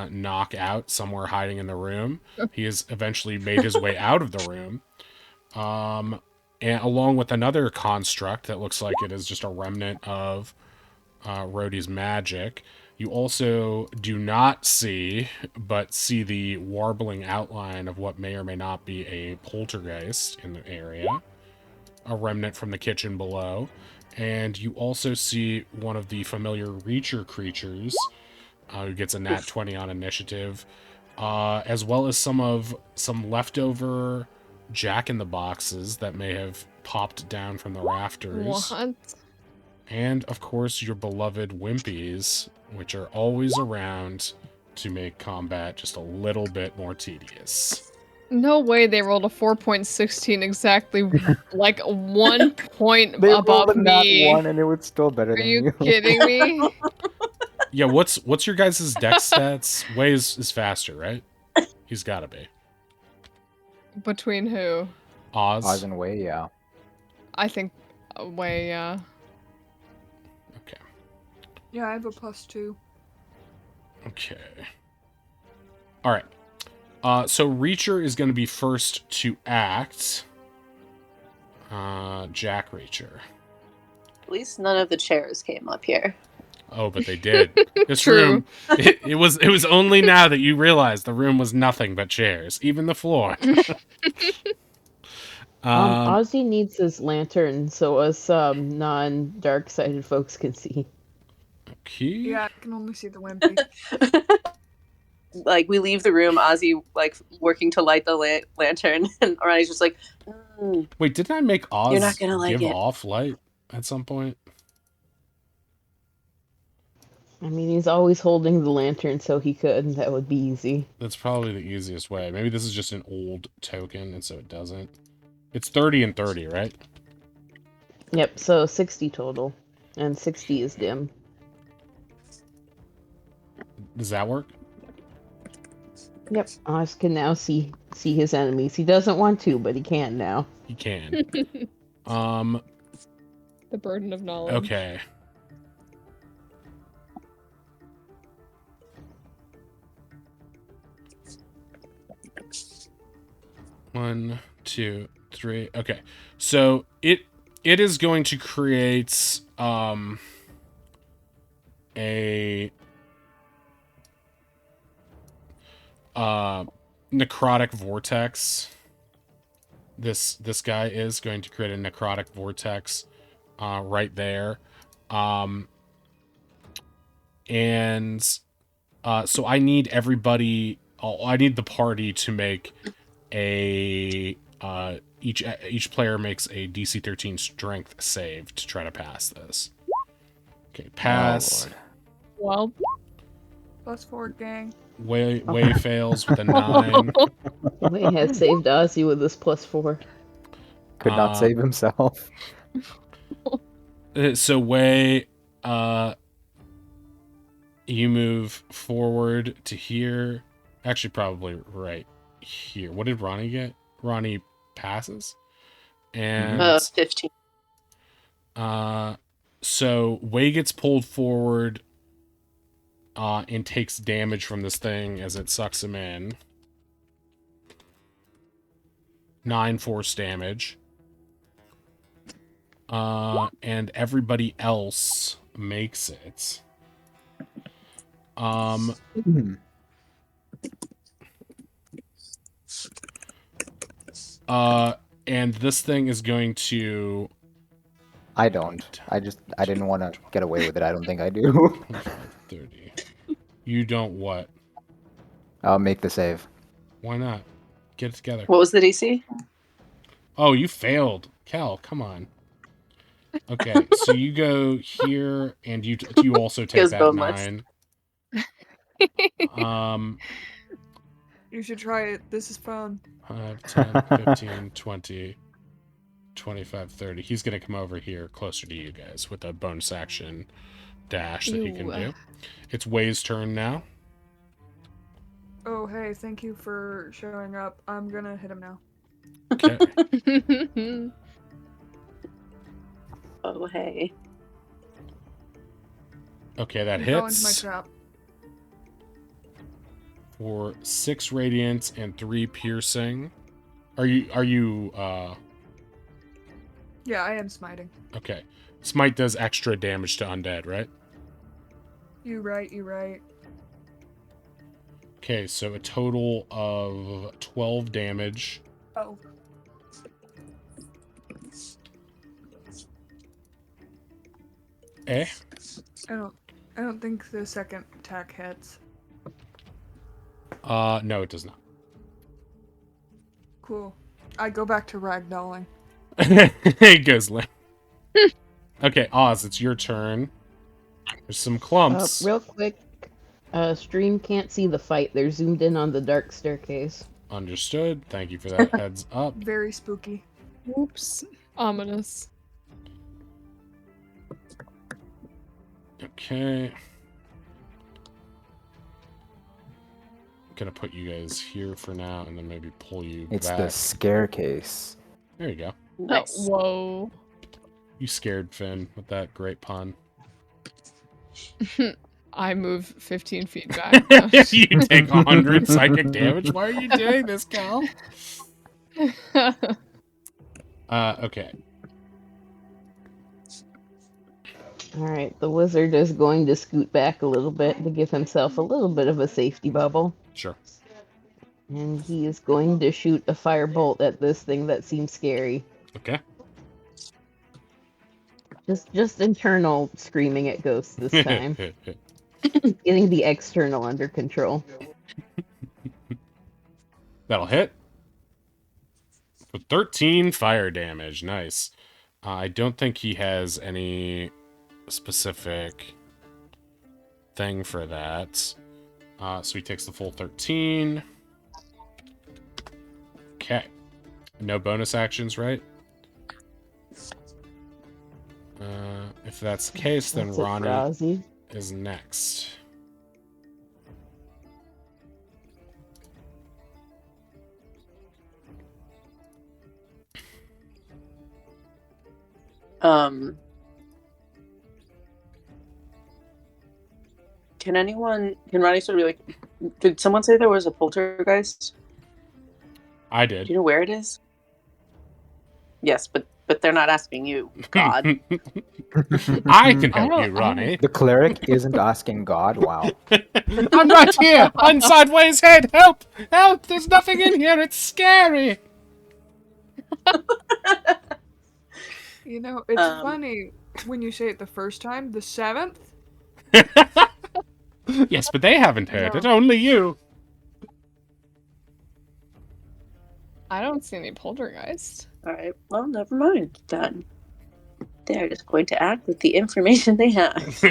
knock out, somewhere hiding in the room. He has eventually made his way out of the room. And along with another construct that looks like it is just a remnant of Rhodey's magic. You also do not see, but see the warbling outline of what may or may not be a poltergeist in the area. A remnant from the kitchen below. And you also see one of the familiar Reacher creatures, who gets a nat 20 on initiative, as well as some leftover jack-in-the-boxes that may have popped down from the rafters. What? And, of course, your beloved Wimpies, which are always around to make combat just a little bit more tedious. No way they rolled a 4.16 exactly like 1 point They above rolled a nat me. 1 and it was still better Are than you you. kidding me? Yeah, what's your guys' dex stats? Way is faster, right? He's gotta be. Between who? Oz and Way, yeah. I think way, yeah. Okay. Yeah, I have a +2. Okay. Alright. So Reacher is going to be first to act. Jack Reacher. At least none of the chairs came up here. Oh, but they did. This True. room, it was only now that you realized the room was nothing but chairs, even the floor. Ozzy needs his lantern so us non-dark-sided folks can see. Okay. Yeah, I can only see the wimpy. Like, we leave the room, Ozzy, like, working to light the lantern, and Ronnie's just like, Wait, didn't I make Oz You're not gonna like give it. off light at some point? I mean, he's always holding the lantern so he could. That would be easy. That's probably the easiest way. Maybe this is just an old token, and so it doesn't. It's 30 and 30, right? Yep, so 60 total. And 60 is dim. Does that work? Yep, Oz can now see his enemies. He doesn't want to, but he can now. You can. The burden of knowledge. Okay. One, two, three. Okay. So it is going to create a necrotic vortex. This guy is going to create a necrotic vortex right there. So I need everybody, I need the party to make a each player makes a DC 13 strength save to try to pass this. Okay, pass. Oh, Well, +4, gang. Way fails with a 9. Way has saved Ozzy with his +4. could not save himself. So Way, you move forward to here. Actually, probably right here. What did Ronnie get? Ronnie passes. And 15. so Way gets pulled forward and takes damage from this thing as it sucks him in. 9 force damage. And everybody else makes it. And this thing is going to... I don't. I didn't want to get away with it. I don't think I do. 30. You don't what? I'll make the save. Why not? Get it together. What was the DC? Oh, you failed. Cal, come on. Okay, so you go here, and you also take Feels that boneless. 9. You should try it. This is fun. 5, 10, 15, 20, 25, 30. He's going to come over here closer to you guys with a bonus action dash that he can do. It's Way's turn now. Oh, hey, thank you for showing up. I'm gonna hit him now. Okay. Oh, hey. Okay, that You fell into my hits trap. for 6 radiant and 3 piercing. Are you Yeah, I am smiting. okay. Smite does extra damage to undead, right? You right. Okay, so a total of 12 damage. Oh. Eh? I don't think the second attack hits. No, it does not. Cool. I go back to ragdolling. It goes limp. Okay, Oz, it's your turn. There's some clumps. Real quick, stream can't see the fight. They're zoomed in on the dark staircase. Understood. Thank you for that heads up. Very spooky. Oops. Ominous. Okay. I'm gonna put you guys here for now, and then maybe pull you It's back. the scare case. There you go. Nice. Whoa. You scared Finn with that great pun. I move 15 feet back. You take 100 psychic damage. Why are you doing this, Cal? Okay. Alright, the wizard is going to scoot back a little bit to give himself a little bit of a safety bubble. Sure. And he is going to shoot a firebolt at this thing that seems scary. Okay. Just internal screaming at ghosts this time. Getting the external under control. That'll hit. For 13 fire damage. Nice. I don't think he has any specific thing for that. So he takes the full 13. Okay. No bonus actions, right? If that's the case, then That's it for Ronnie Ozzy. is next. Can Ronnie sort of be like, did someone say there was a poltergeist? I Do did. you know where it is? Yes, but they're not asking you, God. I can I help don't- you, Ronnie. The cleric isn't asking God. Wow. I'm right here, on Sideways Head. Help! Help! There's nothing in here. It's scary. You know, it's Um, funny when you say it the first time. The 7th? Yes, but they haven't heard No. it. Only you. I don't see any poltergeist. All right. Well, never mind then. They're just going to act with the information they have.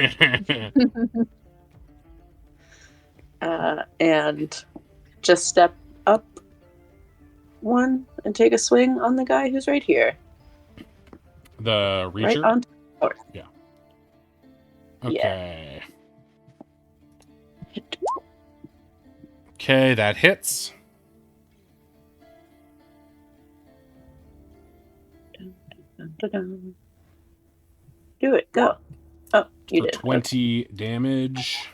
And just step up one and take a swing on the guy who's right here. The Right Reacher? on. Or Yeah. Yeah. Okay. Okay, that hits. dun. Do it. Go. Oh, you For did. 20 damage.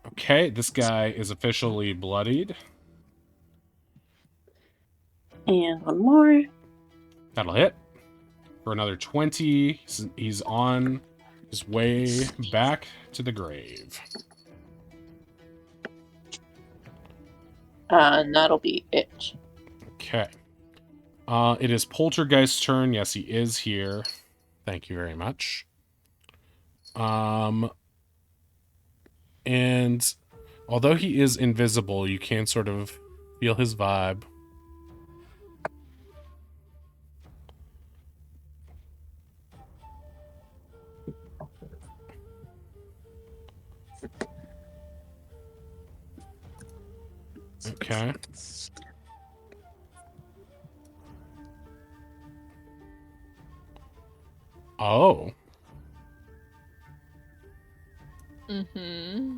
Okay, this guy is officially bloodied. Okay. And one more. That'll hit. For another 20. He's on his way back to the grave. And that'll be it. Okay. It is Poltergeist's turn. Yes, he is here. Thank you very much. And although he is invisible, you can sort of feel his vibe. Okay. Oh. Mm-hmm.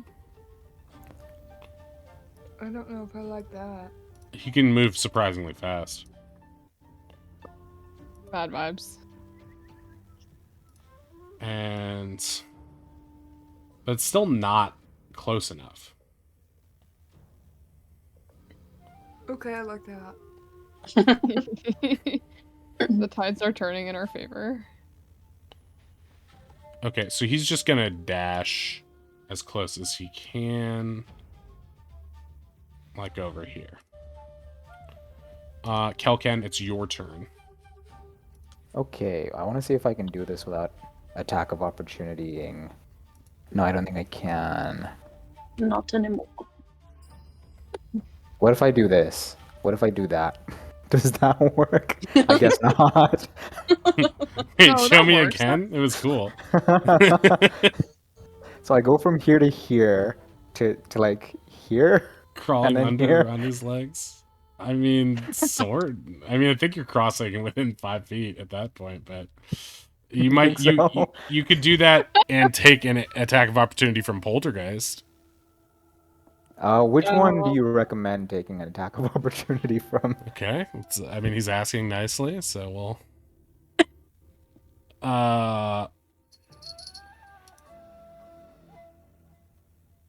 I don't know if I like that. He can move surprisingly fast. Bad vibes. And... But it's still not close enough. Okay, I like that. The tides are turning in our favor. Okay, so he's just gonna dash as close as he can. Like over here. Kelkan, it's your turn. Okay, I want to see if I can do this without attack of opportunitying. No, I don't think I can. Not anymore. What if I do this? What if I do that? Does that work? I guess not. Hey, No, show that me works. again. It was cool. So I go from here to here to like here. Crawling And then under here. on his legs. I mean, sort. I mean, I think you're crossing within 5 feet at that point, but you might think so? you could do that and take an attack of opportunity from Poltergeist. Which one do Oh. you recommend taking an attack of opportunity from? Okay, I mean, he's asking nicely, so we'll.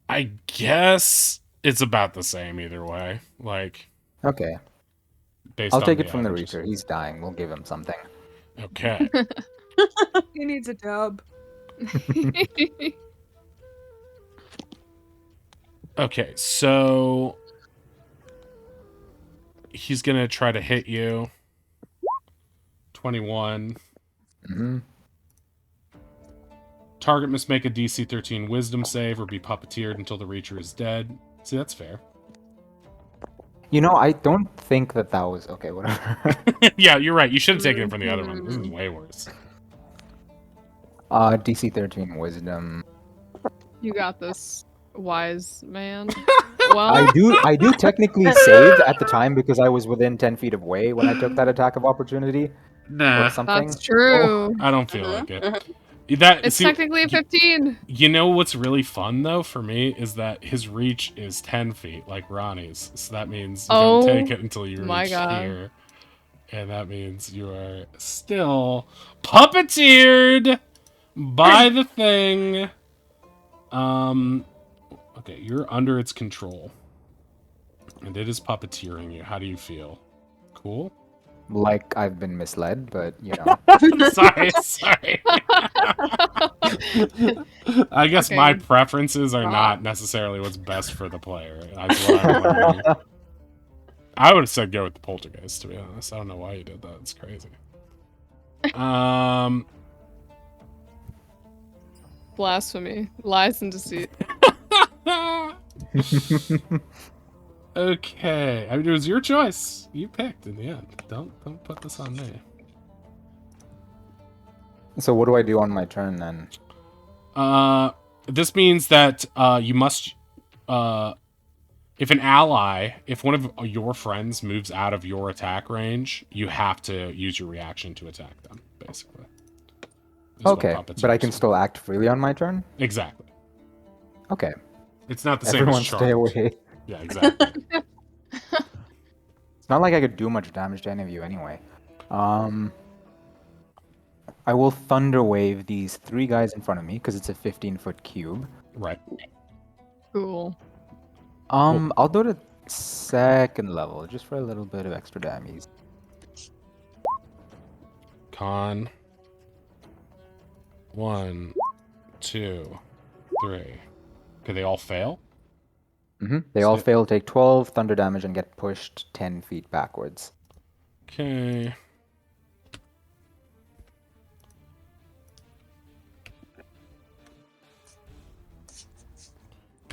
I guess it's about the same either way. Like, Okay, based I'll on take the it from the averages. Reacher. He's dying. We'll give him something. Okay. He needs a dub. Okay, so he's gonna try to hit you. 21. hmm Target must make a DC 13 Wisdom save or be puppeteered until the Reacher is dead. See, that's fair. You know, I don't think that was okay. Whatever. Yeah, you're right. You should have taken it from the other one. This is way worse. DC 13 Wisdom. You got this, wise man. I Well, do technically save at the time because I was within 10 feet of Way when I took that attack of opportunity Nah, or something. that's true. I don't feel like it. That It's technically a 15. You know what's really fun though for me is that his reach is 10 feet like Ronnie's, so that means you don't take it until you my reach God. here, and that means you are still puppeteered by the thing. Okay, you're under its control, and it is puppeteering you. How do you feel? Cool. Like I've been misled, but you know. sorry. I guess Okay. my preferences are Stop. not necessarily what's best for the player. That's what I'm learning. I would have said go with the Poltergeist, to be honest. I don't know why you did that. It's crazy. Blasphemy. Lies and deceit. Okay. I mean, it was your choice. You picked in the end. Don't put this on me. So what do I do on my turn then? This means that you must If an ally, if one of your friends moves out of your attack range, you have to use your reaction to attack them, basically. Is what Okay, but I puppeteers can do. still act freely on my turn? Exactly. Okay. It's not the same Everyone as stay charmed. away. Yeah, exactly. It's not like I could do much damage to any of you anyway. I will Thunder Wave these 3 guys in front of me, because it's a 15-foot cube. Right. Cool. I'll do it at 2nd level, just for a little bit of extra damage. Con. 1, 2, 3. Okay, they all fail? They all fail, take 12 thunder damage, and get pushed 10 feet backwards. Okay.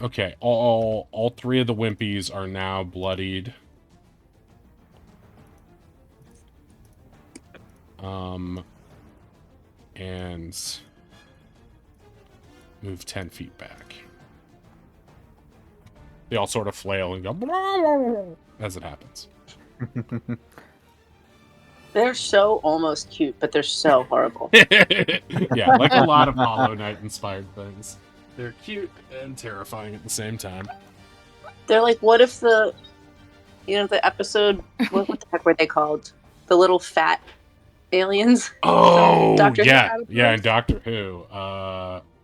Okay, all 3 of the Wimpies are now bloodied. And move 10 feet back. They all sort of flail and go as it happens. They're so almost cute, but they're so horrible. Yeah, like a lot of Hollow Knight inspired things. They're cute and terrifying at the same time. They're like, what if the episode, what the heck were they called? The little fat aliens? Oh, Doctor Who yeah. Adipose? Yeah, in Doctor Who.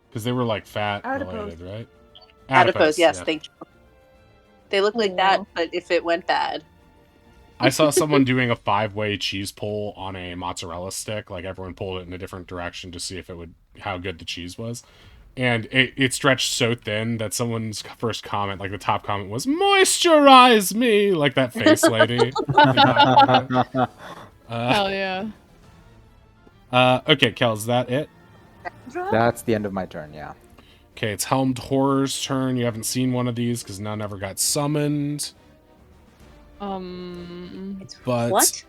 Because they were like fat Adipose. related, right? Adipose, yes, yeah. thank you. They look like that, but if it went bad. I saw someone doing a 5-way cheese pull on a mozzarella stick. Like everyone pulled it in a different direction to see if it would how good the cheese was. And it stretched so thin that someone's first comment, like the top comment, was "Moisturize me," like that face lady. Hell yeah. Okay, Kel, is that it? That's the end of my turn, yeah. Okay, it's Helmed Horror's turn. You haven't seen one of these because none ever got summoned. But What?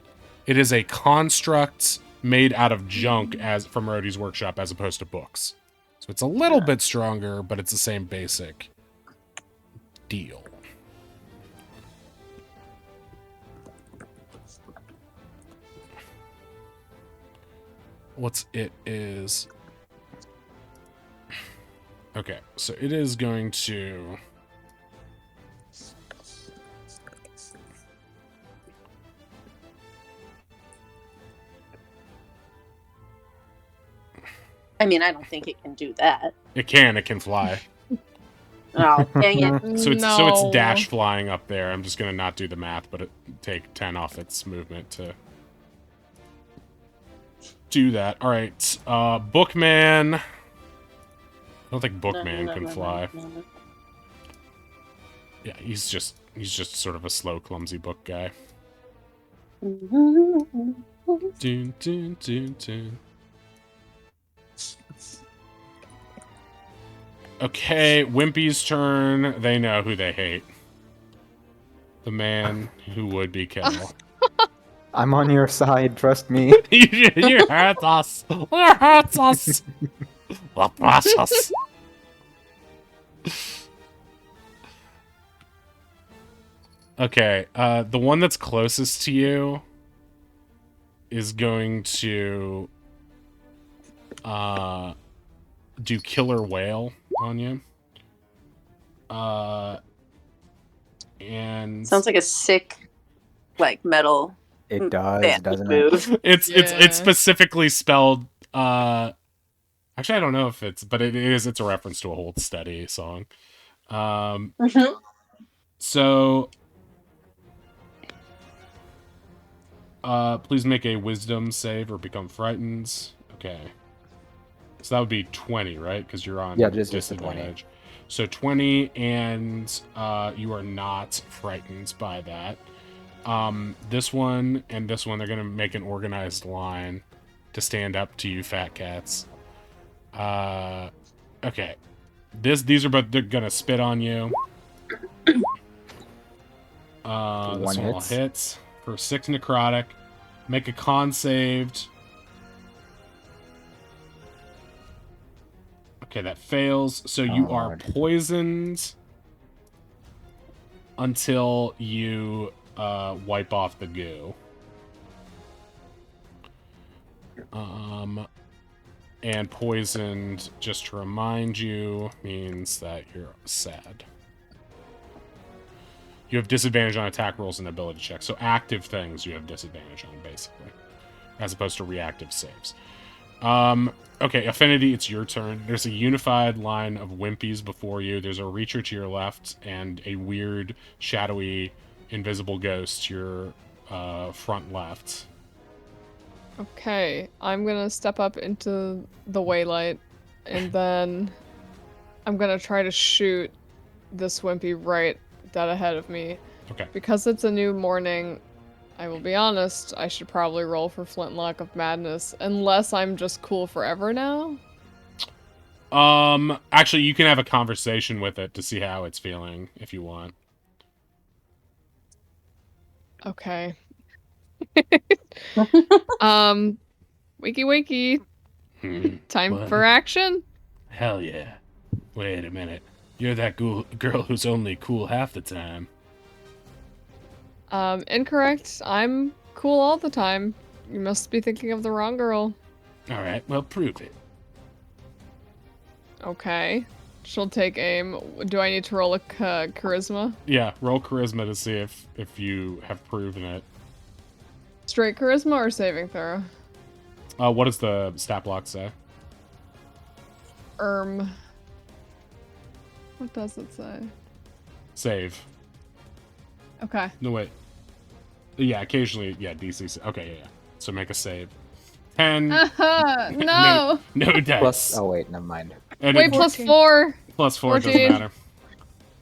it is a construct made out of junk as from Rhodey's workshop as opposed to books. So it's a little bit stronger, but it's the same basic deal. What's it is... Okay, so it is going to... I mean, I don't think it can do that. It can fly. Oh, dang it. So it's dash flying up there. I'm just gonna not do the math, but it take 10 off its movement to do that. All right, Bookman. I don't think Bookman can fly. Yeah, he's just sort of a slow, clumsy book guy. Dun, dun, dun, dun. Okay, Wimpy's turn. They know who they hate. The man who would be Kel. I'm on your side, trust me. You hurt us. You hurt us. The precious. Okay, the one that's closest to you is going to do Killer Whale on you. And Sounds like a sick, like, metal It does, band doesn't it? move. it's specifically spelled actually I don't know if it's but it's a reference to a Hold Steady song. So please make a wisdom save or become frightened. Okay. So that would be 20, right? Because you're on just a 20. disadvantage. So 20, and you are not frightened by that. This one and this one, they're going to make an organized line to stand up to you fat cats. Okay. These are both going to spit on you. This one will hit for 6 necrotic. Make a con saved. Okay, that fails. So you are poisoned. until you wipe off the goo. And poisoned, just to remind you, means that you're sad. You have disadvantage on attack rolls and ability checks. So active things you have disadvantage on, basically, as opposed to reactive saves. Okay, Affinity, it's your turn. There's a unified line of Wimpies before you. There's a Reacher to your left, and a weird, shadowy, invisible ghost to your front left. Okay, I'm gonna step up into the waylight, and then I'm gonna try to shoot this Wimpy right dead ahead of me. Okay. Because it's a new morning, I will be honest, I should probably roll for Flintlock of Madness, unless I'm just cool forever now. Actually, you can have a conversation with it to see how it's feeling, if you want. Okay. Wakey wakey. Time What? for action? Hell yeah. Wait a minute. You're that girl who's only cool half the time. Incorrect. I'm cool all the time. You must be thinking of the wrong girl. Alright, well, prove it. Okay. She'll take aim. Do I need to roll a charisma? Yeah, roll charisma to see if you have proven it. Straight charisma or saving throw? What does the stat block say? What does it say? Save. Okay. No, wait. Yeah, occasionally, yeah, DC. Okay, yeah. So make a save. 10. No! No dice. Plus, oh wait, never mind. And Wait, it- plus 14. 4. plus 4 doesn't 14. matter.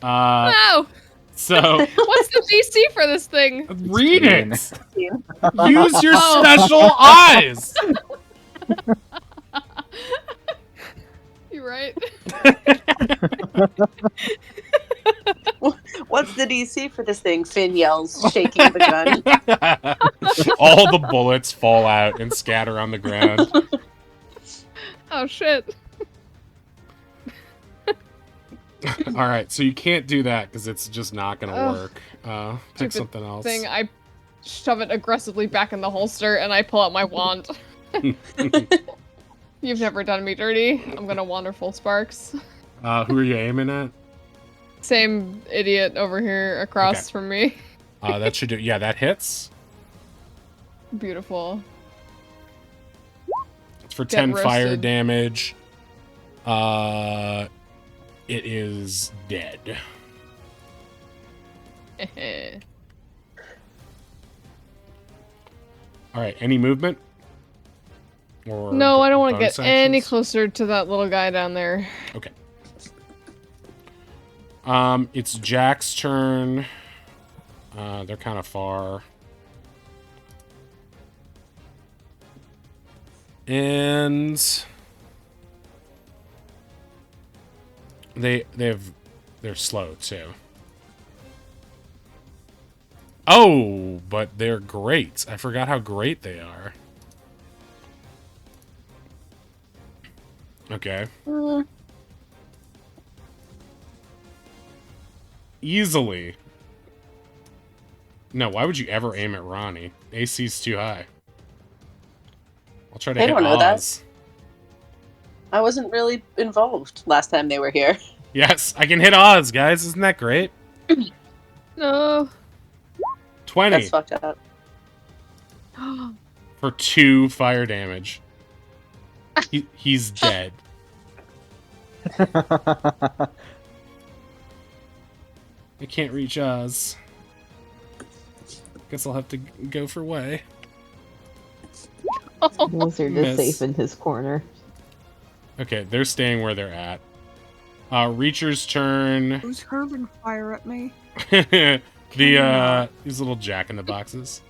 No! So, What's the DC for this thing? read it! 16. Use your Oh. special eyes! You right? What's the DC for this thing? Finn yells, shaking the gun. All the bullets fall out and scatter on the ground. Oh shit. Alright, so you can't do that because it's just not going to Ugh. work. Pick Stupid something else. Thing, I shove it aggressively back in the holster and I pull out my wand. You've never done me dirty. I'm gonna Wonderful Sparks. Who are you aiming at? Same idiot over here across Okay. from me. That should do. Yeah, that hits. Beautiful. It's for Get 10 fire roasted. damage. It is dead. Alright, any movement? Or No, I don't want to bonus get any actions? closer to that little guy down there. Okay. It's Jack's turn. They're kind of far. And they're slow too. Oh, but they're great. I forgot how great they are. Okay. Easily. No, why would you ever aim at Ronnie? AC's too high. I'll try to They hit don't know that. Oz. I wasn't really involved last time they were here. Yes, I can hit Oz, guys. Isn't that great? No. 20 That's fucked up. for 2 fire damage. He's dead. I can't reach Oz. Guess I'll have to go for Way. Those are just Miss. safe in his corner. Okay, they're staying where they're at. Reacher's turn. Who's hurling fire at me? These little jack-in-the-boxes.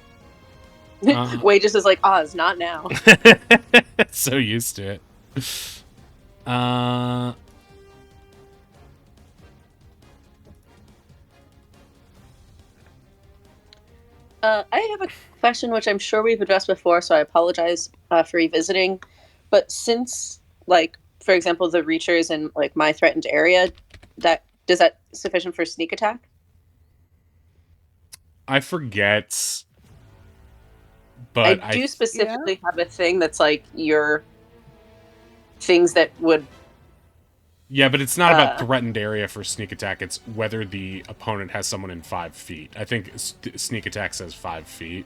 Way just is like, Oz, not now. So used to it. I have a question which I'm sure we've addressed before, so I apologize for revisiting. But since, like, for example, the Reachers in like my threatened area, that sufficient for sneak attack? I forget, I but do specifically have a thing that's like your things that would. Yeah, but it's not about threatened area for sneak attack. It's whether the opponent has someone in 5 feet. I think sneak attack says 5 feet.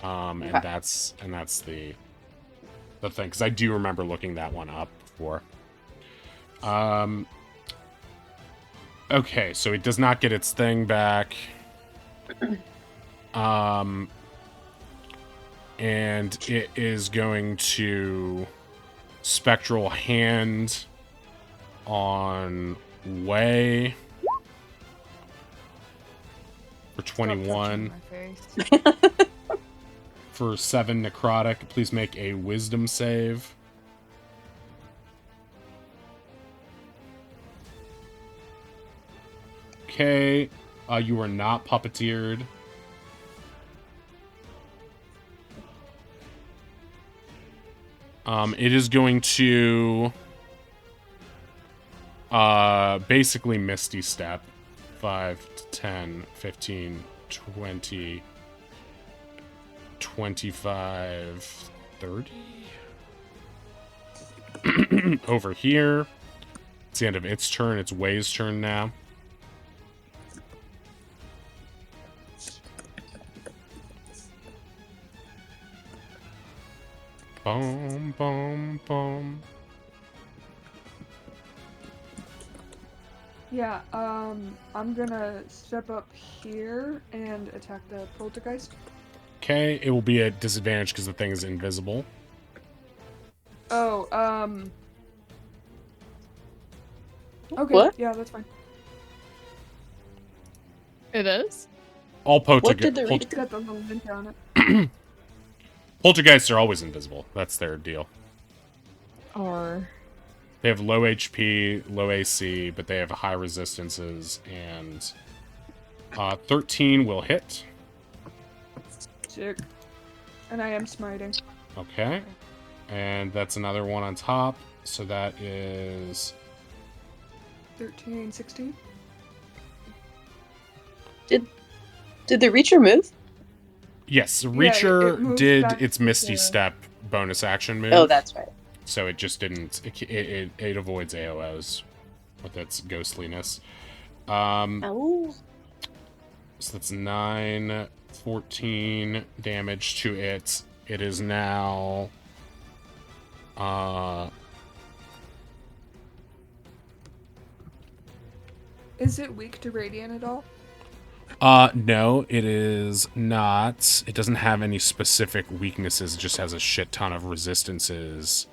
And that's the thing, because I do remember looking that one up before. Okay, so it does not get its thing back. And it is going to spectral hand on Way for 21. For 7 necrotic, please make a wisdom save. Okay, you are not puppeteered. It is going to basically Misty Step. 5 to 10, 15, 20, 25, 30. Over here. It's the end of its turn. It's Way's turn now. Boom, boom, boom. Yeah, I'm gonna step up here and attack the poltergeist. Okay, it will be a disadvantage because the thing is invisible. Oh, okay, What? yeah, that's fine. It is? All What did the It's got the little link on it. poltergeists are always invisible. That's their deal. Or They have low HP, low AC, but they have high resistances, and 13 will hit. Sick. And I am smiting. Okay. And that's another one on top. So that is 13, 16. Did the Reacher move? yes. Yeah, Reacher it moves did back its to Misty the- Step bonus action move. Oh, that's right. So it just didn't. It avoids AOs with its ghostliness. Oh. So that's 9, 14 damage to it. It is now. Is it weak to radiant at all? No, it is not. It doesn't have any specific weaknesses. It just has a shit ton of resistances.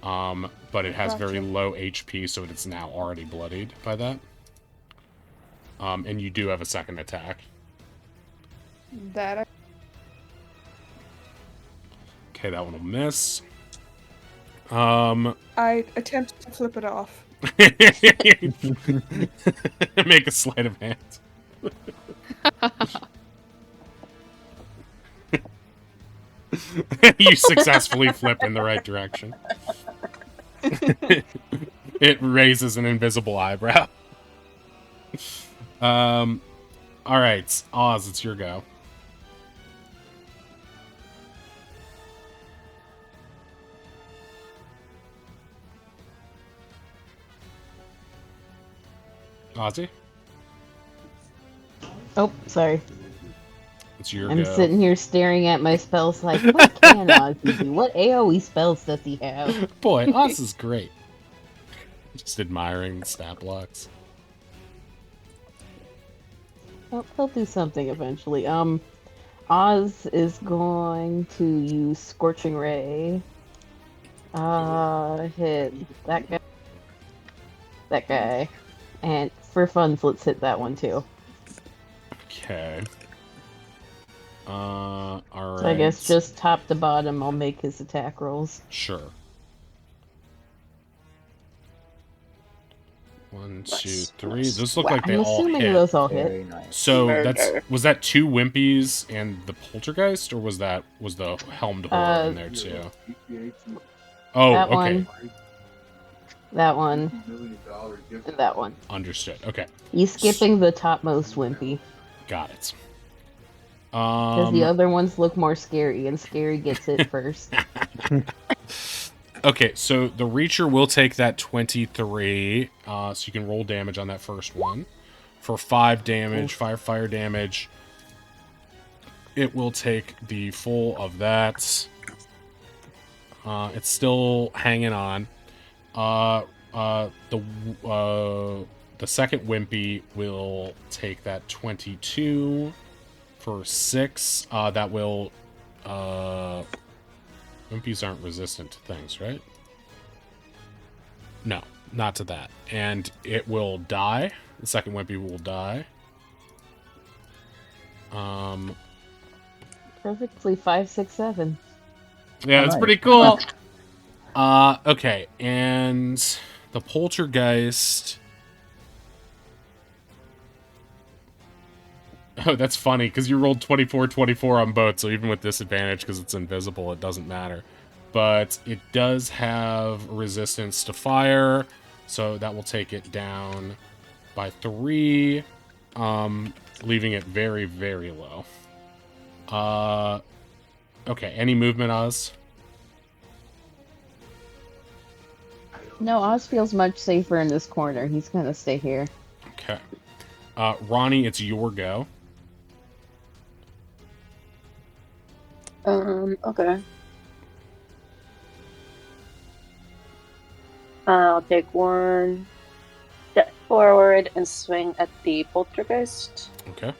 But it has very low HP, so it's now already bloodied by that. And you do have a second attack. That Okay, that one will miss. I attempt to flip it off. Make a sleight of hand. You successfully flip in the right direction. It raises an invisible eyebrow. All right, Oz, it's your go. Ozzy, Oh, sorry. it's your I'm go. sitting here staring at my spells like, what can Ozzy do? What AoE spells does he have? Boy, Oz is great. Just admiring the stat blocks. Well, he'll do something eventually. Oz is going to use Scorching Ray. Hit that guy. That guy. And for funds, let's hit that one too. Okay. All right. So I guess just top to bottom, I'll make his attack rolls. Sure. 1, 2, Nice. 3. Nice. Those look like they I'm all assuming hit. those all hit. Very nice. So Murder. was that 2 Wimpies and the Poltergeist, or was the helmed horror in there too? Oh, That okay. one. That one. And that one. Understood. Okay. He's skipping the topmost Wimpy. Got it. Because the other ones look more scary, and scary gets it first. Okay, so the Reacher will take that 23, so you can roll damage on that first one. For 5 damage, fire damage, it will take the full of that. It's still hanging on. The second Wimpy will take that 22 for 6. That will... Wimpies aren't resistant to things, right? No, not to that. And it will die. The second Wimpy will die. Perfectly 5, 6, 7. Yeah, it's nice. pretty cool. Okay, and the Poltergeist... Oh, that's funny, because you rolled 24 on both, so even with disadvantage, because it's invisible, it doesn't matter. But it does have resistance to fire, so that will take it down by 3, leaving it very, very low. Okay, any movement, Oz? No, Oz feels much safer in this corner. He's gonna stay here. Okay. Ronnie, it's your go. Okay. I'll take 1 step forward and swing at the poltergeist. Okay.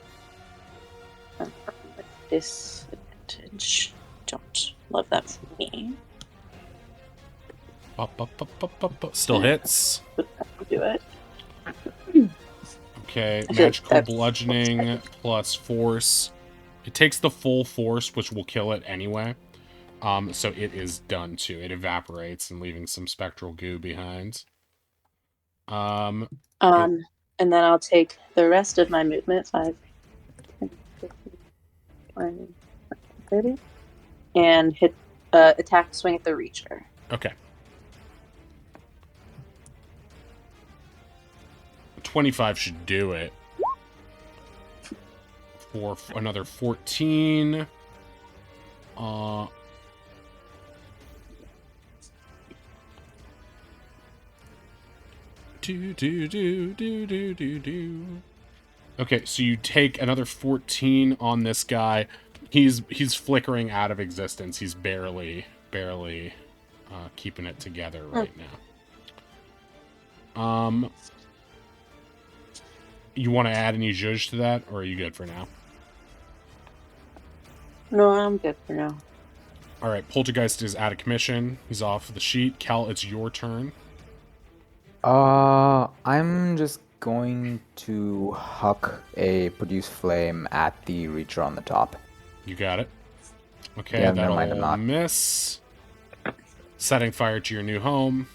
With disadvantage. Don't love that for me. Still hits. But I'll do it. Okay, I feel like magical that's- bludgeoning plus force. It takes the full force, which will kill it anyway. So it is done too. It evaporates and leaving some spectral goo behind. And then I'll take the rest of my movement, 5, 10, 15, 20, 30, and hit attack swing at the Reacher. Okay. 25 should do it. For another 14. Okay, so you take another 14 on this guy. He's flickering out of existence. He's barely keeping it together right now. You want to add any zhuzh to that, or are you good for now? No, I'm good for now. All right, Poltergeist is out of commission. He's off the sheet. Cal, it's your turn. I'm just going to huck a produce flame at the Reacher on the top. You got it. Okay, Yeah, never mind, I'm that'll not. miss. Setting fire to your new home.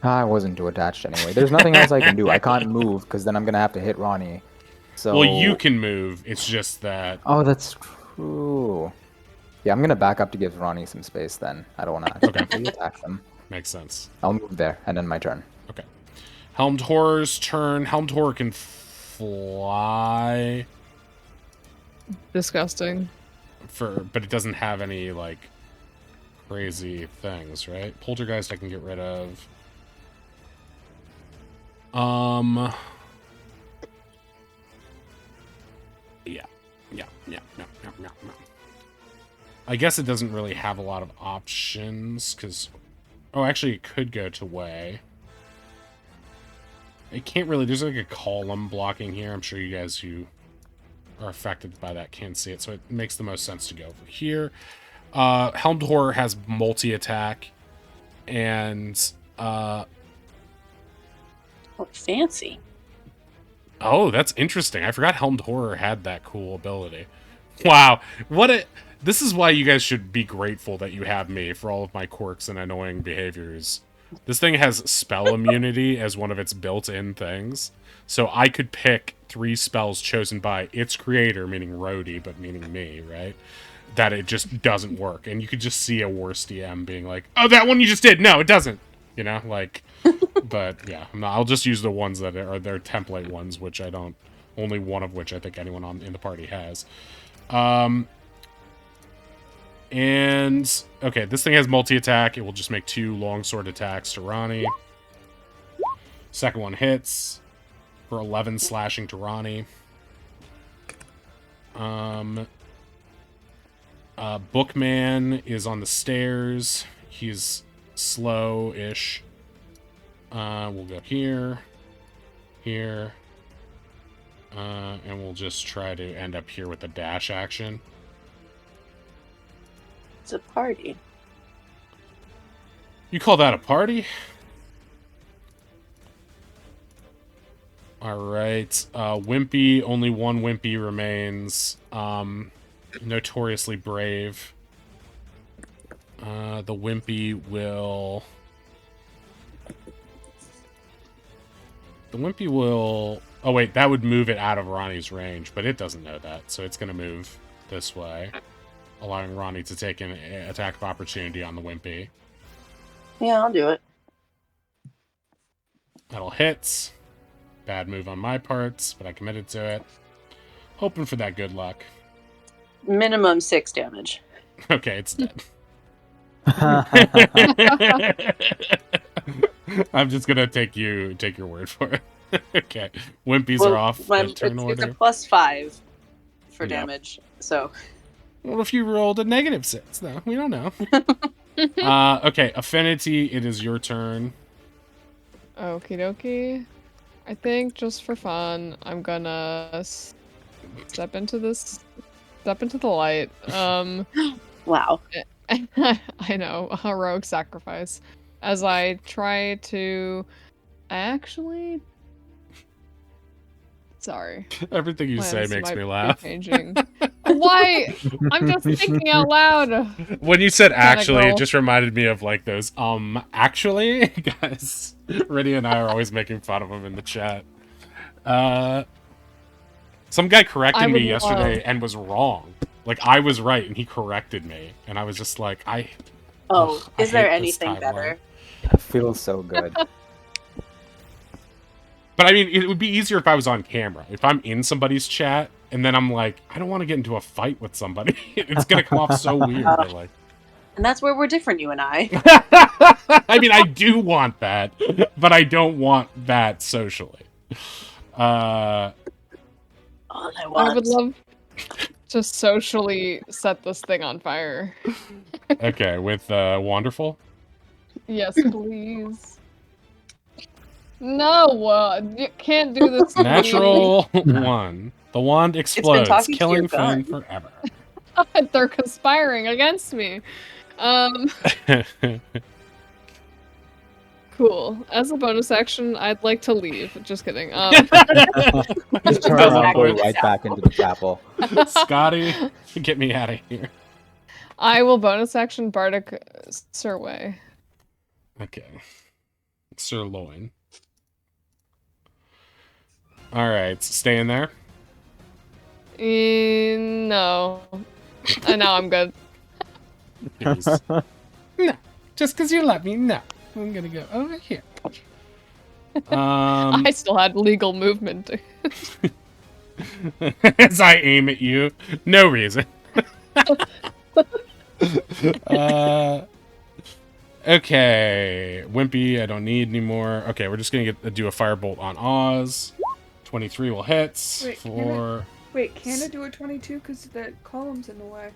I wasn't too attached anyway. There's nothing else I can do. I can't move because then I'm gonna have to hit Ronnie. So. Well, you can move. It's just that. Oh, that's true. Yeah, I'm gonna back up to give Ronnie some space then. I don't want to accidentally attack them. Makes sense. I'll move there and then my turn. Okay. Helmed Horror's turn. Helmed Horror can fly, Disgusting. but it doesn't have any like crazy things, right? Poltergeist I can get rid of. Yeah. No. I guess it doesn't really have a lot of options, because... Oh, actually, it could go to Way. It can't really... There's like a column blocking here. I'm sure you guys who are affected by that can't see it, so it makes the most sense to go over here. Helmed Horror has multi-attack, and... Oh, fancy. Oh, that's interesting. I forgot Helmed Horror had that cool ability. Wow. This is why you guys should be grateful that you have me for all of my quirks and annoying behaviors. This thing has spell immunity as one of its built-in things. So I could pick 3 spells chosen by its creator, meaning Rhodey, but meaning me, right? That it just doesn't work. And you could just see a worse DM being like, oh, that one you just did! No, it doesn't! You know, like... But, yeah, I'll just use the ones that are their template ones, which I don't Only one of which I think anyone in the party has. And okay, this thing has multi-attack. It will just make 2 longsword attacks to Ronnie. Second one hits for 11 slashing to Ronnie. Bookman is on the stairs. He's slow-ish. We'll go here, here, and we'll just try to end up here with the dash action. It's a party. You call that a party? Alright. Wimpy, only one Wimpy remains. Notoriously brave. The Wimpy will... The Wimpy will... Oh wait, that would move it out of Ronnie's range, but it doesn't know that, so it's going to move this way, allowing Ronnie to take an attack of opportunity on the Wimpy. Yeah, I'll do it. That'll hit. Bad move on my parts, but I committed to it. Hoping for that good luck. Minimum 6 damage. Okay, it's dead. I'm just gonna take your word for it. Okay, Wimpies are off the turn order. It's a +5 for Yep. damage, so... Well, if you rolled a -6, though, we don't know. Okay, Affinity, it is your turn. Okie dokie. I think just for fun, I'm gonna step into the light. Wow. I know, a heroic sacrifice. As I try to actually sorry. Everything you say Plans makes might me be laugh. changing. Why? I'm just thinking out loud. When you said Kinda actually, it girl. just reminded me of like those actually guys. Riddy and I are always making fun of him in the chat. Some guy corrected I me would yesterday love- and was wrong. Like I was right and he corrected me, and I was just like, Oh, Ugh, I is there hate this anything timeline. better? It feels so good. But I mean, it would be easier if I was on camera. If I'm in somebody's chat and then I'm like, I don't want to get into a fight with somebody. It's gonna come off so weird. They're like, And that's where we're different, you and I. I mean, I do want that, but I don't want that socially. All I I want. would love to socially set this thing on fire. Okay, with Wonderful. Yes, please. No, you can't do this to me. Natural 1. The wand explodes, talking to killing your Finn gun. forever. They're conspiring against me. Cool. As a bonus action, I'd like to leave. Just kidding. Just turn Goes around, back go to the right back into the chapel. Scotty, get me out of here. I will bonus action Bardic Survey. Okay. Sirloin. Alright, stay in there. No. Now I'm good. Please. No. Just because you let me, no. I'm gonna go over here. I still had legal movement. As I aim at you. No reason. Okay. Wimpy, I don't need anymore. Okay, we're just gonna do a firebolt on Oz. 23 will hit. Wait, Wait, can it do a 22? Because the column's in the way.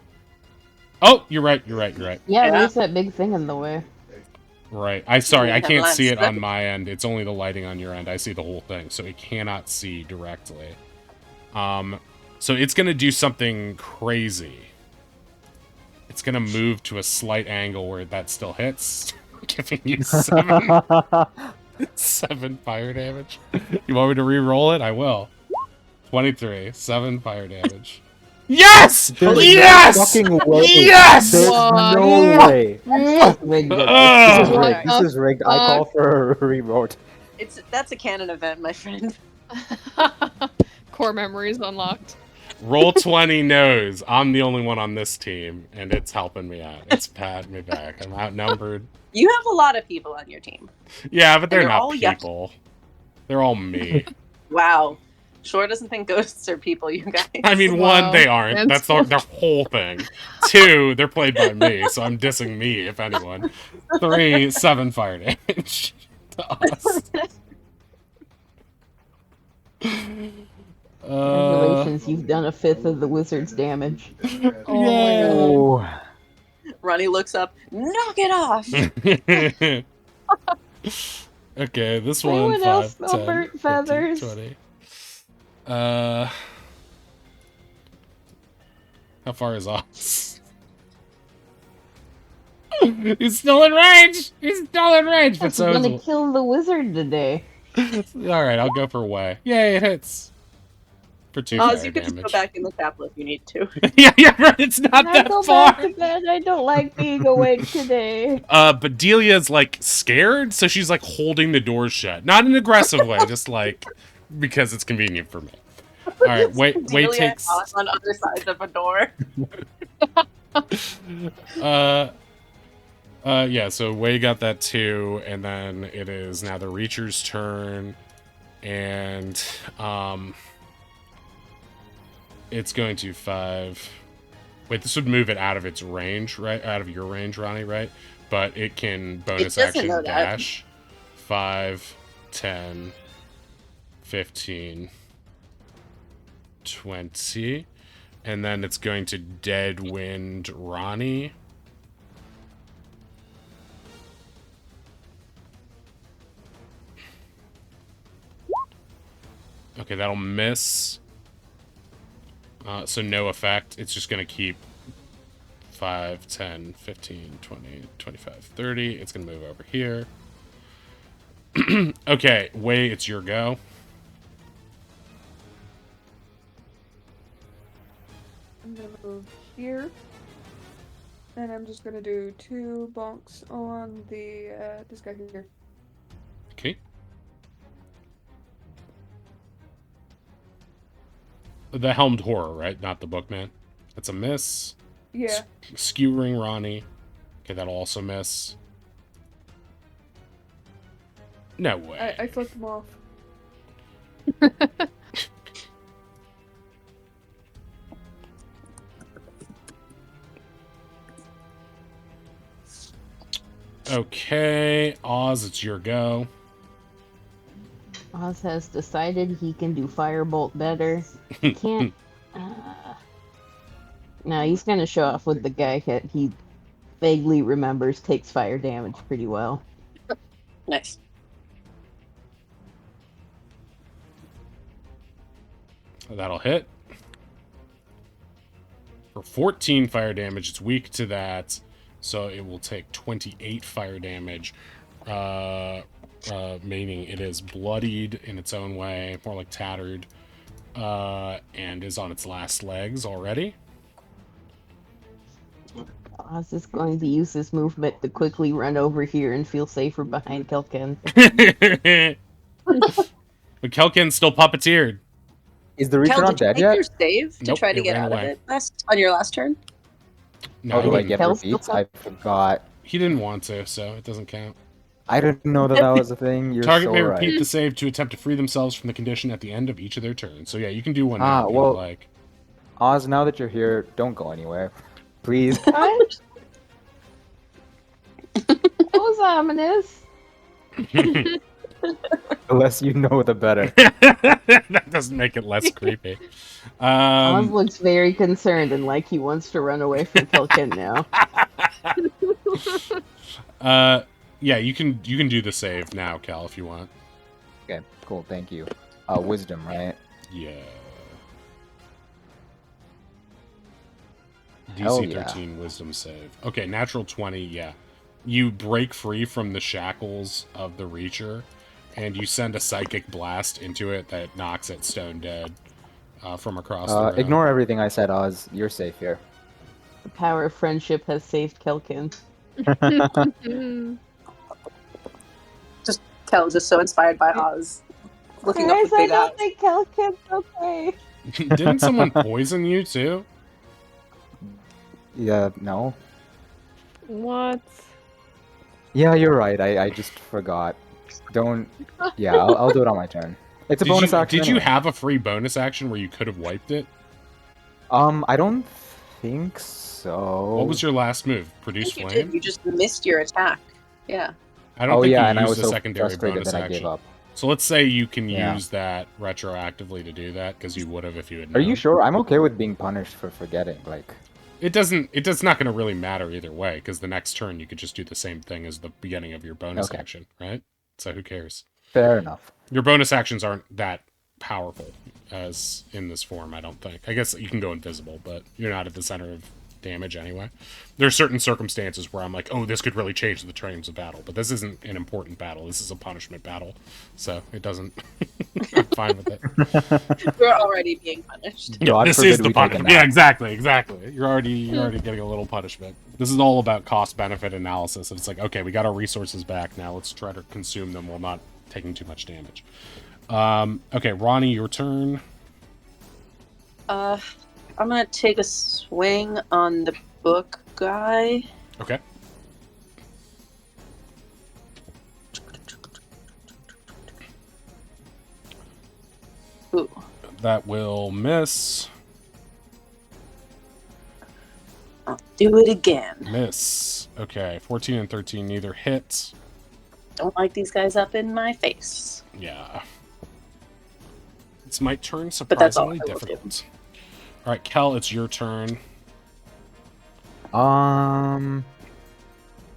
Oh, you're right. Yeah, Yeah. there's that big thing in the way. Right. Sorry, I have can't lines see it on up. my end. It's only the lighting on your end. I see the whole thing, so it cannot see directly. So it's gonna do something crazy. It's gonna move to a slight angle where that still hits, giving you 7 fire damage. You want me to re-roll it? I will. 23, 7 fire damage. Yes! There's Yes! no fucking way. Yes! There's What? no way. That's rigged. This is Ugh. rigged. This is rigged. I call for a revote. That's a canon event, my friend. Core memories unlocked. Roll 20 knows I'm the only one on this team, and it's helping me out. It's patting me back. I'm outnumbered. You have a lot of people on your team. Yeah, but they're they're not all yucky. people. They're all me. Wow. Shore doesn't think ghosts are people, you guys. I mean, Wow. one, they aren't. That's their whole thing. Two, they're played by me, so I'm dissing me, if anyone. 3, 7 fire damage to us. Congratulations, you've done a fifth of the wizard's damage. Oh my god. Oh, Ronnie looks up. Knock it off. Okay, this one, Anyone 5, else smell 10, burnt 15, feathers? 20. How far is Oz? He's still in range! He's still in range! But That's so gonna is... kill the wizard today. Alright, I'll go for way. Yay, it hits. For 2 Oz, fire you can just go damage. back in the chapel if you need to. yeah, right, it's not Can I that go far! back to bed? I don't like being awake today. But Delia's, like, scared, so she's, like, holding the door shut. Not in an aggressive way, just, like, because it's convenient for me. Alright, Way Delia takes... and Oz on other sides of a door. Yeah, so Wei got that too, and then it is now the Reacher's turn, and, it's going to 5... Wait, this would move it out of its range, right? Out of your range, Ronnie, right? But it can bonus doesn't action know that. dash. 5, 10, 15, 20, and then it's going to Dead Wind Ronnie. Okay, that'll miss. So no effect. It's just going to keep 5, 10, 15, 20, 25, 30. It's going to move over here. Okay, Wei, it's your go. I'm gonna move here. And I'm just gonna do 2 bonks on the this guy here. Okay. The Helmed Horror, right? Not the Bookman. That's a miss. Yeah. Skewering Ronnie. Okay, that'll also miss. No way. I flipped him off. Okay, Oz, it's your go. Oz has decided he can do Firebolt better. He can't. No, he's gonna show off with the guy that he vaguely remembers takes fire damage pretty well. Nice. That'll hit. For 14 fire damage, it's weak to that, so it will take 28 fire damage, meaning it is bloodied in its own way, more like tattered, and is on its last legs already. Oz is going to use his movement to quickly run over here and feel safer behind Kelkin. But Kelkin's still puppeteered. is the Reacher Kel, not did you dead make yet? your save to Nope, try to it get ran out away. of it on your last turn? No, How do I he get Kel's still repeats? I forgot. didn't want to, so it doesn't count. I didn't know that was a thing. You're Target so may right. repeat the save to attempt to free themselves from the condition at the end of each of their turns. So yeah, you can do one Ah, now if well- you'd like. Oz, now that you're here, don't go anywhere. Please. What? That was ominous. The less you know, the better. That doesn't make it less creepy. Oz looks very concerned and like he wants to run away from Kelkin now. Yeah, you can do the save now, Cal, if you want. Okay, cool, thank you. Wisdom, right? Yeah. Hell DC yeah. 13 wisdom save. Okay, natural 20, yeah. You break free from the shackles of the Reacher, and you send a psychic blast into it that knocks it stone dead from across the room. Ignore everything I said, Oz. You're safe here. The power of friendship has saved Kelkin. Kel just so inspired by Oz. Looking up Guys, with I big eyes. don't think Kelkin's okay. Didn't someone poison you, too? Yeah, no? What? Yeah, you're right. I just forgot. Don't... Yeah, I'll do it on my turn. It's a bonus action. Did you anyway. have a free bonus action where you could have wiped it? I don't think so. What was your last move? I Produce think you flame? did. You just missed your attack. Yeah. I don't Oh think yeah, you and I used was the so secondary frustrated bonus that I action. gave up. So let's say you can Yeah. use that retroactively to do that, because you would have if you had Are known. you sure? I'm okay with being punished for forgetting. Like, It's not going to really matter either way, because the next turn you could just do the same thing as the beginning of your bonus Okay. action, right? So who cares? fair enough. Your bonus actions aren't that powerful as in this form, I don't think. I guess you can go invisible, but you're not at the center of damage anyway. There are certain circumstances where I'm like, oh, this could really change the terms of battle, but this isn't an important battle. This is a punishment battle, so it doesn't. I'm fine with it. We're already being punished. Yeah, God this forbid is the we take a punishment. nap. Yeah, exactly. You're already getting a little punishment. This is all about cost benefit analysis. It's like, okay, we got our resources back now. Let's try to consume them while not taking too much damage. Okay, Ronnie, your turn. I'm gonna take a swing on the book guy. Okay. Ooh. That will miss. I'll do it again. Miss. Okay, 14 and 13 neither hit. Don't like these guys up in my face. Yeah. This might turn But that's all surprisingly I will do. difficult. All right, Kel, it's your turn.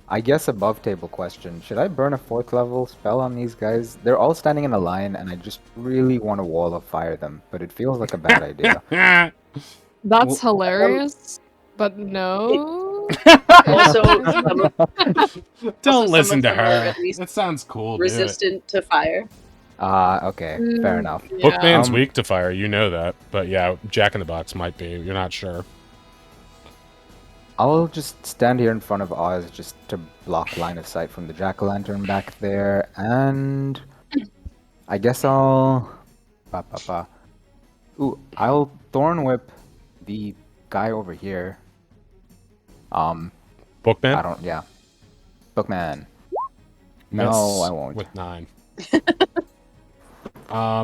I guess above table question. Should I burn a 4th level spell on these guys? They're all standing in a line, and I just really want to wall of fire them, but it feels like a bad idea. That's hilarious, but no. Also, Don't listen to them are her. at least That sounds cool. Do it. resistant to fire. Okay, fair enough. Yeah. Bookman's Um, weak to fire, you know that. But yeah, Jack in the Box might be. You're not sure. I'll just stand here in front of Oz just to block line of sight from the jack-o'-lantern back there, and I guess I'll... Ooh, I'll Thorn Whip the guy over here. Bookman? I don't... Yeah. Bookman. Miss No, I won't. With 9.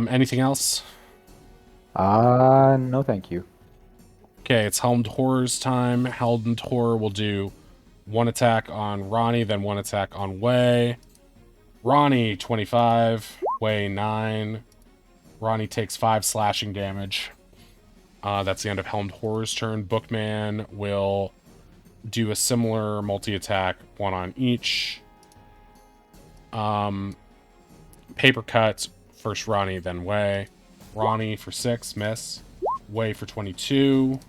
Anything else? No thank you. Okay, it's Helmed Horror's time. Helmed Horror will do 1 attack on Ronnie, then 1 attack on Wei. Ronnie, 25. Wei, 9. Ronnie takes 5 slashing damage. That's the end of Helmed Horror's turn. Bookman will do a similar multi-attack, 1 on each. Paper Cut, first Ronnie, then Wei. Ronnie for 6, miss. Wei for 22,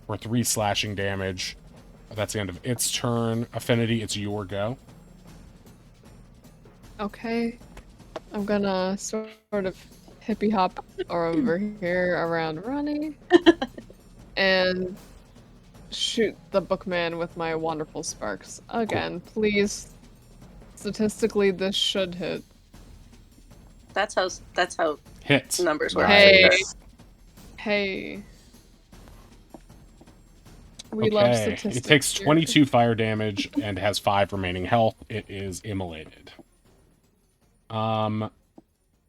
for 3 slashing damage. That's the end of its turn. Affinity, it's your go. Okay. I'm gonna sort of hippie hop over here around Ronnie and shoot the bookman with my wonderful sparks. Again, please. Statistically, this should hit. That's how Hit. numbers work. Hey. Nice. Hey. We love Okay, statistics. it takes here. 22 fire damage and has 5 remaining health. It is immolated.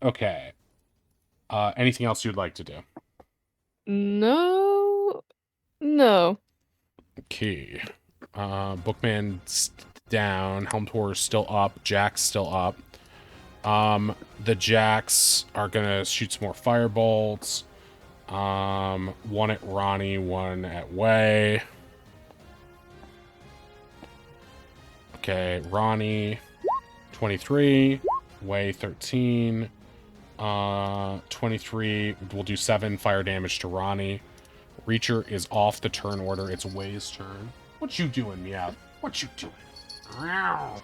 Okay. Anything else you'd like to do? No. No. Okay. Bookman's down. Helmed Horror's still up. Jack's still up. The Jacks are gonna shoot some more firebolts. 1 at Ronnie, 1 at Wei. Okay, Ronnie, 23. Wei, 13. 23. We'll do 7 fire damage to Ronnie. Reacher is off the turn order. It's Wei's turn. What you doing, Meow? What you doing? Meow.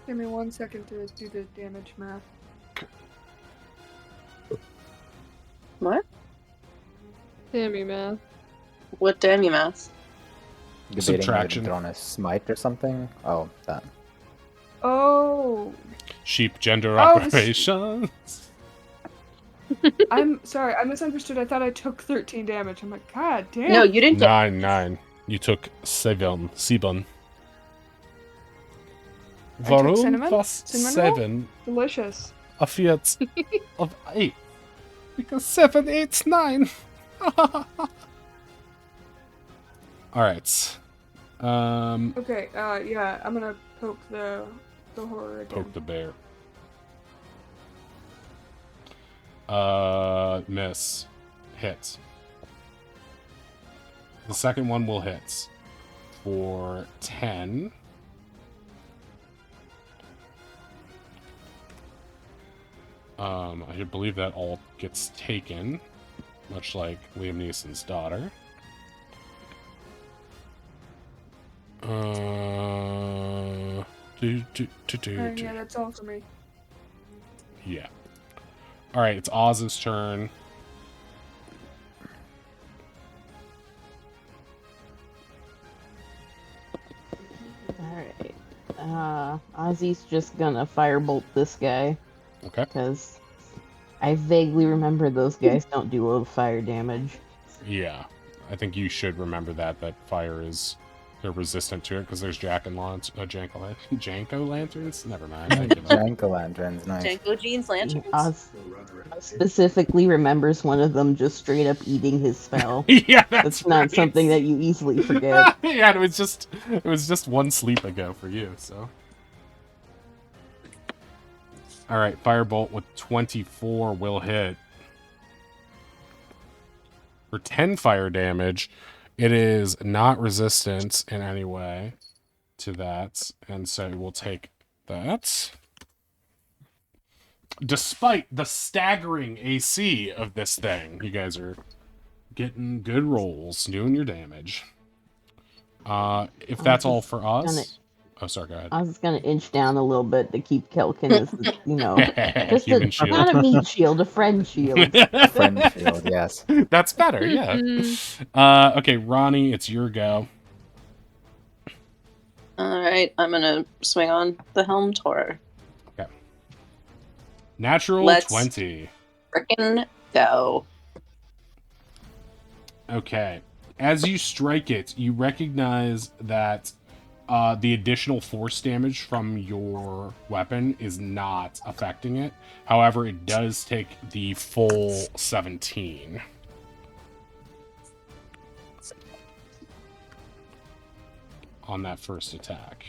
Give me 1 second to do the damage math. What? Damn you, man. What damn you mouse? Debating Subtraction. whether to throw on a smite or something. Oh, that. Oh, Sheep gender Oh, this- operations. I'm sorry. I misunderstood. I thought I took 13 damage. I'm like, God damn. No, you didn't. 9. You took 7. I took Warum cinnamon? was Cinnamon roll? 7? Delicious. a fiat of 8. Because 7, 8, 9. Alright. Okay, yeah, I'm gonna poke the horror again. Poke the bear. Miss. Hits. The second one will hit for 10. I believe that all gets taken, much like Liam Neeson's daughter. Yeah, that's all for me. Yeah. Alright, it's Oz's turn. Alright. Ozzy's just gonna firebolt this guy. Okay. Because I vaguely remember those guys don't do a lot of fire damage. Yeah. I think you should remember that fire is... They're resistant to it because there's Janko-lanterns? Never mind. I give up. Jank-o'-lanterns, nice. Janko Jeans lanterns. Oz specifically remembers one of them just straight up eating his spell. Yeah, That's not right. something that you easily forget. Yeah, it was just one sleep ago for you, so. Alright, Firebolt with 24 will hit. For 10 fire damage, it is not resistant in any way to that, and so we'll take that. Despite the staggering AC of this thing, you guys are getting good rolls, doing your damage. If that's all for us... Oh, sorry, go ahead. I was gonna inch down a little bit to keep Kelkin as, just Human a, shield. not a meat shield, a friend shield. Friend shield, yes. That's better, yeah. Okay, Ronnie, it's your go. Alright, I'm gonna swing on the helmed horror. Okay. Natural Let's 20. Frickin' go. Okay. As you strike it, you recognize that the additional force damage from your weapon is not affecting it. However, it does take the full 17. On that first attack.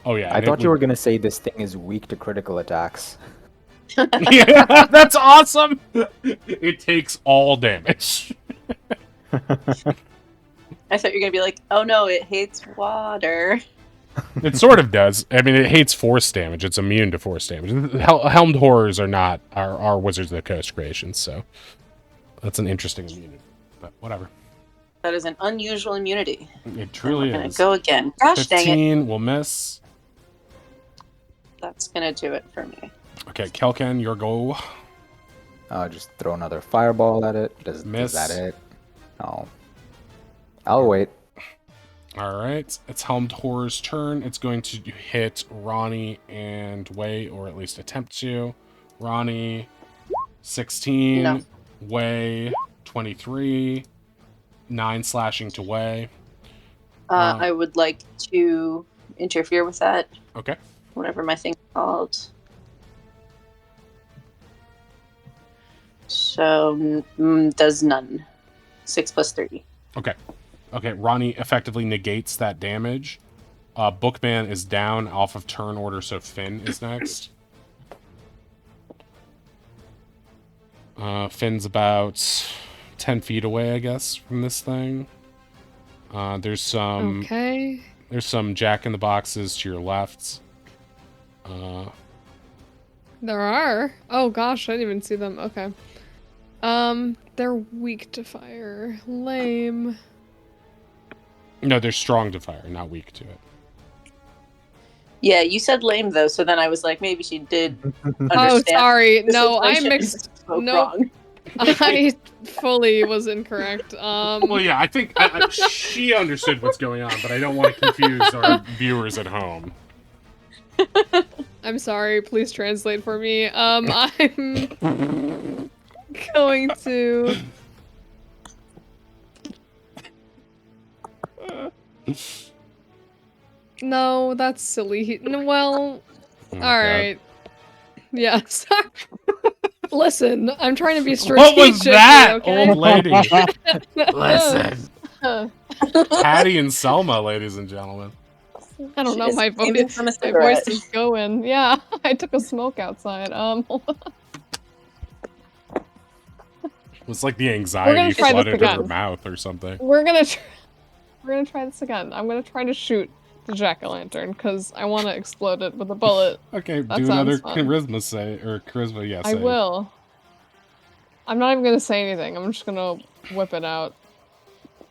Oh yeah. I thought you were going to say this thing is weak to critical attacks. Yeah, that's awesome! It takes all damage. I thought you were gonna be like, oh no, it hates water. It sort of does. I mean, it hates force damage. It's immune to force damage. Helmed horrors are not our Wizards of the Coast creations, so that's an interesting immunity. But whatever. That is an unusual immunity. It truly I'm gonna is. go again. Gosh dang it. 15 will miss. That's gonna do it for me. Okay, Kelken, your go. Just throw another fireball at it. Is that it? No. I'll wait. Alright, it's Helmed Horror's turn. It's going to hit Ronnie and Wei, or at least attempt to. Ronnie, 16. No. Wei, 23. 9 slashing to Wei. I would like to interfere with that. Okay. Whatever my thing's called. So, does none. 6 plus 3. Okay. Okay, Ronnie effectively negates that damage. Bookman is down off of turn order, so Finn is next. Finn's about 10 feet away, I guess, from this thing. There's some Jack in the Boxes to your left. There are. Oh gosh, I didn't even see them. Okay. They're weak to fire. Lame. No, they're strong to fire, not weak to it. Yeah, you said lame though, so then I was like, maybe she did understand. Oh, sorry. the No, I situation and mixed. spoke No, wrong. I fully was incorrect. Well, yeah, I think she understood what's going on, but I don't want to confuse our viewers at home. I'm sorry. Please translate for me. I'm going to. No, that's silly. Well, Oh All my God. right. Yes. Listen, I'm trying to be What strategic. was that, here, old lady? okay? Listen. Patty and Selma, ladies and gentlemen. I don't She know. is My aiming voice. from a My voice cigarette. is going. Yeah, I took a smoke outside. Hold on. It was like the anxiety try this flooded her again. mouth or something. We're gonna try this again. I'm gonna try to shoot the jack-o'-lantern because I want to explode it with a bullet. Okay, That do another sounds fun. charisma say, or charisma, yeah, I save. will. I'm not even gonna say anything. I'm just gonna whip it out.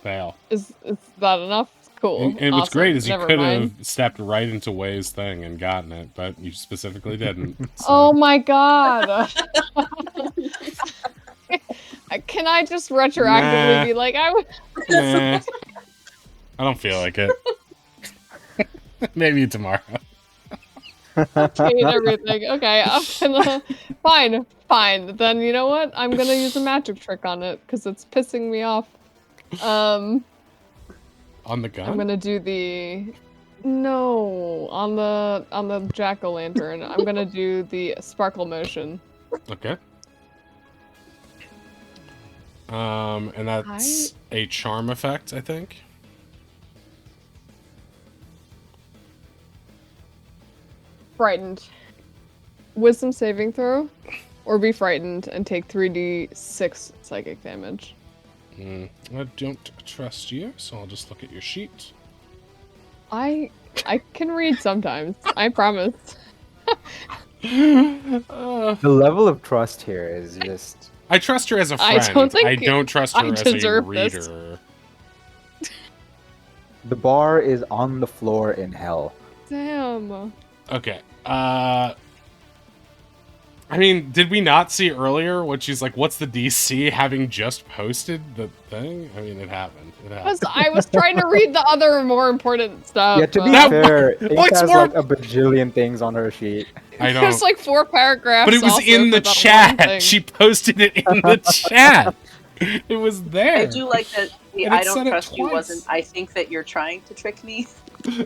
Fail. Is that enough? Cool. And what's Awesome. great is you Never could mind. have stepped right into Way's thing and gotten it, but you specifically didn't. So. Oh my god. Can I just retroactively Nah. be like, I would. Nah. I don't feel like it. Maybe tomorrow. Hate everything. Okay, I'm gonna. Fine. Then you know what? I'm gonna use a magic trick on it because it's pissing me off. On the gun? I'm gonna do the. No, on the jack-o'-lantern. I'm gonna do the sparkle motion. Okay. And that's a charm effect, I think. Frightened. Wisdom saving throw, or be frightened and take 3d6 psychic damage. I don't trust you, so I'll just look at your sheet. I can read sometimes. I promise. The level of trust here is just. I trust her as a I friend. don't think I don't trust her I as a deserve reader. this. The bar is on the floor in hell. Damn. Okay. I mean, did we not see earlier when she's like, what's the DC, having just posted the thing? I mean, it happened. It happened. I was trying to read the other more important stuff. Yeah, to be but fair, Ink what's has more- like a bajillion things on her sheet. I There's don't. like 4 paragraphs. But it was also in the for that one chat. thing. She posted it in the chat. It was there. I do like that the And it I said don't it trust you twice. wasn't. I think that you're trying to trick me.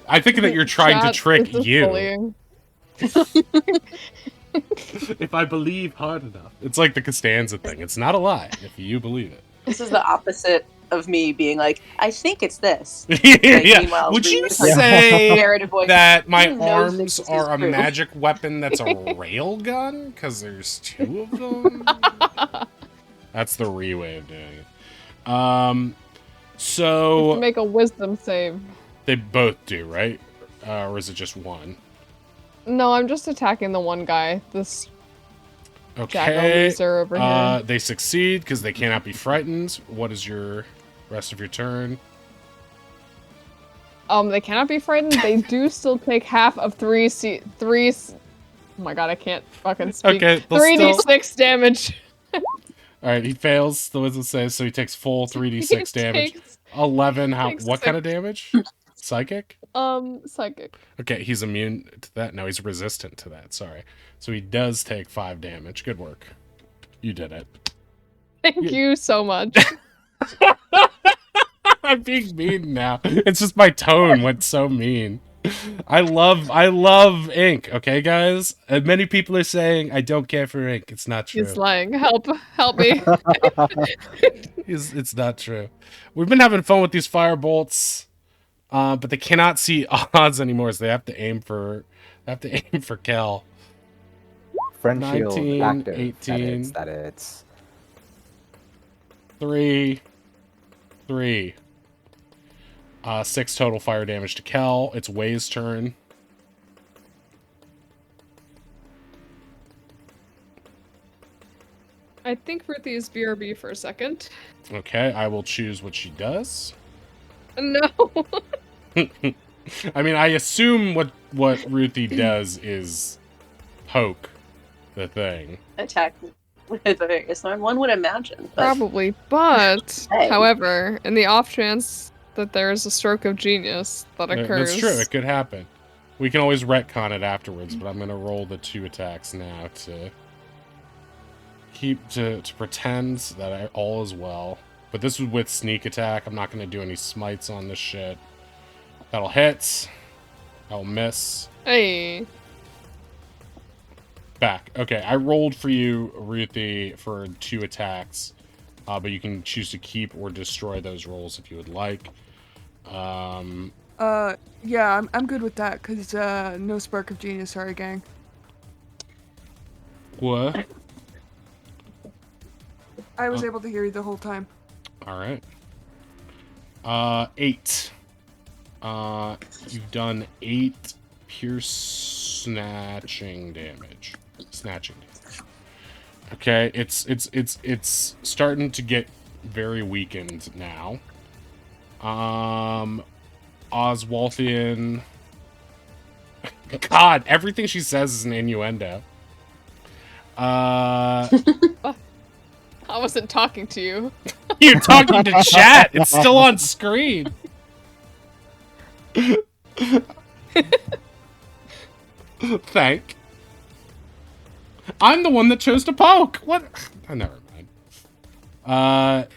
I think that you're trying to Chat, trick this is you. bullying. If I believe hard enough. It's like the Costanza thing. It's not a lie if you believe it. This is the opposite of me being like, I think it's this. Yeah. meanwhile, Would you reading this, like, say narrative voice. that my Who knows if arms this is are a true? magic weapon that's a rail gun? Because there's 2 of them? That's the way of doing it. You have So to make a wisdom save. they both do, right? Or is it just one? No, I'm just attacking the one guy. This jackal Okay. loser over here. They succeed because they cannot be frightened. What is your rest of your turn? They cannot be frightened. They do still take half of 3. Oh my god, I can't fucking speak. Okay, they'll 3d6 damage. All right, he fails the wisdom save, so he takes full 3d6 He damage. takes, 11. takes What kind of 6. damage? Psychic? Psychic. Okay, he's immune to that. No, he's resistant to that. Sorry. So he does take 5 damage. Good work. You did it. Thank you so much. I'm being mean now. It's just my tone went so mean. I love ink, okay, guys? And many people are saying I don't care for ink. It's not true. He's lying. Help me. It's not true. We've been having fun with these fire bolts, but they cannot see odds anymore, so they have to aim for Kel. Friend shield 19, active. 18. That it's. 3. 6 total fire damage to Kel. It's Way's turn. I think Ruthie is BRB for a second. Okay, I will choose what she does. No. I mean, I assume what Ruthie does is poke the thing. Attack with a various arm. One would imagine. But Probably, but Hey. however, in the off chance that there is a stroke of genius that occurs, That's true. It could happen. We can always retcon it afterwards, but I'm gonna roll the 2 attacks now to pretend that all is well. But this is with sneak attack. I'm not gonna do any smites on this shit. That'll hit. That'll miss. Hey, Back. Okay, I rolled for you, Ruthie, for 2 attacks. But you can choose to keep or destroy those rolls if you would like. Yeah, I'm good with that, cause no spark of genius, sorry gang. What? I was able to hear you the whole time. Alright. 8. You've done 8 pierce snatching damage. Snatching damage. Okay, it's starting to get very weakened now. Oswaldian. God, everything she says is an innuendo. I wasn't talking to you. You're talking to chat. It's still on screen. Thank. I'm the one that chose to poke. What? Oh, never mind.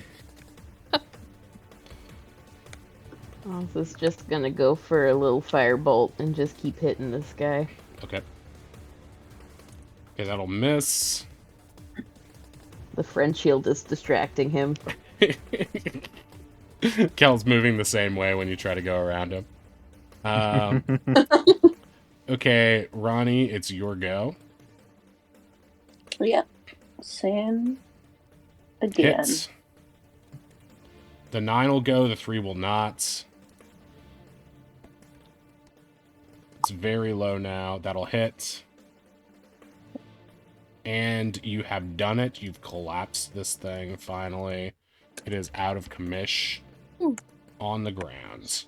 Oz is just gonna go for a little firebolt and just keep hitting this guy. Okay. Okay, that'll miss. The friend shield is distracting him. Kel's moving the same way when you try to go around him. Okay, Ronnie, it's your go. Yep. Same again. Hits. The 9 will go, the 3 will not. It's very low now. That'll hit. And you have done it. You've collapsed this thing, finally. It is out of commish on the ground.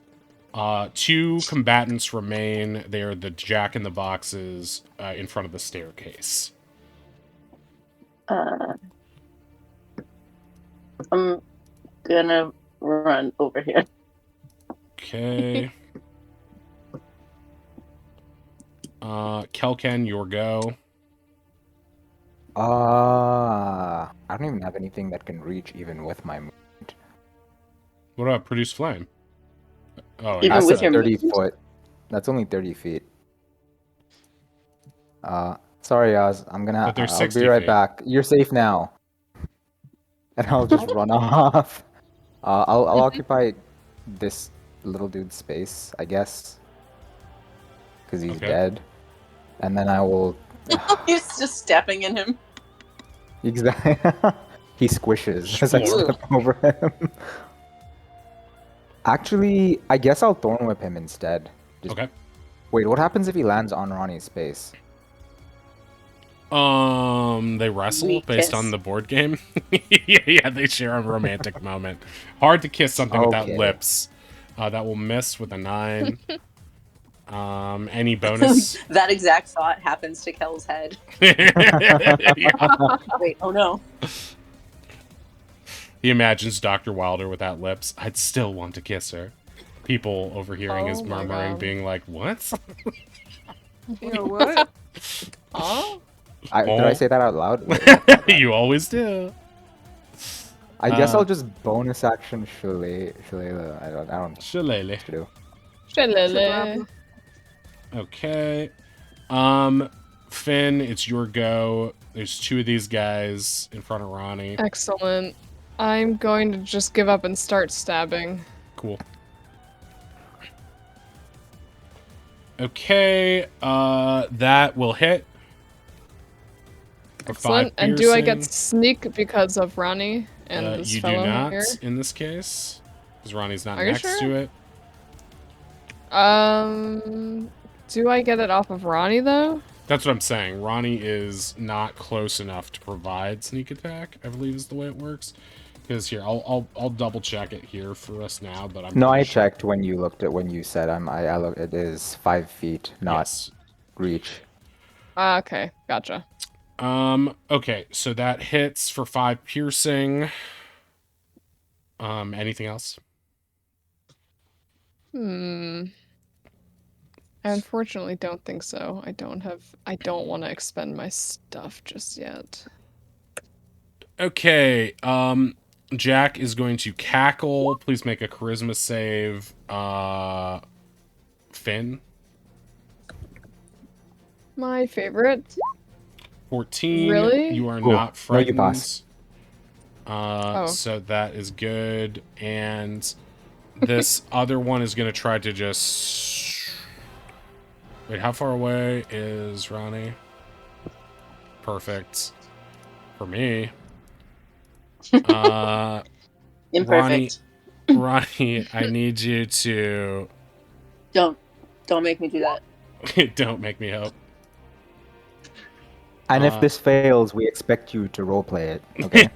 2 combatants remain. They are the jack-in-the-boxes in front of the staircase. I'm gonna run over here. Okay. Kelken, your go. I don't even have anything that can reach even with my movement. What about produce flame? Oh, Even That's with a your 30 movement? foot. That's only 30 feet. Sorry, Oz. But they're I'll 60 be right feet. back. You're safe now. And I'll just run off. I'll occupy this little dude's space, I guess. Because he's Okay. dead. And then I will... He's just stepping in him. Exactly. He squishes as I Sure. step over him. Actually, I guess I'll Thorn Whip him instead. Okay. Wait, what happens if he lands on Ronnie's space? They wrestle We based kiss. on the board game. yeah, they share a romantic moment. Hard to kiss something without Okay. lips. That will miss with a 9. Any bonus? That exact thought happens to Kel's head. Yeah. Wait, oh no. He imagines Dr. Wilder without lips. I'd still want to kiss her. People overhearing his Oh my murmuring, God. being like, "What?" You know what? Huh? Did I say that out loud? Wait, You always do. I guess I'll just bonus action Shillelagh. I don't know Shillelagh. what to do. Shalala. Okay. Finn, it's your go. There's 2 of these guys in front of Ronnie. Excellent. I'm going to just give up and start stabbing. Cool. Okay, that will hit. For 5 Excellent. And do I get piercing. sneak because of Ronnie and this You do fellow not here? in this case, because Ronnie's not Are you next sure? to it. Do I get it off of Ronnie though? That's what I'm saying. Ronnie is not close enough to provide sneak attack, I believe is the way it works. Because here, I'll double check it here for us now, but I'm No, pretty I sure- checked when you looked at when you said I look. It is 5 feet, not Yes. reach. Okay, gotcha. Okay, so that hits for 5 piercing. Anything else? I unfortunately don't think so. I don't want to expend my stuff just yet. Okay, Jack is going to cackle. Please make a charisma save. Finn. My favorite. 14. Really? You are Cool. not No, frightened. you pass. Oh. So that is good. And this other one is going to try to just... Wait, how far away is Ronnie? Perfect. For me. Imperfect. Ronnie, I need you to... Don't make me do that. Don't make me hope. And if this fails, we expect you to roleplay it. Okay.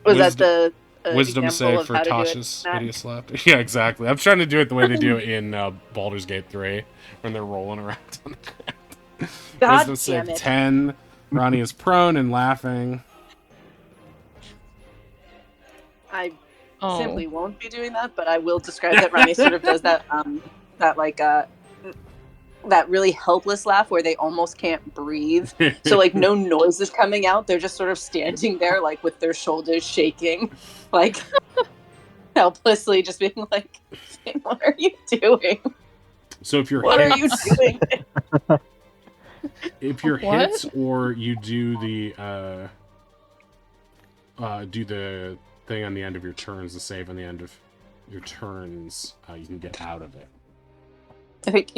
Was that the Wisdom example save of for how to do it? Tasha's Matt? hideous laughter. Yeah, exactly. I'm trying to do it the way they do it in Baldur's Gate 3 when they're rolling around on the ground. God Wisdom damn save it. 10. Ronnie is prone and laughing. I Oh. Oh. simply won't be doing that, but I will describe that Ronnie sort of does that that really helpless laugh where they almost can't breathe. So like no noise is coming out. They're just sort of standing there like with their shoulders shaking, like helplessly just being like, what are you doing? So if you're What are hit, you doing? if you're What? hit or you do the thing on the end of your turns, the save on the end of your turns, you can get out of it. I think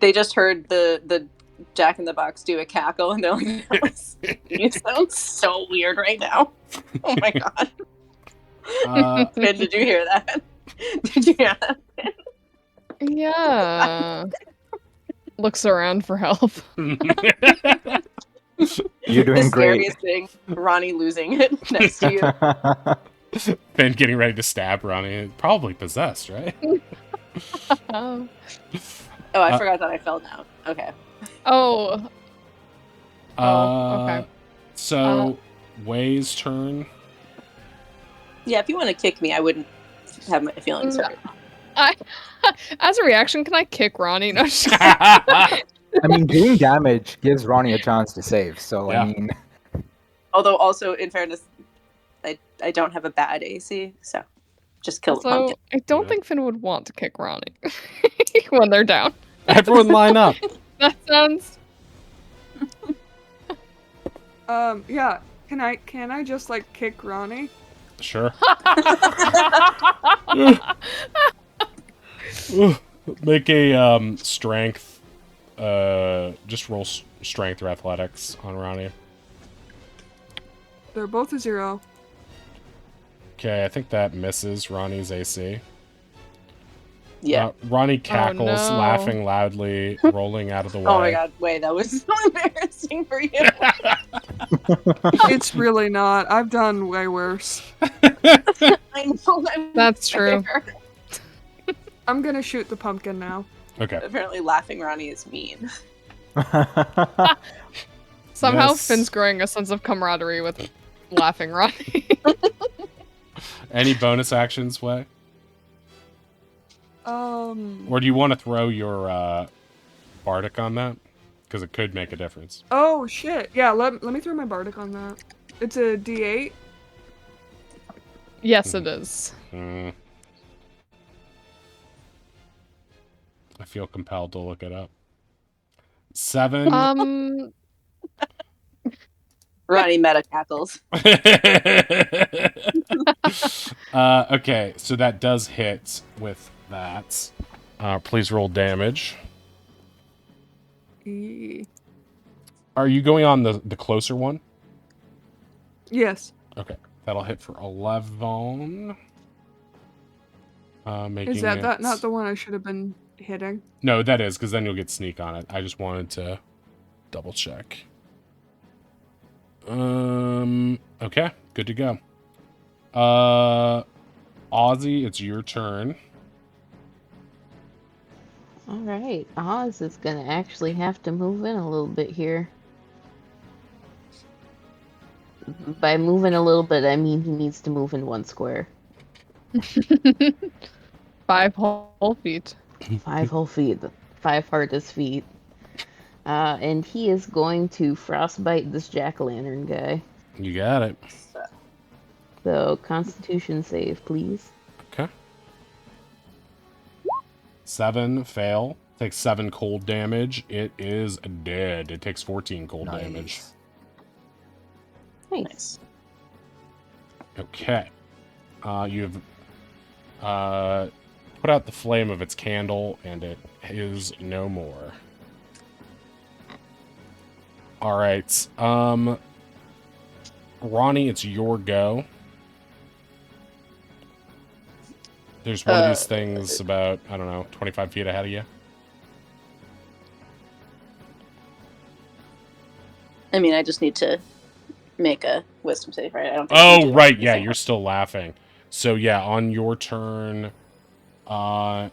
they just heard the Jack in the Box do a cackle and they're like, that was, you sound so weird right now. Oh my god. Ben, did you hear that? Did you hear that? Yeah. Looks around for help. You're doing The great. scariest thing, Ronnie losing it next to you. Ben getting ready to stab Ronnie. Probably possessed, right? Oh. Oh, I forgot that I fell down. Okay. Oh. Okay. So, Way's turn. Yeah, if you want to kick me, I wouldn't have my feelings hurt. As a reaction, can I kick Ronnie? No, just kidding. I mean, doing damage gives Ronnie a chance to save. So Yeah. I mean, Although, also in fairness, I don't have a bad AC, so just kill the So pumpkin. I don't Yeah. think Finn would want to kick Ronnie when they're down. Everyone line up. That sounds. Yeah. Can I just like kick Ronnie? Sure. Make a strength. Just roll strength or athletics on Ronnie. They're both a 0. Okay, I think that misses Ronnie's AC. Yeah. Ronnie cackles, no. laughing loudly, rolling out of the way. Oh my god, wait, that was so embarrassing for you. It's really not. I've done way worse. I know. That's true. I'm gonna shoot the pumpkin now. Okay. Apparently, laughing Ronnie is mean. Somehow Yes. Finn's growing a sense of camaraderie with laughing Ronnie. Any bonus actions, Way? Or do you want to throw your Bardic on that? Because it could make a difference. Oh shit. Yeah, let me throw my bardic on that. It's a D8. Yes, it is. I feel compelled to look it up. 7. Ronnie meta cackles. Okay, so that does hit with that. Please roll damage. Are you going on the closer one? Yes. Okay, that'll hit for 11. Making Is that it... not the one I should have been hitting? No, that is, because then you'll get sneak on it. I just wanted to double check. Okay, good to go. Ozzy, it's your turn. Alright, Oz is gonna actually have to move in a little bit here. By moving a little bit, I mean he needs to move in 1 square. 5 whole feet. 5 whole feet. 5 hardest feet. And he is going to frostbite this jack-o'-lantern guy. You got it. So, Constitution save, please. Okay. 7, fail. Takes 7 cold damage. It is dead. It takes 14 cold damage. Nice. Nice. Okay. You've put out the flame of its candle, and it is no more. All right. Ronnie, it's your go. There's one of these things about, I don't know, 25 feet ahead of you. I mean, I just need to make a wisdom save, right? I don't think I can Oh, do right. anything Yeah, else. you're still laughing. So, yeah, on your turn, yeah,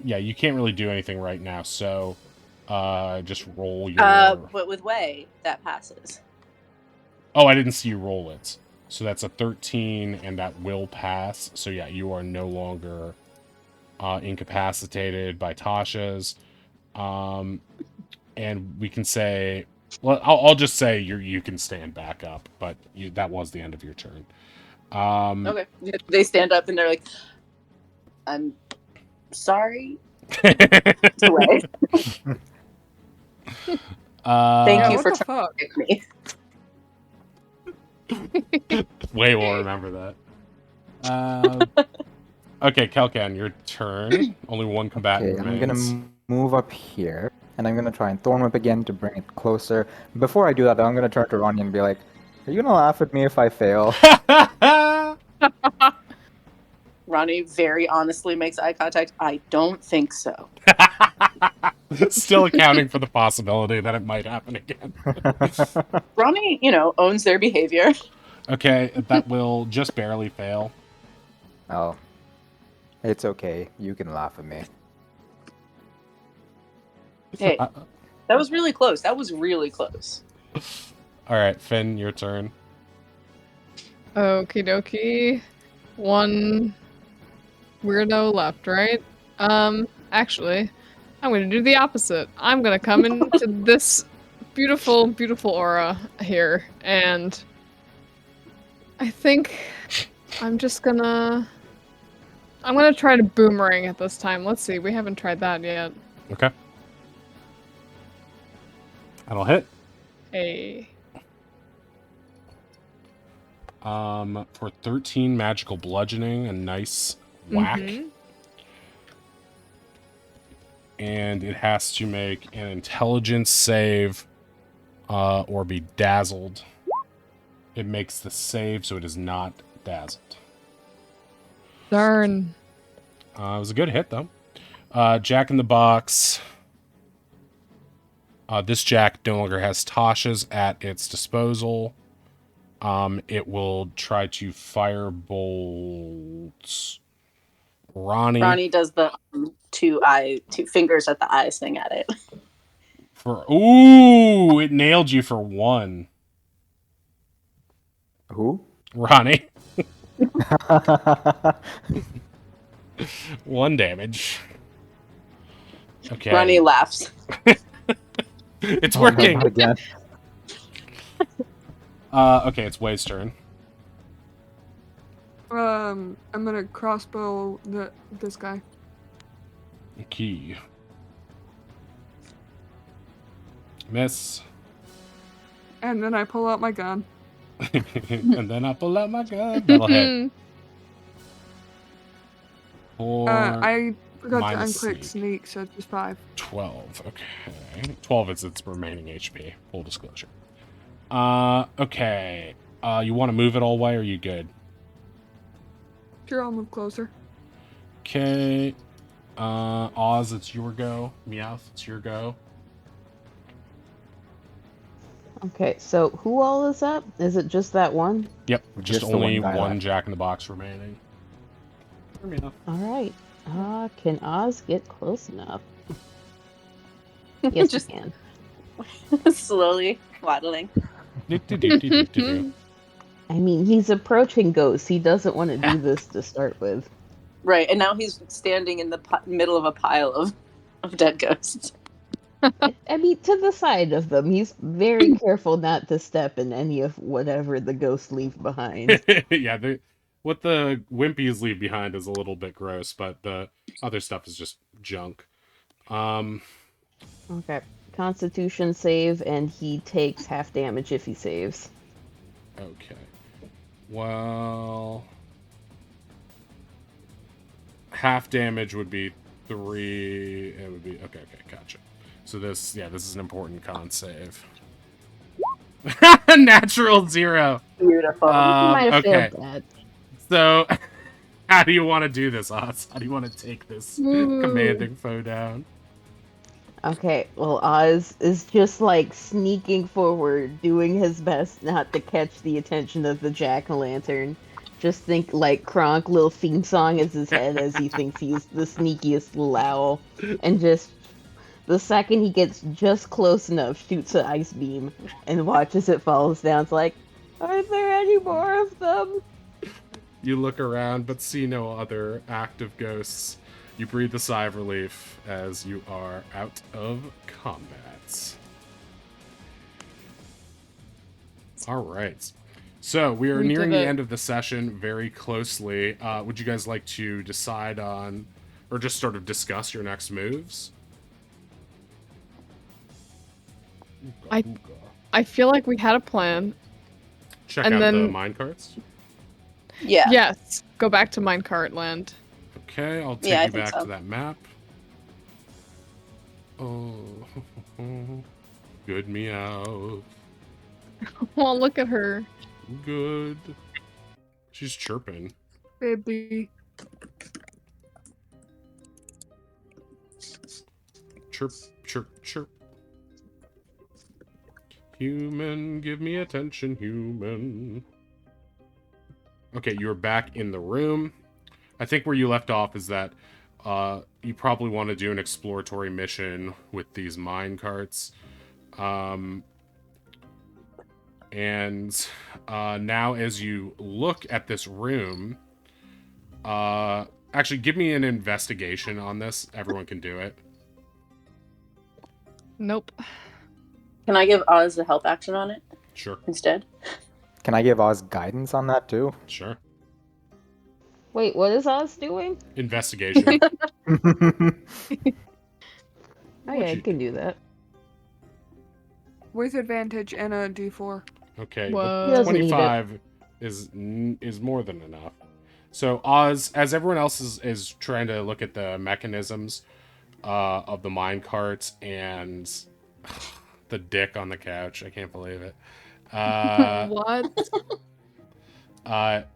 you can't really do anything right now. So, just roll your... But with Way, that passes. Oh, I didn't see you roll it. So that's a 13, and that will pass. So, yeah, you are no longer incapacitated by Tasha's. And we can say... Well, I'll just say you can stand back up, but that was the end of your turn. Okay. They stand up and they're like, I'm sorry. Way. Thank Yeah, you what for the trying fuck? to pick me. Way will remember that. Okay, Kelkan, your turn. Only one combatant Okay, I'm remains. gonna move up here, and I'm gonna try and Thorn Whip again to bring it closer. Before I do that, though, I'm gonna turn to Ronnie and be like, "Are you gonna laugh at me if I fail?" Ronnie very honestly makes eye contact. I don't think so. Still accounting for the possibility that it might happen again. Ronnie, owns their behavior. Okay, that will just barely fail. Oh, it's okay. You can laugh at me. Hey, Uh, that was really close. That was really close. All right, Finn, your turn. Okie dokie. One weirdo left, right? Actually, I'm gonna do the opposite. I'm gonna come into this beautiful, beautiful aura here, and I think I'm gonna try to boomerang it this time. Let's see, we haven't tried that yet. Okay. That'll hit. Hey. For 13 magical bludgeoning, a nice whack. Mhm. And it has to make an intelligence save or be dazzled. It makes the save, so it is not dazzled. Darn. It was a good hit, though. Jack in the Box. This Jack no longer has Tasha's at its disposal. It will try to firebolt Ronnie. Ronnie does the two fingers at the eyes thing at it. Ooh, it nailed you for 1. Who? Ronnie. 1 damage. Okay. Ronnie laughs. It's Oh my working. God, again. Okay, it's Way's turn. I'm gonna crossbow this guy. Key. Miss. And then I pull out my gun. And then I pull out my gun. That'll hit. I forgot to minus unclick sneak. sneak, so it's just 5. 12. Okay. 12 is its remaining HP. Full disclosure. Okay. You want to move it all way, or are you good? Sure, I'll move closer. Okay. Oz, it's your go. Meowth, it's your go. Okay, so who all is up? Is it just that one? Yep. Just Just the only one guy one left. Jack in the Box remaining. Meowth. All right. Can Oz get close enough? Yes, Just- you can. Slowly waddling. Do-do-do-do-do-do. I mean, he's approaching ghosts. He doesn't want to do this to start with. Right, and now he's standing in the middle of a pile of dead ghosts. I mean, to the side of them. He's very careful not to step in any of whatever the ghosts leave behind. Yeah, what the Wimpies leave behind is a little bit gross, but the Other stuff is just junk. Um, Okay. Constitution save, and he takes half damage if he saves. okay. Well, half damage would be 3. It would be okay. Gotcha. So this is an important con save. Natural 0. Beautiful. He might have Okay. failed that. So, how do you want to do this, Oz? How do you want to take this Ooh. commanding foe down? Okay, well, Oz is just like sneaking forward, doing his best not to catch the attention of the jack-o'-lantern. Just think like Kronk, little theme song is his head as he thinks he's the sneakiest little owl. And just the second he gets just close enough, shoots an ice beam and watches it falls down. It's like, are there any more of them? You look around but see no other active ghosts. You breathe a sigh of relief as you are out of combat. All right. So we are We nearing did the it. end of the session very closely. Would you guys like to decide on, or just sort of discuss your next moves? I feel like we had a plan. Check and out the then- minecarts. Yeah. Yes, go back to Minecart Land. Okay, I'll take Yeah, I you think back so. to that map. Oh, good meow. Well, look at her. Good. She's chirping. Baby. Chirp, chirp, chirp. Human, give me attention, human. Okay, you're back in the room. I think where you left off is that you probably want to do an exploratory mission with these mine carts. And now as you look at this room, actually give me an investigation on this. Everyone can do it. Nope. Can I give Oz the help action on it Sure, instead? Can I give Oz guidance on that too? sure. Wait, what is Oz doing? Investigation. Oh What'd yeah, I you- can do that. With advantage and a d4. Okay, Whoa. He but doesn't need it. 25 is more than enough. So Oz, as everyone else is trying to look at the mechanisms of the mine carts and the dick on the couch, I can't believe it. What?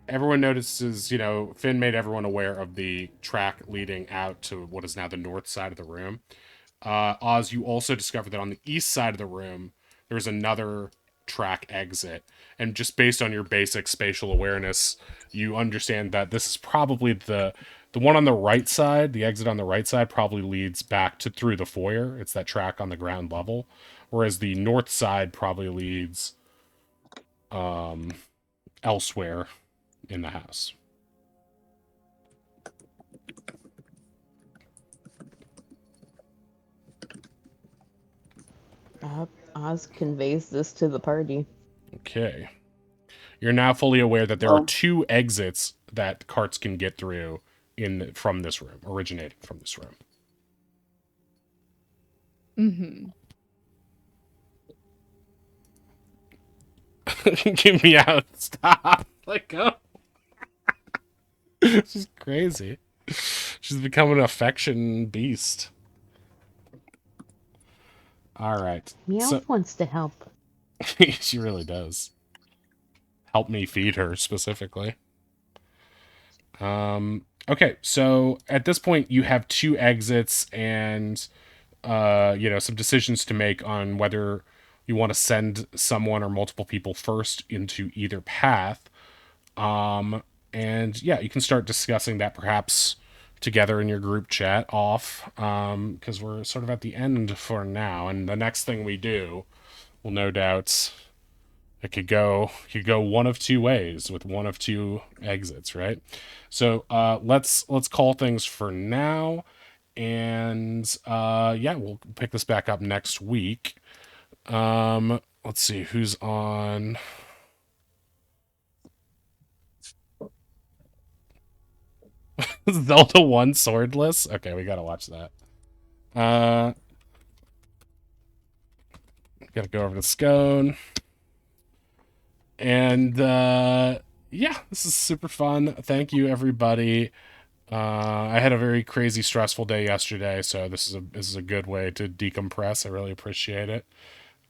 Everyone notices, Finn made everyone aware of the track leading out to what is now the north side of the room. Oz, you also discovered that on the east side of the room, there's another track exit. And just based on your basic spatial awareness, you understand that this is probably the one on the right side, the exit on the right side probably leads back to through the foyer. It's that track on the ground level. Whereas the north side probably leads elsewhere in the house. Oz conveys this to the party. Okay. You're now fully aware that there are Oh. 2 exits that carts can get through from this room, originating from this room. Mm-hmm. Get me out. Stop. Let go. She's crazy. She's become an affection beast. All right. Meowth So, wants to help. she really does. Help me feed her specifically. Okay, so at this point you have 2 exits and some decisions to make on whether you want to send someone or multiple people first into either path. And yeah, you can start discussing that perhaps together in your group chat off, because we're sort of at the end for now, and the next thing we do will no doubt it could go one of 2 ways with one of 2 exits, right? So let's call things for now, and yeah, we'll pick this back up next week. Let's see who's on. Zelda 1 swordless? Okay, we gotta watch that. Gotta go over to Scone. And yeah, this is super fun. Thank you, everybody. I had a very crazy, stressful day yesterday, so this is a good way to decompress. I really appreciate it.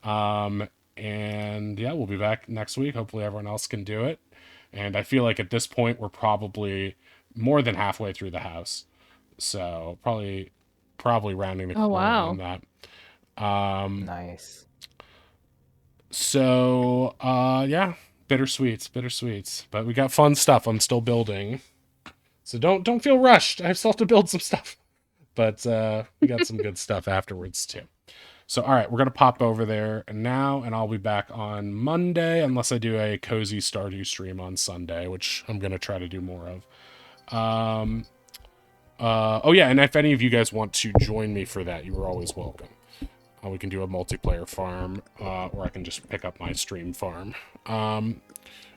And yeah, we'll be back next week. Hopefully, everyone else can do it. And I feel like at this point, we're probably more than halfway through the house, so probably rounding the Oh, corner wow. on that. Nice. So yeah, bittersweets, but we got fun stuff. I'm still building, so don't feel rushed. I still have to build some stuff, but we got some good stuff afterwards too. So all right, we're gonna pop over there now, and I'll be back on Monday unless I do a cozy Stardew stream on Sunday, which I'm gonna try to do more of. Oh yeah, and if any of you guys want to join me for that, you are always welcome. We can do a multiplayer farm, or I can just pick up my stream farm. And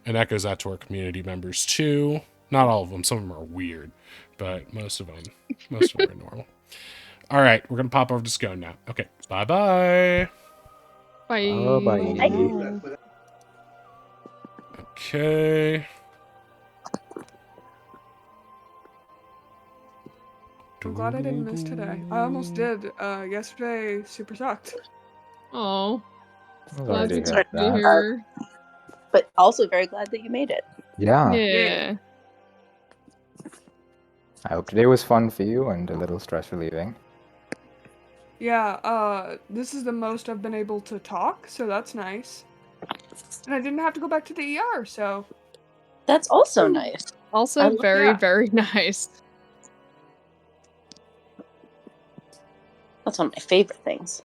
that goes out to our community members too. Not all of them. Some of them are weird, but most of them are normal. All right, we're gonna pop over to Scone now. Okay, bye. Bye. Bye. Okay. I'm glad I didn't miss today. I almost did. Yesterday super sucked. Oh, I'm glad sorry you to could hear be that. here. But also very glad that you made it. Yeah. Yeah. I hope today was fun for you and a little stress relieving. Yeah, this is the most I've been able to talk, so that's nice. And I didn't have to go back to the ER, so That's also nice. I Also love- very, yeah. very nice. That's one of my favorite things.